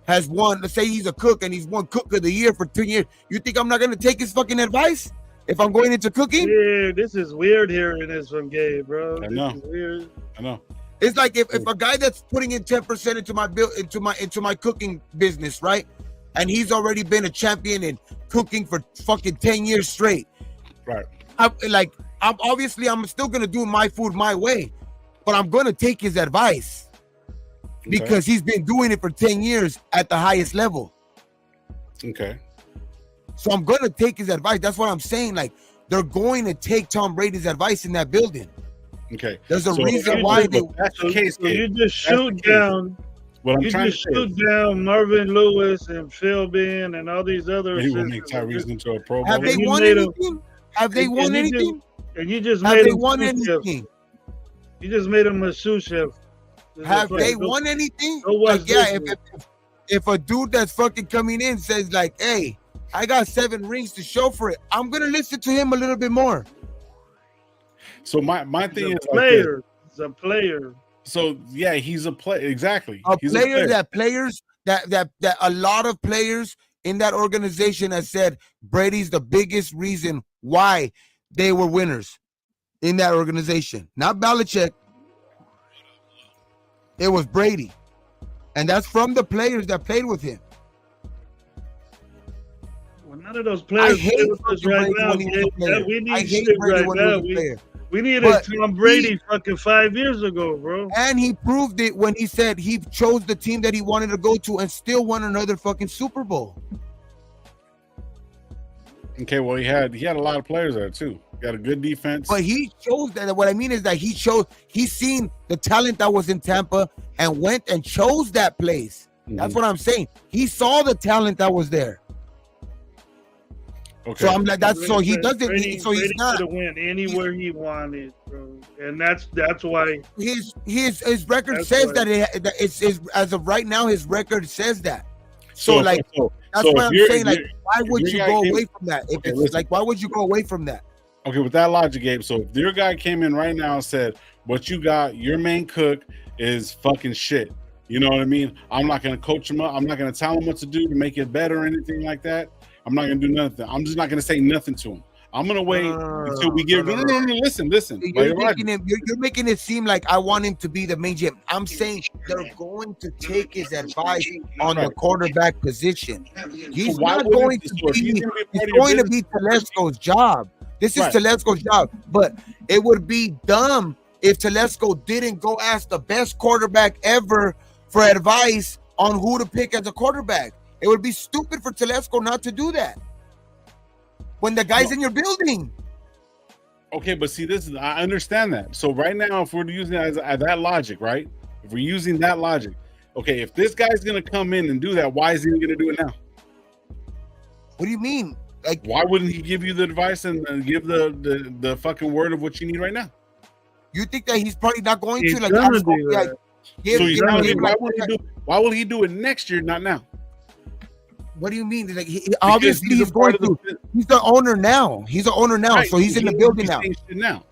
has won. Let's say he's a cook and he's won Cook of the Year for 2 years. You think I'm not gonna take his fucking advice if I'm going into cooking? Yeah, this is weird hearing this from Gabe, bro. I know. This is weird. I know. It's like if a guy that's putting in 10% into my cooking business, right? And he's already been a champion in cooking for fucking 10 years straight. Right. I'm still gonna do my food my way, but I'm gonna take his advice because he's been doing it for 10 years at the highest level. Okay. So I'm gonna take his advice. That's what I'm saying. Like, they're going to take Tom Brady's advice in that building. Okay. There's a reason why they. That's the case. So you just shoot down. What I'm You trying just to say shoot down Marvin Lewis and Phil Ben and all these other. he will make Tyrese into a Pro Bowl. Have they won anything? Have they won anything? And you just Have made they him won sous chef. anything? You just made him a sous chef. Have they won anything? Go watch Like, yeah, this if a dude that's fucking coming in says like, "Hey, I got 7 rings to show for it," I'm gonna listen to him a little bit more. So my thing is player. He's a player. So yeah, he's a player. Exactly. He's That a lot of players in that organization has said Brady's the biggest reason why they were winners in that organization. Not Belichick. It was Brady. And that's from the players that played with him. Well, none of those players play with us right now. We need shit right now. We needed Tom Brady fucking 5 years ago, bro. And he proved it when he said he chose the team that he wanted to go to and still won another fucking Super Bowl. Okay, well he had a lot of players there too. Got a good defense. But he chose that. What I mean is that he's seen the talent that was in Tampa and went and chose that place. Mm-hmm. That's what I'm saying. He saw the talent that was there. Okay. So I'm like, that's so he doesn't. Brady, so he's not to win anywhere he wanted, bro, and that's why his record says that it's as of right now his record says that. So that's why I'm saying, like, why would you go away from that? If it's like, why would you go away from that? Okay, with that logic, Gabe. So if your guy came in right now and said, "What you got, your main cook is fucking shit," you know what I mean? I'm not gonna coach him up. I'm not gonna tell him what to do to make it better or anything like that. I'm not gonna do nothing. I'm just not gonna say nothing to him. I'm gonna wait until we get. No. Listen. You're making it seem like I want him to be the main GM. I'm saying they're going to take his advice on the quarterback position. He's not going to be. It's going to be Telesco's job. This is Telesco's job, but it would be dumb if Telesco didn't go ask the best quarterback ever for advice on who to pick as a quarterback. It would be stupid for Telesco not to do that when the guy's in your building. Okay, but see, I understand that. So right now, if we're using that as that logic, right? If we're using that logic, okay, if this guy's going to come in and do that, why is he going to do it now? What do you mean? Like, why wouldn't he give you the advice and give the fucking word of what you need right now? You think that he's probably not going to? Like, why will he do it next year, not now? What do you mean? Like, obviously he's going to. He's the owner now. He's the owner now, right, so he's in the building now.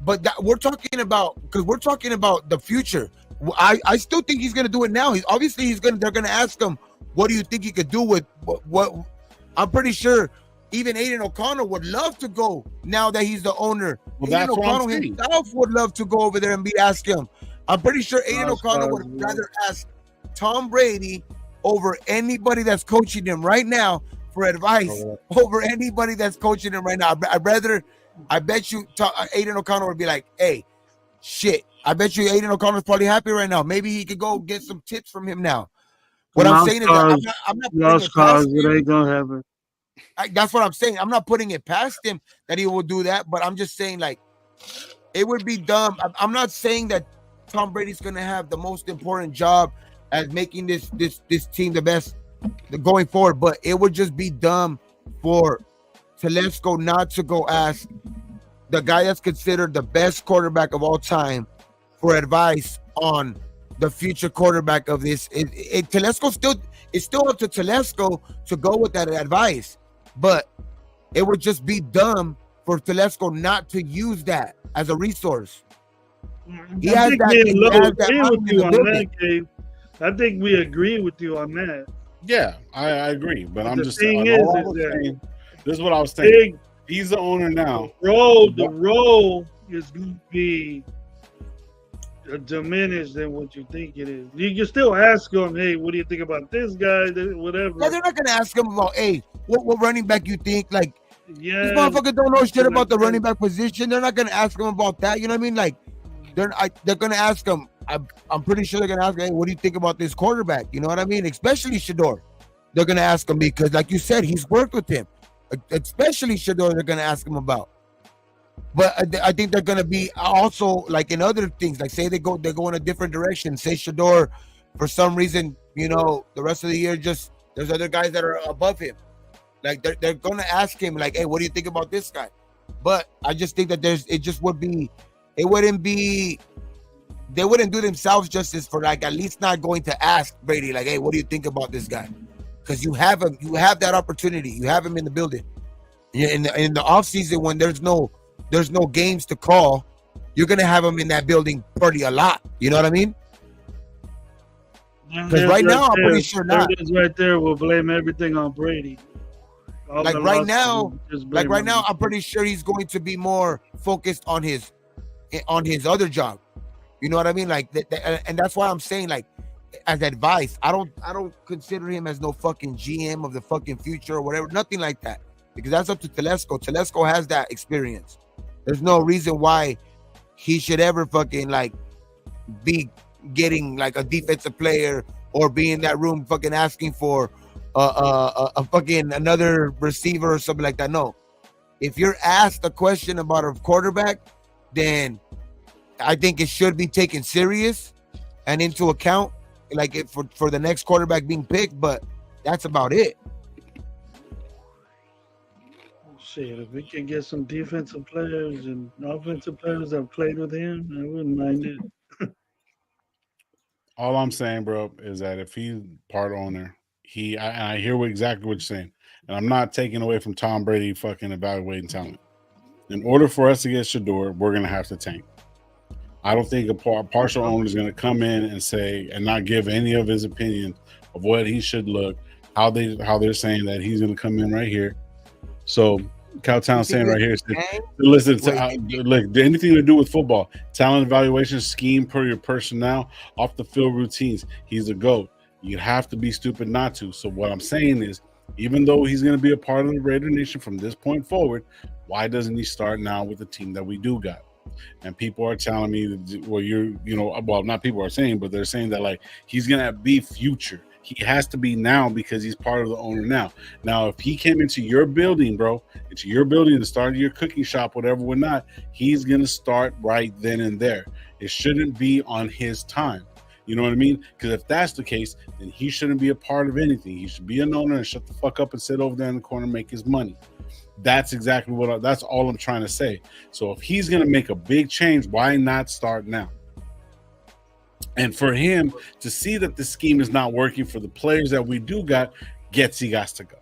But we're talking about the future. I still think he's going to do it now. They're going to ask him, what do you think he could do with what? I'm pretty sure even Aiden O'Connor would love to go now that he's the owner. Well, Aiden O'Connor himself would love to go over there and ask him. I'm pretty sure Aiden O'Connor would rather ask Tom Brady over anybody that's coaching him right now for advice over anybody that's coaching him right now. I bet you Aiden O'Connor would be like, hey, shit. I bet you Aiden O'Connor's probably happy right now. Maybe he could go get some tips from him now. What I'm saying is that I'm not lost cause. It ain't gonna happen. That's what I'm saying. I'm not putting it past him that he will do that, but I'm just saying, like, it would be dumb. I'm not saying that Tom Brady's gonna have the most important job as making this team the best going forward, but it would just be dumb for Telesco not to go ask the guy that's considered the best quarterback of all time for advice on the future quarterback of this. Telesco it's still up to Telesco to go with that advice, but it would just be dumb for Telesco not to use that as a resource. He has that. I think we agree with you on that. Yeah, I agree, but I'm just saying. This is what I was saying. He's the owner now. The role is going to be diminished than what you think it is. You can still ask them, hey, what do you think about this guy? Whatever. Yeah, they're not going to ask him about, hey, what running back you think? Like, these motherfuckers don't know shit about the running back position. They're not going to ask him about that. You know what I mean? Like, they're going to ask him. I'm pretty sure they're going to ask him, hey, what do you think about this quarterback? You know what I mean? Especially Shedeur. They're going to ask him because, like you said, he's worked with him. Especially Shedeur, they're going to ask him about. But I think they're going to be also like in other things, like say they go in a different direction. Say Shedeur, for some reason, you know, the rest of the year, just there's other guys that are above him. Like they're going to ask him, like, hey, what do you think about this guy? But I just think that they wouldn't do themselves justice for like at least not going to ask Brady, like, hey, what do you think about this guy? Because you have him, you have that opportunity, you have him in the building. In the offseason when there's no games to call, you're gonna have him in that building pretty a lot. You know what I mean? Because right now, I'm pretty sure not. Right there, we'll blame everything on Brady. Like right now, I'm pretty sure he's going to be more focused on his other job. You know what I mean? Like, and that's why I'm saying, like, as advice, I don't consider him as no fucking GM of the fucking future or whatever, nothing like that. Because that's up to Telesco. Telesco has that experience. There's no reason why he should ever fucking like be getting like a defensive player or be in that room fucking asking for a fucking another receiver or something like that. No. If you're asked a question about a quarterback, then I think it should be taken serious and into account, like for the next quarterback being picked, but that's about it. Shit, if we can get some defensive players and offensive players that played with him, I wouldn't mind it. All I'm saying, bro, is that if he's part owner, I hear exactly what you're saying, and I'm not taking away from Tom Brady fucking evaluating talent. In order for us to get Shedeur, we're gonna have to tank. I don't think a partial owner is going to come in and say and not give any of his opinion of what he should look, how they're saying that he's going to come in right here. So Cowtown's saying right here, listen, look, anything to do with football, talent evaluation, scheme per your personnel, off the field routines, he's a GOAT. You'd have to be stupid not to. So what I'm saying is, even though he's going to be a part of the Raider Nation from this point forward, why doesn't he start now with the team that we do got? And people are telling me, well, not people are saying, but they're saying that like he's gonna be future. He has to be now because he's part of the owner now. Now, if he came into your building, bro, into your building and started your cooking shop, whatever, whatnot, he's gonna start right then and there. It shouldn't be on his time. You know what I mean? Because if that's the case, then he shouldn't be a part of anything. He should be an owner and shut the fuck up and sit over there in the corner and make his money. That's exactly that's all I'm trying to say. So if he's going to make a big change, why not start now? And for him to see that the scheme is not working for the players that we do got, he got to go.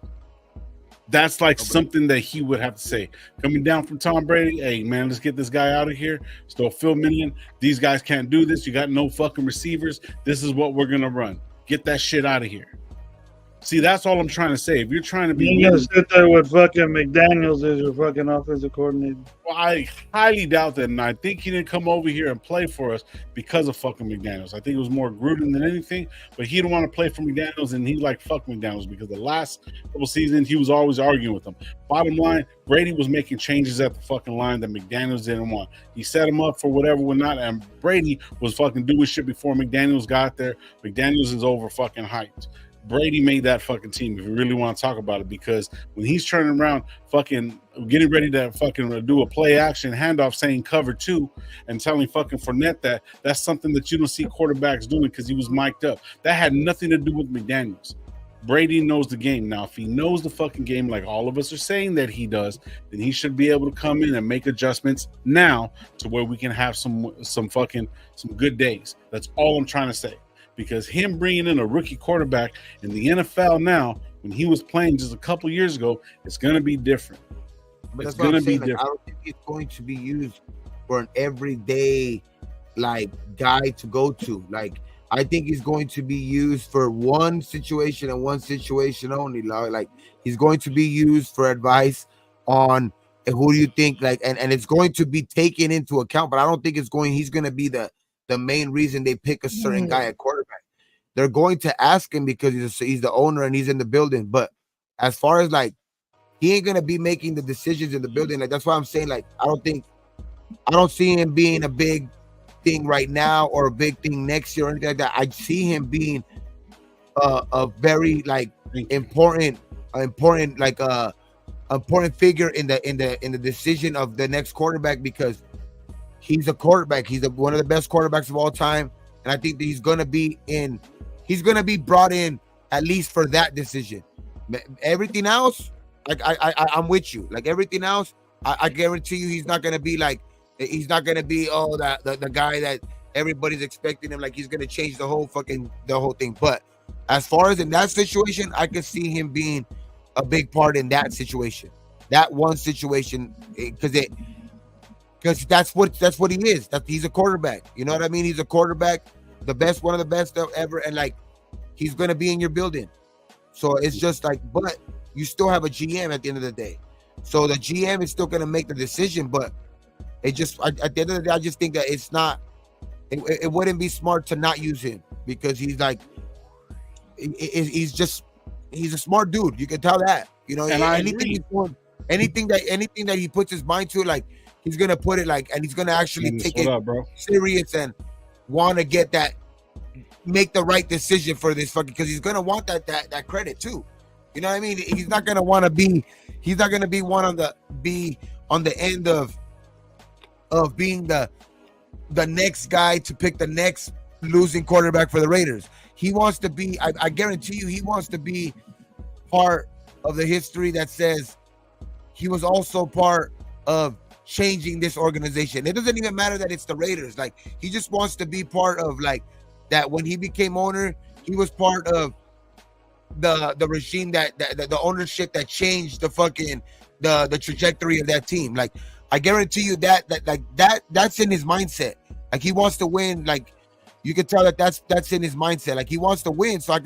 That's like something that he would have to say. Coming down from Tom Brady, hey, man, let's get this guy out of here. Still Phil Million. These guys can't do this. You got no fucking receivers. This is what we're going to run. Get that shit out of here. See, that's all I'm trying to say. If you're trying to be, you're gonna sit there with fucking McDaniels as your fucking offensive coordinator. Well, I highly doubt that, and I think he didn't come over here and play for us because of fucking McDaniels. I think it was more Gruden than anything, but he didn't want to play for McDaniels, and he like fuck McDaniels because the last couple seasons he was always arguing with them. Bottom line, Brady was making changes at the fucking line that McDaniels didn't want. He set him up for whatever, whatnot, and Brady was fucking doing shit before McDaniels got there. McDaniels is over fucking hyped. Brady made that fucking team, if you really want to talk about it, because when he's turning around, fucking getting ready to fucking do a play action handoff saying cover two and telling fucking Fournette that's something that you don't see quarterbacks doing because he was mic'd up. That had nothing to do with McDaniels. Brady knows the game. Now, if he knows the fucking game like all of us are saying that he does, then he should be able to come in and make adjustments now to where we can have some good days. That's all I'm trying to say. Because him bringing in a rookie quarterback in the NFL now, when he was playing just a couple years ago, it's going to be different. But It's that's what going I'm to be saying. Like, I different. don't think it's going to be used for an everyday like guy to go to. Like, I think he's going to be used for one situation and one situation only. Like he's going to be used for advice on who do you think, like, and it's going to be taken into account. But I don't think he's going to be the main reason they pick a certain guy at quarterback. They're going to ask him because he's the owner and he's in the building. But as far as like, he ain't gonna be making the decisions in the building. Like, that's why I'm saying, like, I don't see him being a big thing right now or a big thing next year or anything like that. I see him being a very like important figure in the decision of the next quarterback, because he's a quarterback. He's one of the best quarterbacks of all time, and I think that he's gonna be brought in at least for that decision. Everything else, like I'm with you. Like everything else, I guarantee you, he's not gonna be the guy that everybody's expecting him. Like he's gonna change the whole thing. But as far as in that situation, I can see him being a big part in that situation, that one situation, because that's what he is. That he's a quarterback. You know what I mean? He's a quarterback, one of the best ever, and like he's gonna be in your building. So it's just like, but you still have a GM at the end of the day. So the GM is still gonna make the decision, but it just at the end of the day, I just think that it's not. It wouldn't be smart to not use him, because he's like, he's a smart dude. You can tell that. You know, and anything that he puts his mind to, like he's gonna put it like, and he's gonna actually take it serious and want to get that, make the right decision for this fucking, because he's gonna want that credit too. You know what I mean? He's not gonna want to be. He's not gonna be on the end of being the next guy to pick the next losing quarterback for the Raiders. He wants to be. I guarantee you, he wants to be part of the history that says he was also part of changing this organization. It doesn't even matter that it's the Raiders. Like, he just wants to be part of, like, that when he became owner, he was part of the regime that the ownership that changed the trajectory of that team. Like, I guarantee you that's in his mindset. Like, he wants to win. Like, you can tell that's in his mindset. Like, he wants to win. So I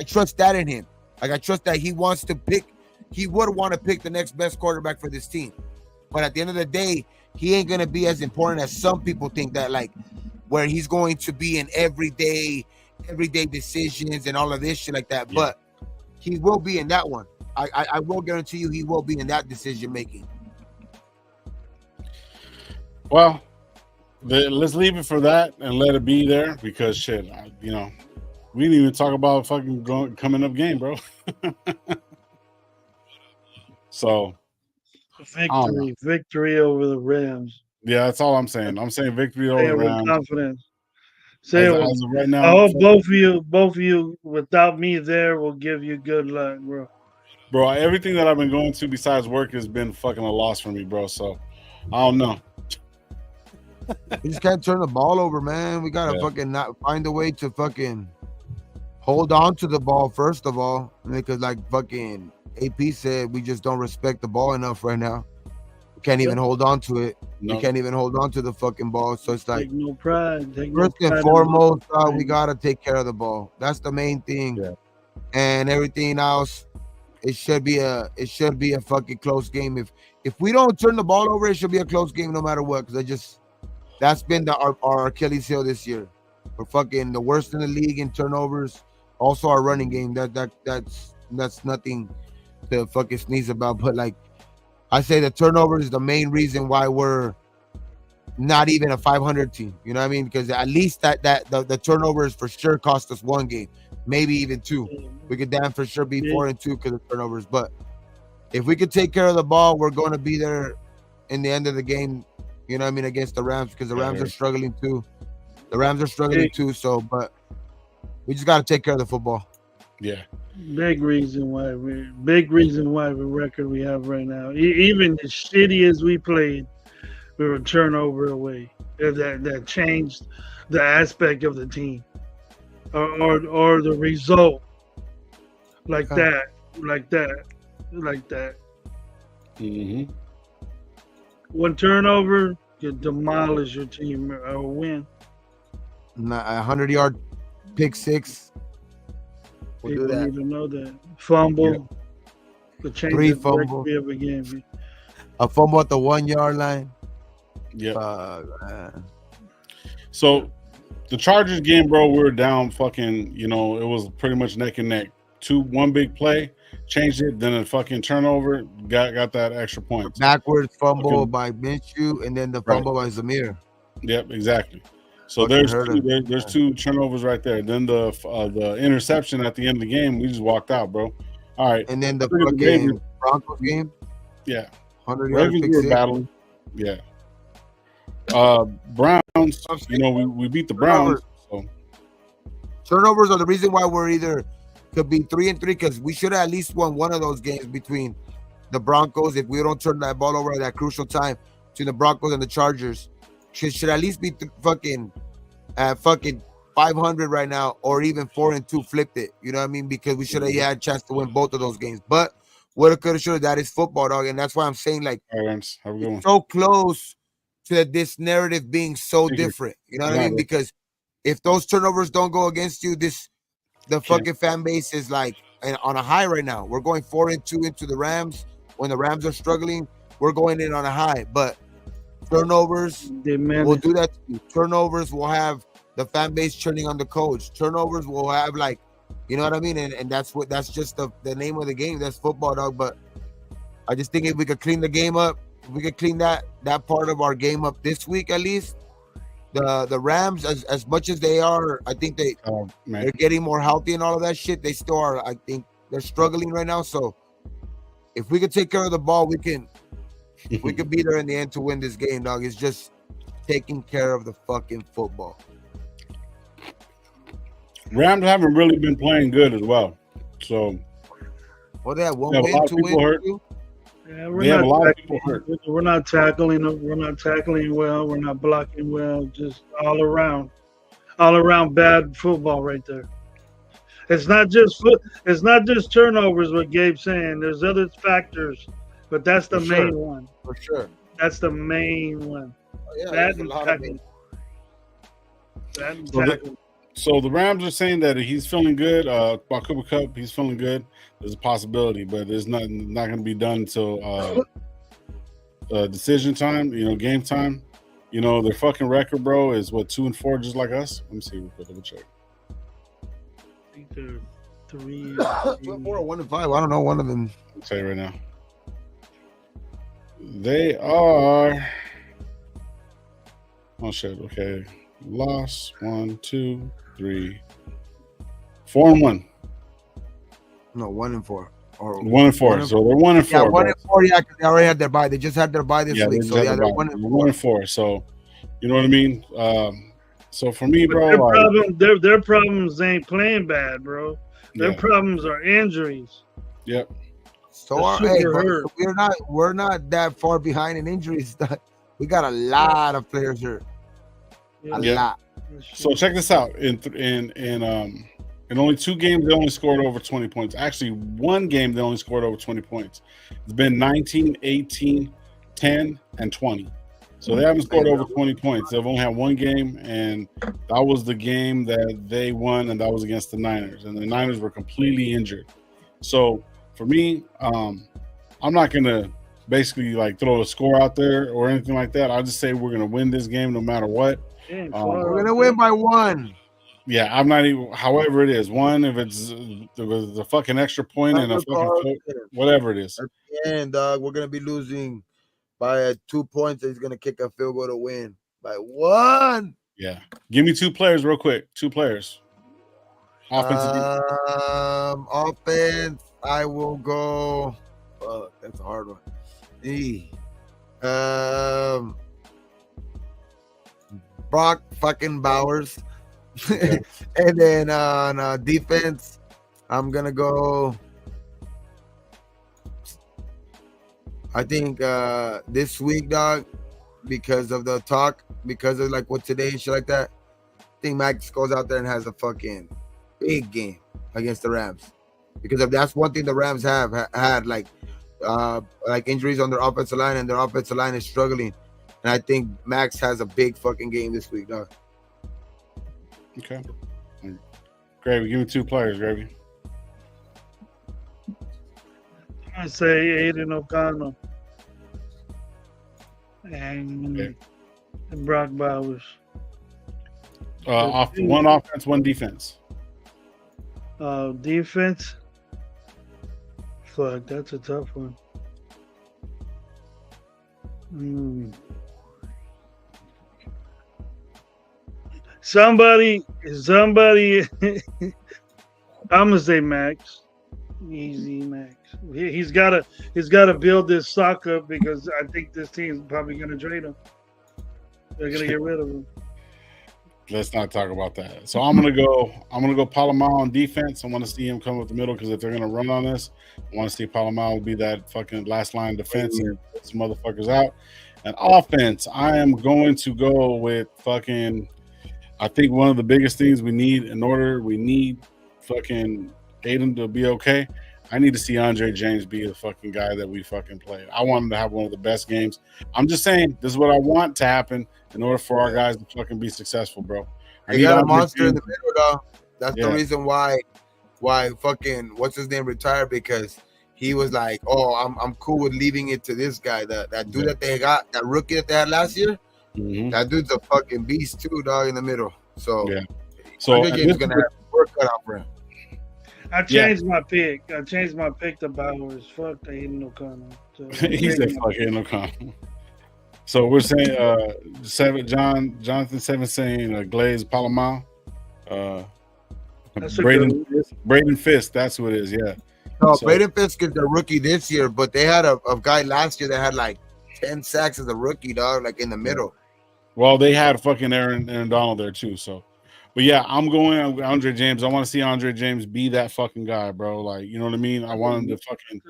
trust that in him. Like, I trust that he wants to pick. He would want to pick the next best quarterback for this team. But at the end of the day, he ain't gonna be as important as some people think, that like where he's going to be in everyday decisions and all of this shit like that. Yeah. But he will be in that one. I will guarantee you he will be in that decision making. Well, let's leave it for that and let it be there, because shit, we didn't even talk about fucking coming up game, bro. So victory over the Rams. Yeah, that's all I'm saying. I'm saying victory over the Rams. Confidence. As of right now, I hope both of you, without me there, will give you good luck, bro. Bro, everything that I've been going to besides work has been fucking a loss for me, bro. So I don't know. We just can't turn the ball over, man. We gotta fucking not find a way to fucking hold on to the ball first of all, because like fucking AP said, we just don't respect the ball enough right now. We can't even hold on to it. No. We can't even hold on to the fucking ball. So it's like, take no pride. First and foremost, we gotta take care of the ball. That's the main thing. Yeah. And everything else, it should be a fucking close game. If we don't turn the ball over, it should be a close game no matter what. Because that's been our Achilles heel this year. We're fucking the worst in the league in turnovers. Also, our running game, that's nothing to fucking sneeze about. But like I say, the turnover is the main reason why we're not even a 500 team. You know what I mean? Because at least the turnovers for sure cost us one game, maybe even two. We could damn for sure be 4-2 because of turnovers. But if we could take care of the ball, we're going to be there in the end of the game. You know what I mean? Against the Rams, because the Rams are struggling too. So, but we just got to take care of the football. Yeah. Big reason why the record we have right now. Even as shitty as we played, we were turnover away. That changed the aspect of the team, or the result, like Yeah. that, like that, like that. Mm-hmm. One turnover could demolish your team or win. A 100-yard pick six will do People that. need to know that fumble could change 3 the fumble, trajectory of a game. a fumble at the 1-yard line. Yeah. So the Chargers game, bro, we were down fucking, it was pretty much neck and neck. One big play, changed it, then a fucking turnover, got that extra point. Backwards fumble by Minshew, and then the fumble by Zamir. Yep, exactly. So Fucking there's two turnovers right there. Then the interception at the end of the game, we just walked out, bro. All right. And then the Ravens. fucking Broncos game. Yeah. 100-yard Ravens pick were six. battling. Yeah. Browns, we beat the Browns. So Turnovers are the reason why we're either could be 3-3, because we should have at least won one of those games between the Broncos. If we don't turn that ball over at that crucial time between the Broncos and the Chargers, should at least be fucking 500 right now, or even 4-2 flipped it. You know what I mean? Because we should have had a chance to win both of those games. But woulda, coulda, shoulda. That is football, dog, and that's why I'm saying, like, all right, have a good one. So close to this narrative being so different. You know what I mean? Because if those turnovers don't go against you, the fucking fan base is like on a high right now. We're going 4-2 into the Rams. When the Rams are struggling, we're going in on a high. But turnovers will do that to you. Turnovers will have the fan base turning on the coach. Turnovers will have, like, you know what I mean? And that's just the name of the game. That's football, dog. But I just think if we could clean the game up, if we could clean that part of our game up this week at least, the Rams, as much as they are, I think they're getting more healthy and all of that shit. They still are. I think they're struggling right now. So if we could take care of the ball, we can be there in the end to win this game, dog. It's just taking care of the fucking football. Rams haven't really been playing good as well. So they have one win, 2 wins. Yeah, we're not tackling well. We're not blocking well. Just all around bad football right there. It's not just turnovers. What Gabe's saying. There's other factors, but that's the main one. For sure. That's the main one. That and tackling. So the Rams are saying that he's feeling good. About Cooper Kupp, he's feeling good. There's a possibility, but it's not going to be done until decision time. Game time. Their fucking record, bro, is 2-4, just like us. Let me see. We'll double check. I think they're 3, 2-4 or 1-5. I don't know one of them. I'll tell you right now. They are. Oh shit. Okay. Loss 1, 2, 3, 4-1. No, 1-4. Or 1-4. So they're 1-4. Yeah, 1-4. Yeah, because they already had their bye. They just had their bye this week. So yeah, they're 1-4. So you know what I mean. So for me, bro, their problems ain't playing bad, bro. Their problems are injuries. Yep. So we're not that far behind in injuries. We got a lot of players hurt. A lot. So check this out. In only 2 games, they only scored over 20 points. Actually, 1 game, they only scored over 20 points. It's been 19, 18, 10, and 20. So they haven't scored over 20 points. They've only had 1 game, and that was the game that they won, and that was against the Niners. And the Niners were completely injured. So for me, I'm not going to basically like throw a score out there or anything like that. I'll just say we're going to win this game no matter what. We're going to win by 1. Yeah, I'm not even. However, it is 1. If it's a fucking extra point and a fucking whatever it is. At the end, dog, we're gonna be losing by 2 points. He's gonna kick a field goal to win by 1. Yeah, give me 2 players real quick. 2 players. Offense. Offense. I will go. That's a hard one. Brock fucking Bowers. Okay. And then on defense, I'm gonna go. I think this week, dog, because of the talk, because of like what today and shit like that. I think Max goes out there and has a fucking big game against the Rams, because if that's one thing the Rams have had, like injuries on their offensive line, and their offensive line is struggling. And I think Max has a big fucking game this week, dog. Okay. Gravy, give me 2 players, Gravy. I say Aiden O'Connell and Brock Bowers. One offense, one defense. Defense. Fuck, that's a tough one. Somebody. I'm gonna say Max. Easy Max. He's gotta build this stock up, because I think this team's probably gonna trade him. They're gonna get rid of him. Let's not talk about that. So I'm gonna go Palomar on defense. I want to see him come up the middle, because if they're gonna run on this, I want to see Palomar be that fucking last line defense and put some motherfuckers out. And offense, I am going to go with fucking. I think one of the biggest things we need fucking Aiden to be okay. I need to see Andre James be the fucking guy that we fucking played. I want him to have one of the best games. I'm just saying, this is what I want to happen in order for our guys to fucking be successful, bro. He got a monster in the middle, though. That's the reason why fucking what's his name retired, because he was like, oh, I'm cool with leaving it to this guy. That dude that they got, that rookie that they had last year, that dude's a fucking beast too, dog, in the middle. So Andre James is gonna have work cut out for him. I changed my pick. I changed my pick to Bowers. Fuck Aiden O'Connell. So he said fuck Aiden O'Connell. So we're saying Jonathan 7 saying Glaze Palomar. Braden Fisk, that's who it is, yeah. No, Braden Fisk is the rookie this year, but they had a guy last year that had like 10 sacks as a rookie, dog, like in the middle. Well, they had fucking Aaron Donald there too, so. But yeah, I'm going with Andre James. I want to see Andre James be that fucking guy, bro. Like, you know what I mean? I want him to fucking,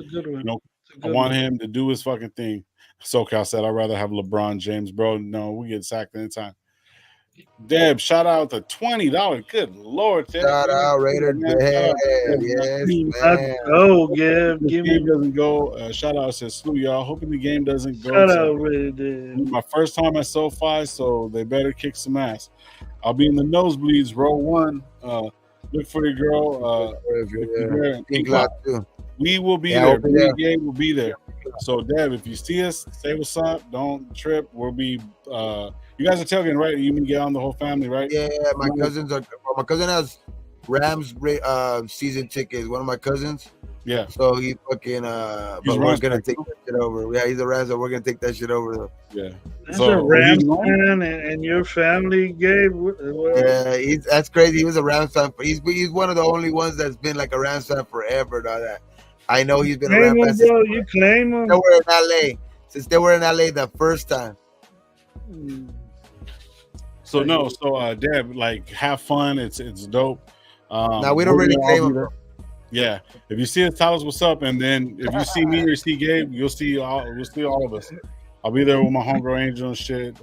I want him to do his fucking thing. SoCal said, I'd rather have LeBron James, bro. No, we get sacked anytime. Deb, shout out to $20. Good Lord, Deb. Shout out Raider. Yes, let's go, Gab. Give me doesn't go. Shout out says Slew, y'all. Hoping the game doesn't go. Shout out Raider. My first time at SoFi, so they better kick some ass. I'll be in the nosebleeds, row 1. Look for your girl. We will be there. Game will be there. So, Deb, if you see us, say what's up. Don't trip. We'll be. You guys are tailgating, right? You can get on the whole family, right? Yeah, my cousins are. My cousin has Rams season tickets. One of my cousins. Yeah. So he fucking. But we're gonna take that shit over. Yeah, he's a Rams, so we're gonna take that shit over. Yeah. That's a Rams fan, and your family, Gabe. Yeah, that's crazy. He was a Rams fan. He's one of the only ones that's been like a Rams fan forever. That I know he's been a Rams fan. Bro, you claim him. They were in LA since they were in LA the first time. So Deb, like, have fun. It's dope. Now we don't really claim him. Yeah, if you see us, tell us what's up, and then if you see me or see Gabe, we'll see all of us. I'll be there with my homegirl Angel and shit.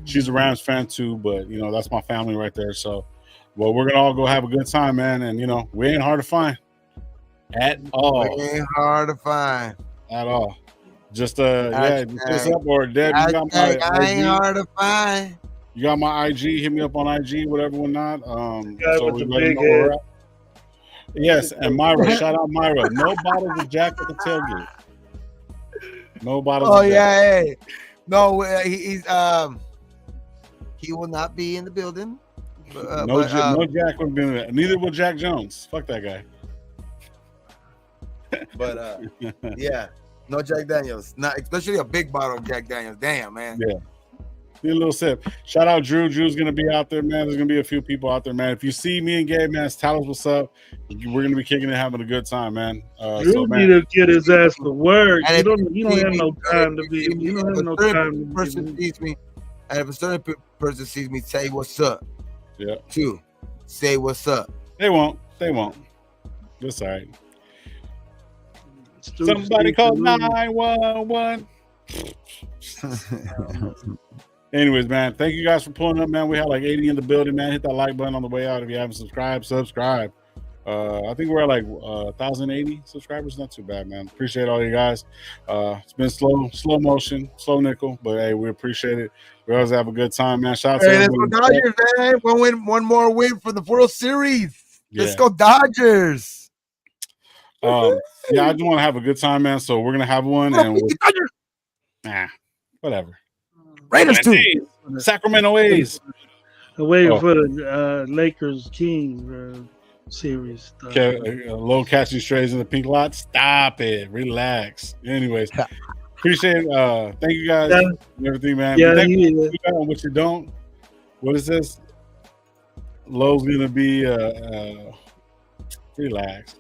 She's a Rams fan too, but you know that's my family right there. So, well, we're gonna all go have a good time, man. And you know we ain't hard to find at all. We ain't hard to find at all. Just just up or Deb. You got my I ain't hard to find. You got my IG. Hit me up on IG, whatever or not. So we let you know where we're at. Yes, and Myra, shout out Myra. No bottles of Jack at the tailgate. No bottles. Oh yeah, hey. No, he's he will not be in the building. No Jack will be in there. Neither will Jack Jones. Fuck that guy. But yeah, no Jack Daniels. Not especially a big bottle of Jack Daniels. Damn, man. Yeah. Need a little sip. Shout out Drew. Drew's gonna be out there, man. There's gonna be a few people out there, man. If you see me and Gabe, man, tell us what's up. We're gonna be kicking it, having a good time, man. Drew need to get his ass to work. You don't have no time to be. You don't have no time to person sees me, and if a certain person sees me, say what's up. Yeah. Say what's up. They won't. That's all right. Stu- Somebody Steve call Palumbo. 911. Anyways, man, thank you guys for pulling up, man. We had like 80 in the building, man. Hit that like button on the way out. If you haven't subscribed, subscribe. I think we're at like 1,080 subscribers. Not too bad, man. Appreciate all you guys. It's been slow motion, slow nickel, but hey, we appreciate it. We always have a good time, man. Shout out to Hey, let's go everybody. Dodgers, man. One more win for the World Series. Let's Yeah. go Dodgers. Yeah, I just want to have a good time, man. So we're gonna have one, and whatever. Raiders too. Sacramento A's. I'm waiting Oh. for the Lakers Kings series. Stuff. Okay, low catching strays in the pink lot. Stop it. Relax. Anyways, appreciate it. Thank you guys Yeah. and everything, man. Yeah, Thank yeah. you on what you don't. What is this? Low's gonna be relax.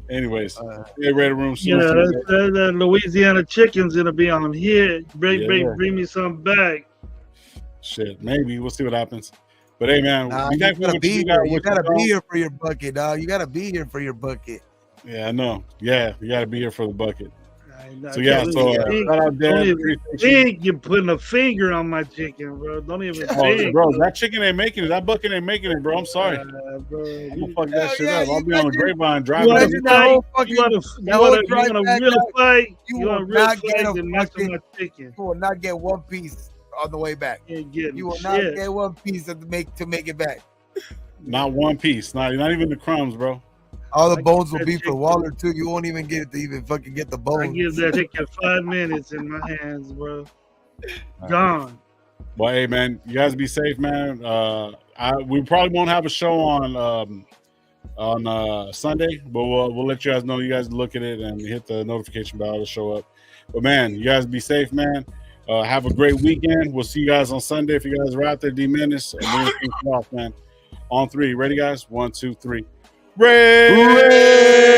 Anyways, hey, Raider Room. You know, that Louisiana chicken's gonna be on here. Bring me some back. Shit, maybe we'll see what happens. But hey, man, Nah, we you thank gotta what be you here. got, You what gotta don't. be here for your bucket, dog. You gotta be here for your bucket. Yeah, I know. Yeah, you gotta be here for the bucket. I So yeah, can't so even shout out don't Dan. even think you're putting a finger on my chicken, bro. Don't even think. Bro, that chicken ain't making it. That bucket ain't making it, bro. I'm sorry. Bro. I'm gonna fuck that shit yeah, up. I'll you be on the imagine- grapevine You driving. want Imagine to the fight? whole fucking- You want the whole to drive back real out, fight? you You will want a real not get fight? a Then mess with fucking- my chicken. You will not get one piece on the way back. You ain't getting You will shit. not get one piece to make it back. Not one piece. Not even the crumbs, bro. All I the get bones will that be for chicken. Waller too. You won't even get it to even fucking get the I bones. give that chicken 5 minutes in my hands, bro. Gone. Well, hey, man, you guys be safe, man. We probably won't have a show on Sunday, but we'll let you guys know. You guys look at it and hit the notification bell to show up. But man, you guys be safe, man. Have a great weekend. We'll see you guys on Sunday. If you guys are out there, D-Menace, we're gonna kick it off, man. On 3, ready, guys? 1, 2, 3. Ray!